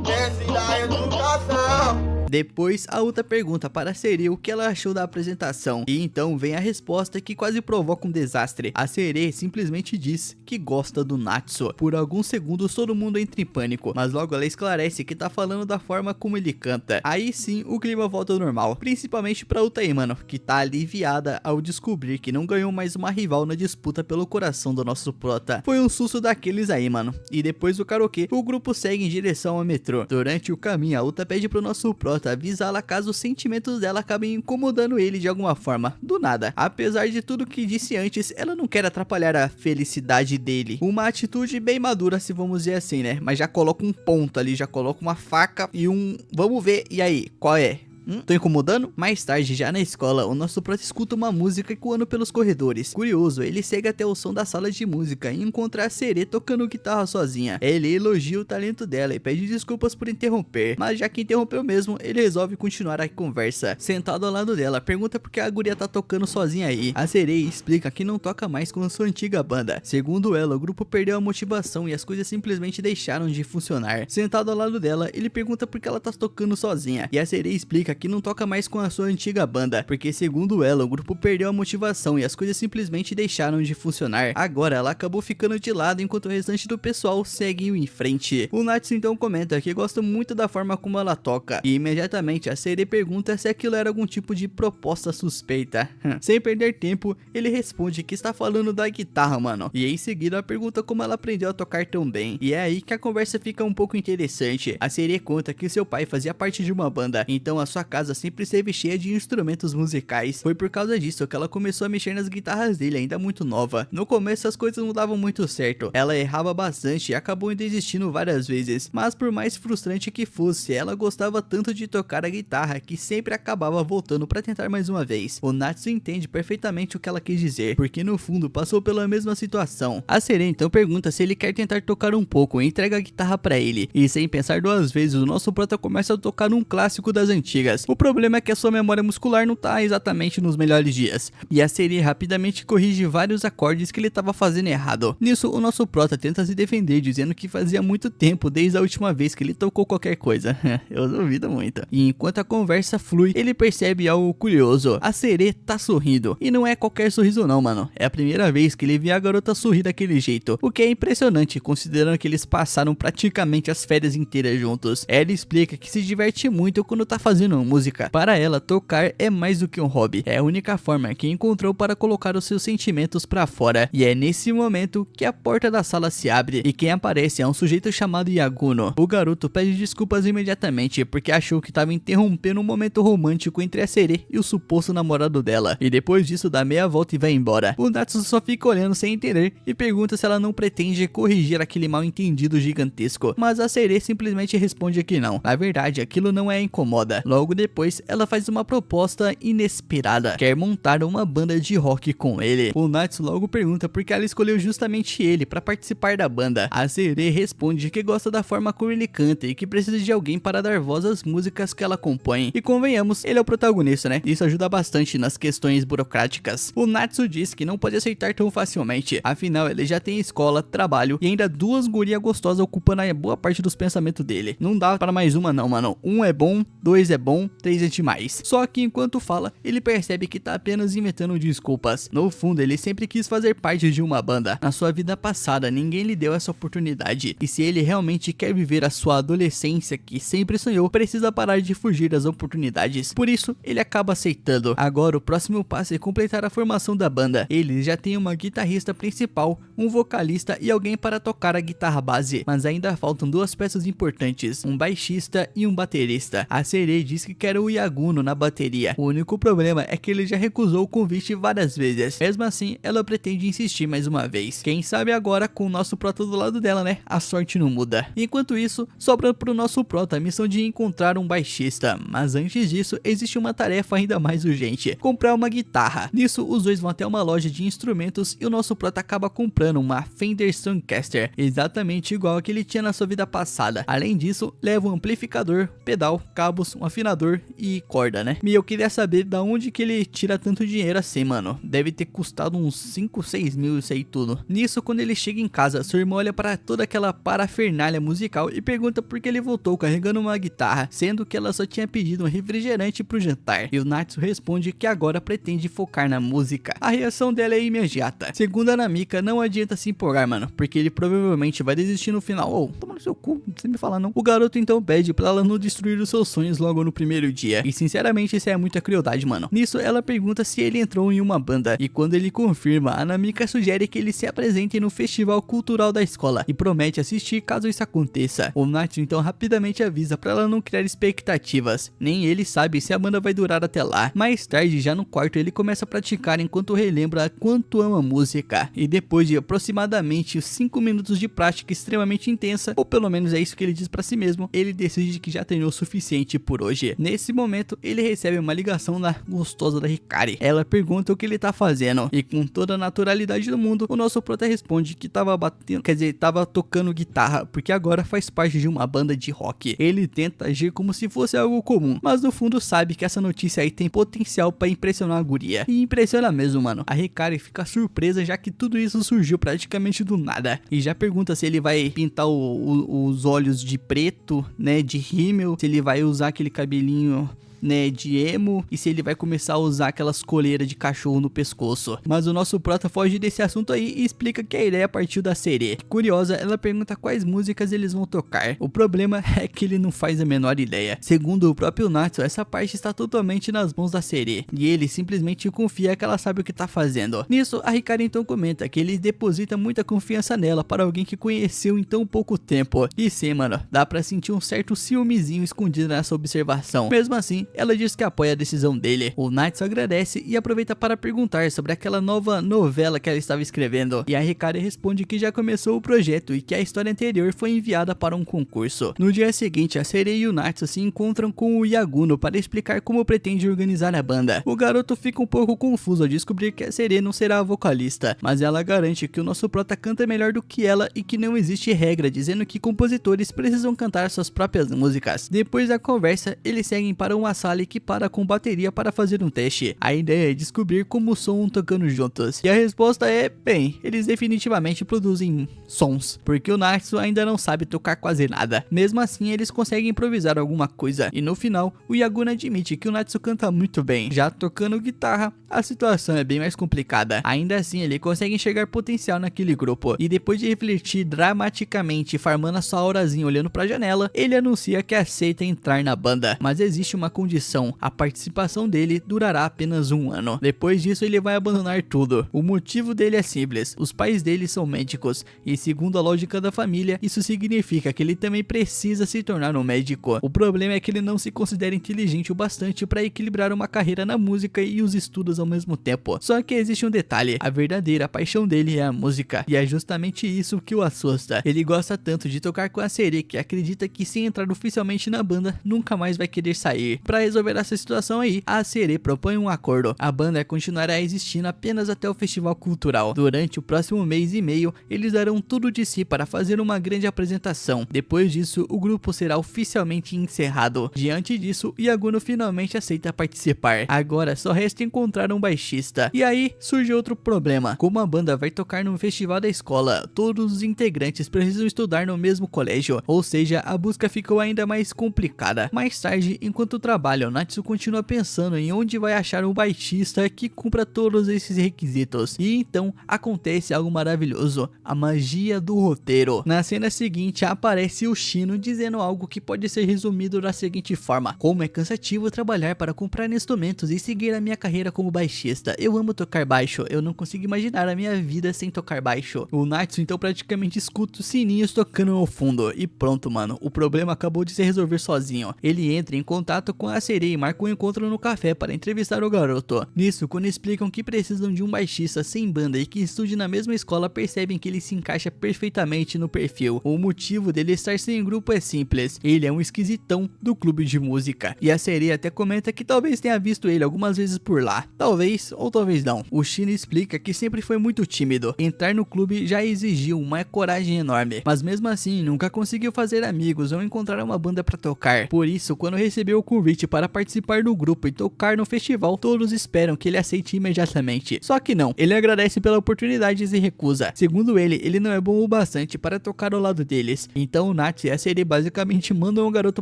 Speaker 2: pense da educação.
Speaker 1: Depois, a Uta pergunta para a Seri o que ela achou da apresentação, e então vem a resposta que quase provoca um desastre. A Seri simplesmente diz que gosta do Natsu. Por alguns segundos todo mundo entra em pânico, mas logo ela esclarece que tá falando da forma como ele canta. Aí sim, o clima volta ao normal, principalmente pra Uta aí, mano, que tá aliviada ao descobrir que não ganhou mais uma rival na disputa pelo coração do nosso prota. Foi um susto daqueles aí, mano. E depois do karaokê, o grupo segue em direção ao metrô. Durante o caminho, a Uta pede pro nosso prota avisá-la caso os sentimentos dela acabem incomodando ele de alguma forma, do nada. Apesar de tudo que disse antes, ela não quer atrapalhar a felicidade dele. Uma atitude bem madura, se vamos dizer assim, né? Mas já coloca um ponto ali, já coloca uma faca e um... Vamos ver, e aí, qual é? Tô incomodando? Mais tarde, já na escola, o nosso prota escuta uma música ecoando pelos corredores. Curioso, ele segue até o som da sala de música e encontra a Seri tocando guitarra sozinha. Ele elogia o talento dela e pede desculpas por interromper, mas já que interrompeu mesmo, ele resolve continuar a conversa. Sentado ao lado dela, pergunta por que a guria tá tocando sozinha aí. A Seri explica que não toca mais com a sua antiga banda. Segundo ela, o grupo perdeu a motivação e as coisas simplesmente deixaram de funcionar. Sentado ao lado dela, ele pergunta por que ela tá tocando sozinha, e a Seri explica que não toca mais com a sua antiga banda, porque segundo ela, o grupo perdeu a motivação e as coisas simplesmente deixaram de funcionar. Agora ela acabou ficando de lado enquanto o restante do pessoal segue em frente. O Natsu então comenta que gosta muito da forma como ela toca, e imediatamente a Seri pergunta se aquilo era algum tipo de proposta suspeita. Sem perder tempo, ele responde que está falando da guitarra, mano, e em seguida pergunta como ela aprendeu a tocar tão bem. E é aí que a conversa fica um pouco interessante. A Seri conta que seu pai fazia parte de uma banda, então a sua casa sempre esteve cheia de instrumentos musicais. Foi por causa disso que ela começou a mexer nas guitarras dele ainda muito nova. No começo as coisas não davam muito certo, ela errava bastante e acabou desistindo várias vezes, mas por mais frustrante que fosse, ela gostava tanto de tocar a guitarra que sempre acabava voltando pra tentar mais uma vez. O Natsu entende perfeitamente o que ela quis dizer, porque no fundo passou pela mesma situação. A Seri então pergunta se ele quer tentar tocar um pouco e entrega a guitarra pra ele, e sem pensar duas vezes o nosso prota começa a tocar um clássico das antigas. O problema é que a sua memória muscular não tá exatamente nos melhores dias, e a Seri rapidamente corrige vários acordes que ele tava fazendo errado. Nisso, o nosso prota tenta se defender, dizendo que fazia muito tempo desde a última vez que ele tocou qualquer coisa. Eu duvido muito. E enquanto a conversa flui, ele percebe algo curioso. A Seri tá sorrindo, e não é qualquer sorriso não, mano. É a primeira vez que ele vê a garota sorrir daquele jeito, o que é impressionante, considerando que eles passaram praticamente as férias inteiras juntos. Ela explica que se diverte muito quando tá fazendo ama música. Para ela, tocar é mais do que um hobby, é a única forma que encontrou para colocar os seus sentimentos pra fora. E é nesse momento que a porta da sala se abre e quem aparece é um sujeito chamado Yaguno. O garoto pede desculpas imediatamente porque achou que estava interrompendo um momento romântico entre a Serê e o suposto namorado dela, e depois disso dá meia volta e vai embora. O Natsu só fica olhando sem entender e pergunta se ela não pretende corrigir aquele mal entendido gigantesco, mas a Serê simplesmente responde que não. Na verdade, aquilo não a incomoda. Logo depois, ela faz uma proposta inesperada, quer montar uma banda de rock com ele. O Natsu logo pergunta por que ela escolheu justamente ele para participar da banda. A Serê responde que gosta da forma como ele canta e que precisa de alguém para dar voz às músicas que ela compõe. E convenhamos, ele é o protagonista, né? Isso ajuda bastante nas questões burocráticas. O Natsu diz que não pode aceitar tão facilmente, afinal ele já tem escola, trabalho e ainda duas gurias gostosas ocupando a boa parte dos pensamentos dele. Não dá para mais uma não, mano. Um é bom, dois é bom, três é demais. Só que enquanto fala, ele percebe que tá apenas inventando desculpas. No fundo, ele sempre quis fazer parte de uma banda. Na sua vida passada, ninguém lhe deu essa oportunidade. E se ele realmente quer viver a sua adolescência que sempre sonhou, precisa parar de fugir das oportunidades. Por isso, ele acaba aceitando. Agora, o próximo passo é completar a formação da banda. Ele já tem uma guitarrista principal, um vocalista e alguém para tocar a guitarra base. Mas ainda faltam duas peças importantes, um baixista e um baterista. A Serê diz que quer o Yaguno na bateria. O único problema é que ele já recusou o convite várias vezes. Mesmo assim, ela pretende insistir mais uma vez. Quem sabe agora, com o nosso prota do lado dela, né? A sorte não muda. Enquanto isso, sobra pro nosso prota a missão de encontrar um baixista. Mas antes disso, existe uma tarefa ainda mais urgente: comprar uma guitarra. Nisso, os dois vão até uma loja de instrumentos e o nosso prota acaba comprando uma Fender Stratocaster, exatamente igual a que ele tinha na sua vida passada. Além disso, leva um amplificador, pedal, cabos, um afinador e corda, né? E eu queria saber da onde que ele tira tanto dinheiro assim, mano. Deve ter custado uns 5, 6 mil isso aí tudo. Nisso, quando ele chega em casa, sua irmã olha para toda aquela parafernália musical e pergunta por que ele voltou carregando uma guitarra, sendo que ela só tinha pedido um refrigerante pro jantar. E o Natsu responde que agora pretende focar na música. A reação dela é imediata. Segundo a Namika, não adianta se empolgar, mano, porque ele provavelmente vai desistir no final. Ô, toma no seu cu, não precisa me falar não. O garoto então pede pra ela não destruir os seus sonhos logo no primeiro dia. E sinceramente, isso é muita crueldade, mano. Nisso, ela pergunta se ele entrou em uma banda. E quando ele confirma, a Namika sugere que ele se apresente no festival cultural da escola e promete assistir caso isso aconteça. O Natsu então rapidamente avisa pra ela não criar expectativas. Nem ele sabe se a banda vai durar até lá. Mais tarde, já no quarto, ele começa a praticar enquanto relembra quanto ama música. E depois de aproximadamente 5 minutos de prática extremamente intensa, ou pelo menos é isso que ele diz pra si mesmo, ele decide que já treinou o suficiente por hoje. Nesse momento, ele recebe uma ligação da gostosa da Hikari. Ela pergunta o que ele tá fazendo, e com toda a naturalidade do mundo, o nosso prota responde que tava batendo, quer dizer, tava tocando guitarra, porque agora faz parte de uma banda de rock. Ele tenta agir como se fosse algo comum, mas no fundo sabe que essa notícia aí tem potencial pra impressionar a guria. E impressiona mesmo, mano. A Hikari fica surpresa, já que tudo isso surgiu praticamente do nada. E já pergunta se ele vai pintar os olhos de preto, né, de rímel, se ele vai usar aquele cabelinho, né, de emo, e se ele vai começar a usar aquelas coleiras de cachorro no pescoço. Mas o nosso prota foge desse assunto aí e explica que a ideia partiu da Serê. Curiosa, ela pergunta quais músicas eles vão tocar. O problema é que ele não faz a menor ideia. Segundo o próprio Natsu, essa parte está totalmente nas mãos da Serê, e ele simplesmente confia que ela sabe o que tá fazendo. Nisso, a Hikari então comenta que ele deposita muita confiança nela para alguém que conheceu em tão pouco tempo. E sim, mano, dá pra sentir um certo ciúmezinho escondido nessa observação. Mesmo assim, ela diz que apoia a decisão dele. O Natsu agradece e aproveita para perguntar sobre aquela nova novela que ela estava escrevendo. E a Hikari responde que já começou o projeto e que a história anterior foi enviada para um concurso. No dia seguinte, a Serê e o Natsu se encontram com o Yaguno para explicar como pretende organizar a banda. O garoto fica um pouco confuso ao descobrir que a Serê não será a vocalista, mas ela garante que o nosso prota canta melhor do que ela e que não existe regra dizendo que compositores precisam cantar suas próprias músicas. Depois da conversa, eles seguem para uma sala equipada com bateria para fazer um teste. A ideia é descobrir como som tocando juntos. E a resposta é, bem, eles definitivamente produzem sons, porque o Natsu ainda não sabe tocar quase nada. Mesmo assim, eles conseguem improvisar alguma coisa. E no final, o Yaguno admite que o Natsu canta muito bem. Já tocando guitarra, a situação é bem mais complicada. Ainda assim, ele consegue enxergar potencial naquele grupo. E depois de refletir dramaticamente, farmando a sua aurazinha olhando pra janela, ele anuncia que aceita entrar na banda. Mas existe uma condição condição: a participação dele durará apenas 1 ano. Depois disso ele vai abandonar tudo. O motivo dele é simples: os pais dele são médicos e, segundo a lógica da família, isso significa que ele também precisa se tornar um médico. O problema é que ele não se considera inteligente o bastante para equilibrar uma carreira na música e os estudos ao mesmo tempo. Só que existe um detalhe: a verdadeira paixão dele é a música, e é justamente isso que o assusta. Ele gosta tanto de tocar com a Sereia que acredita que, se entrar oficialmente na banda, nunca mais vai querer sair. Para resolver essa situação aí, a Sereia propõe um acordo: a banda continuará existindo apenas até o festival cultural. Durante o próximo mês e meio, eles darão tudo de si para fazer uma grande apresentação. Depois disso, o grupo será oficialmente encerrado. Diante disso, Yaguno finalmente aceita participar. Agora só resta encontrar um baixista. E aí surge outro problema: como a banda vai tocar no festival da escola, todos os integrantes precisam estudar no mesmo colégio, ou seja, a busca ficou ainda mais complicada. Mais tarde, enquanto trabalha, Natsu continua pensando em onde vai achar um baixista que cumpra todos esses requisitos. E então acontece algo maravilhoso: a magia do roteiro. Na cena seguinte aparece o Shino dizendo algo que pode ser resumido da seguinte forma: como é cansativo trabalhar para comprar instrumentos e seguir a minha carreira como baixista. Eu amo tocar baixo, eu não consigo imaginar a minha vida sem tocar baixo. O Natsu então praticamente escuta os sininhos tocando no fundo e pronto, mano, o problema acabou de se resolver sozinho. Ele entra em contato com a Sereia e marca um encontro no café para entrevistar o garoto. Nisso, quando explicam que precisam de um baixista sem banda e que estude na mesma escola, percebem que ele se encaixa perfeitamente no perfil. O motivo dele estar sem grupo é simples: ele é um esquisitão do clube de música. E a Sereia até comenta que talvez tenha visto ele algumas vezes por lá. Talvez ou talvez não. O Shino explica que sempre foi muito tímido. Entrar no clube já exigiu uma coragem enorme, mas mesmo assim nunca conseguiu fazer amigos ou encontrar uma banda para tocar. Por isso, quando recebeu o convite para participar do grupo e tocar no festival, todos esperam que ele aceite imediatamente. Só que não, ele agradece pela oportunidade e se recusa. Segundo ele não é bom o bastante para tocar ao lado deles. Então o Natsu e a Sereia basicamente mandam o garoto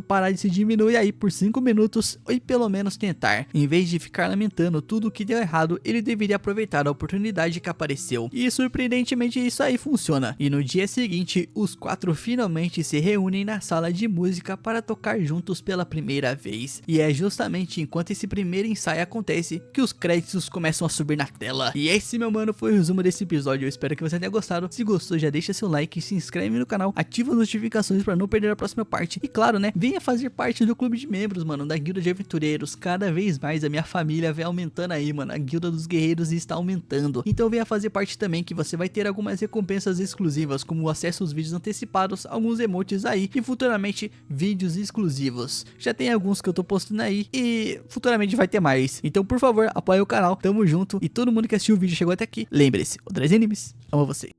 Speaker 1: parar de se diminuir aí por 5 minutos e pelo menos tentar. Em vez de ficar lamentando tudo o que deu errado, ele deveria aproveitar a oportunidade que apareceu. E surpreendentemente isso aí funciona. E no dia seguinte, os 4 finalmente se reúnem na sala de música para tocar juntos pela primeira vez. E é justamente enquanto esse primeiro ensaio acontece que os créditos começam a subir na tela. E esse, meu mano, foi o resumo desse episódio. Eu espero que você tenha gostado. Se gostou, já deixa seu like, se inscreve no canal, ativa as notificações para não perder a próxima parte. E claro, né, venha fazer parte do clube de membros, mano, da Guilda de Aventureiros. Cada vez mais a minha família vem aumentando aí, mano. A Guilda dos Guerreiros está aumentando. Então venha fazer parte também, que você vai ter algumas recompensas exclusivas, como o acesso aos vídeos antecipados, alguns emotes aí e futuramente vídeos exclusivos. Já tem alguns que eu tô postando aí e futuramente vai ter mais. Então, por favor, apoie o canal. Tamo junto. E todo mundo que assistiu o vídeo chegou até aqui, lembre-se, o Dress Animes ama você.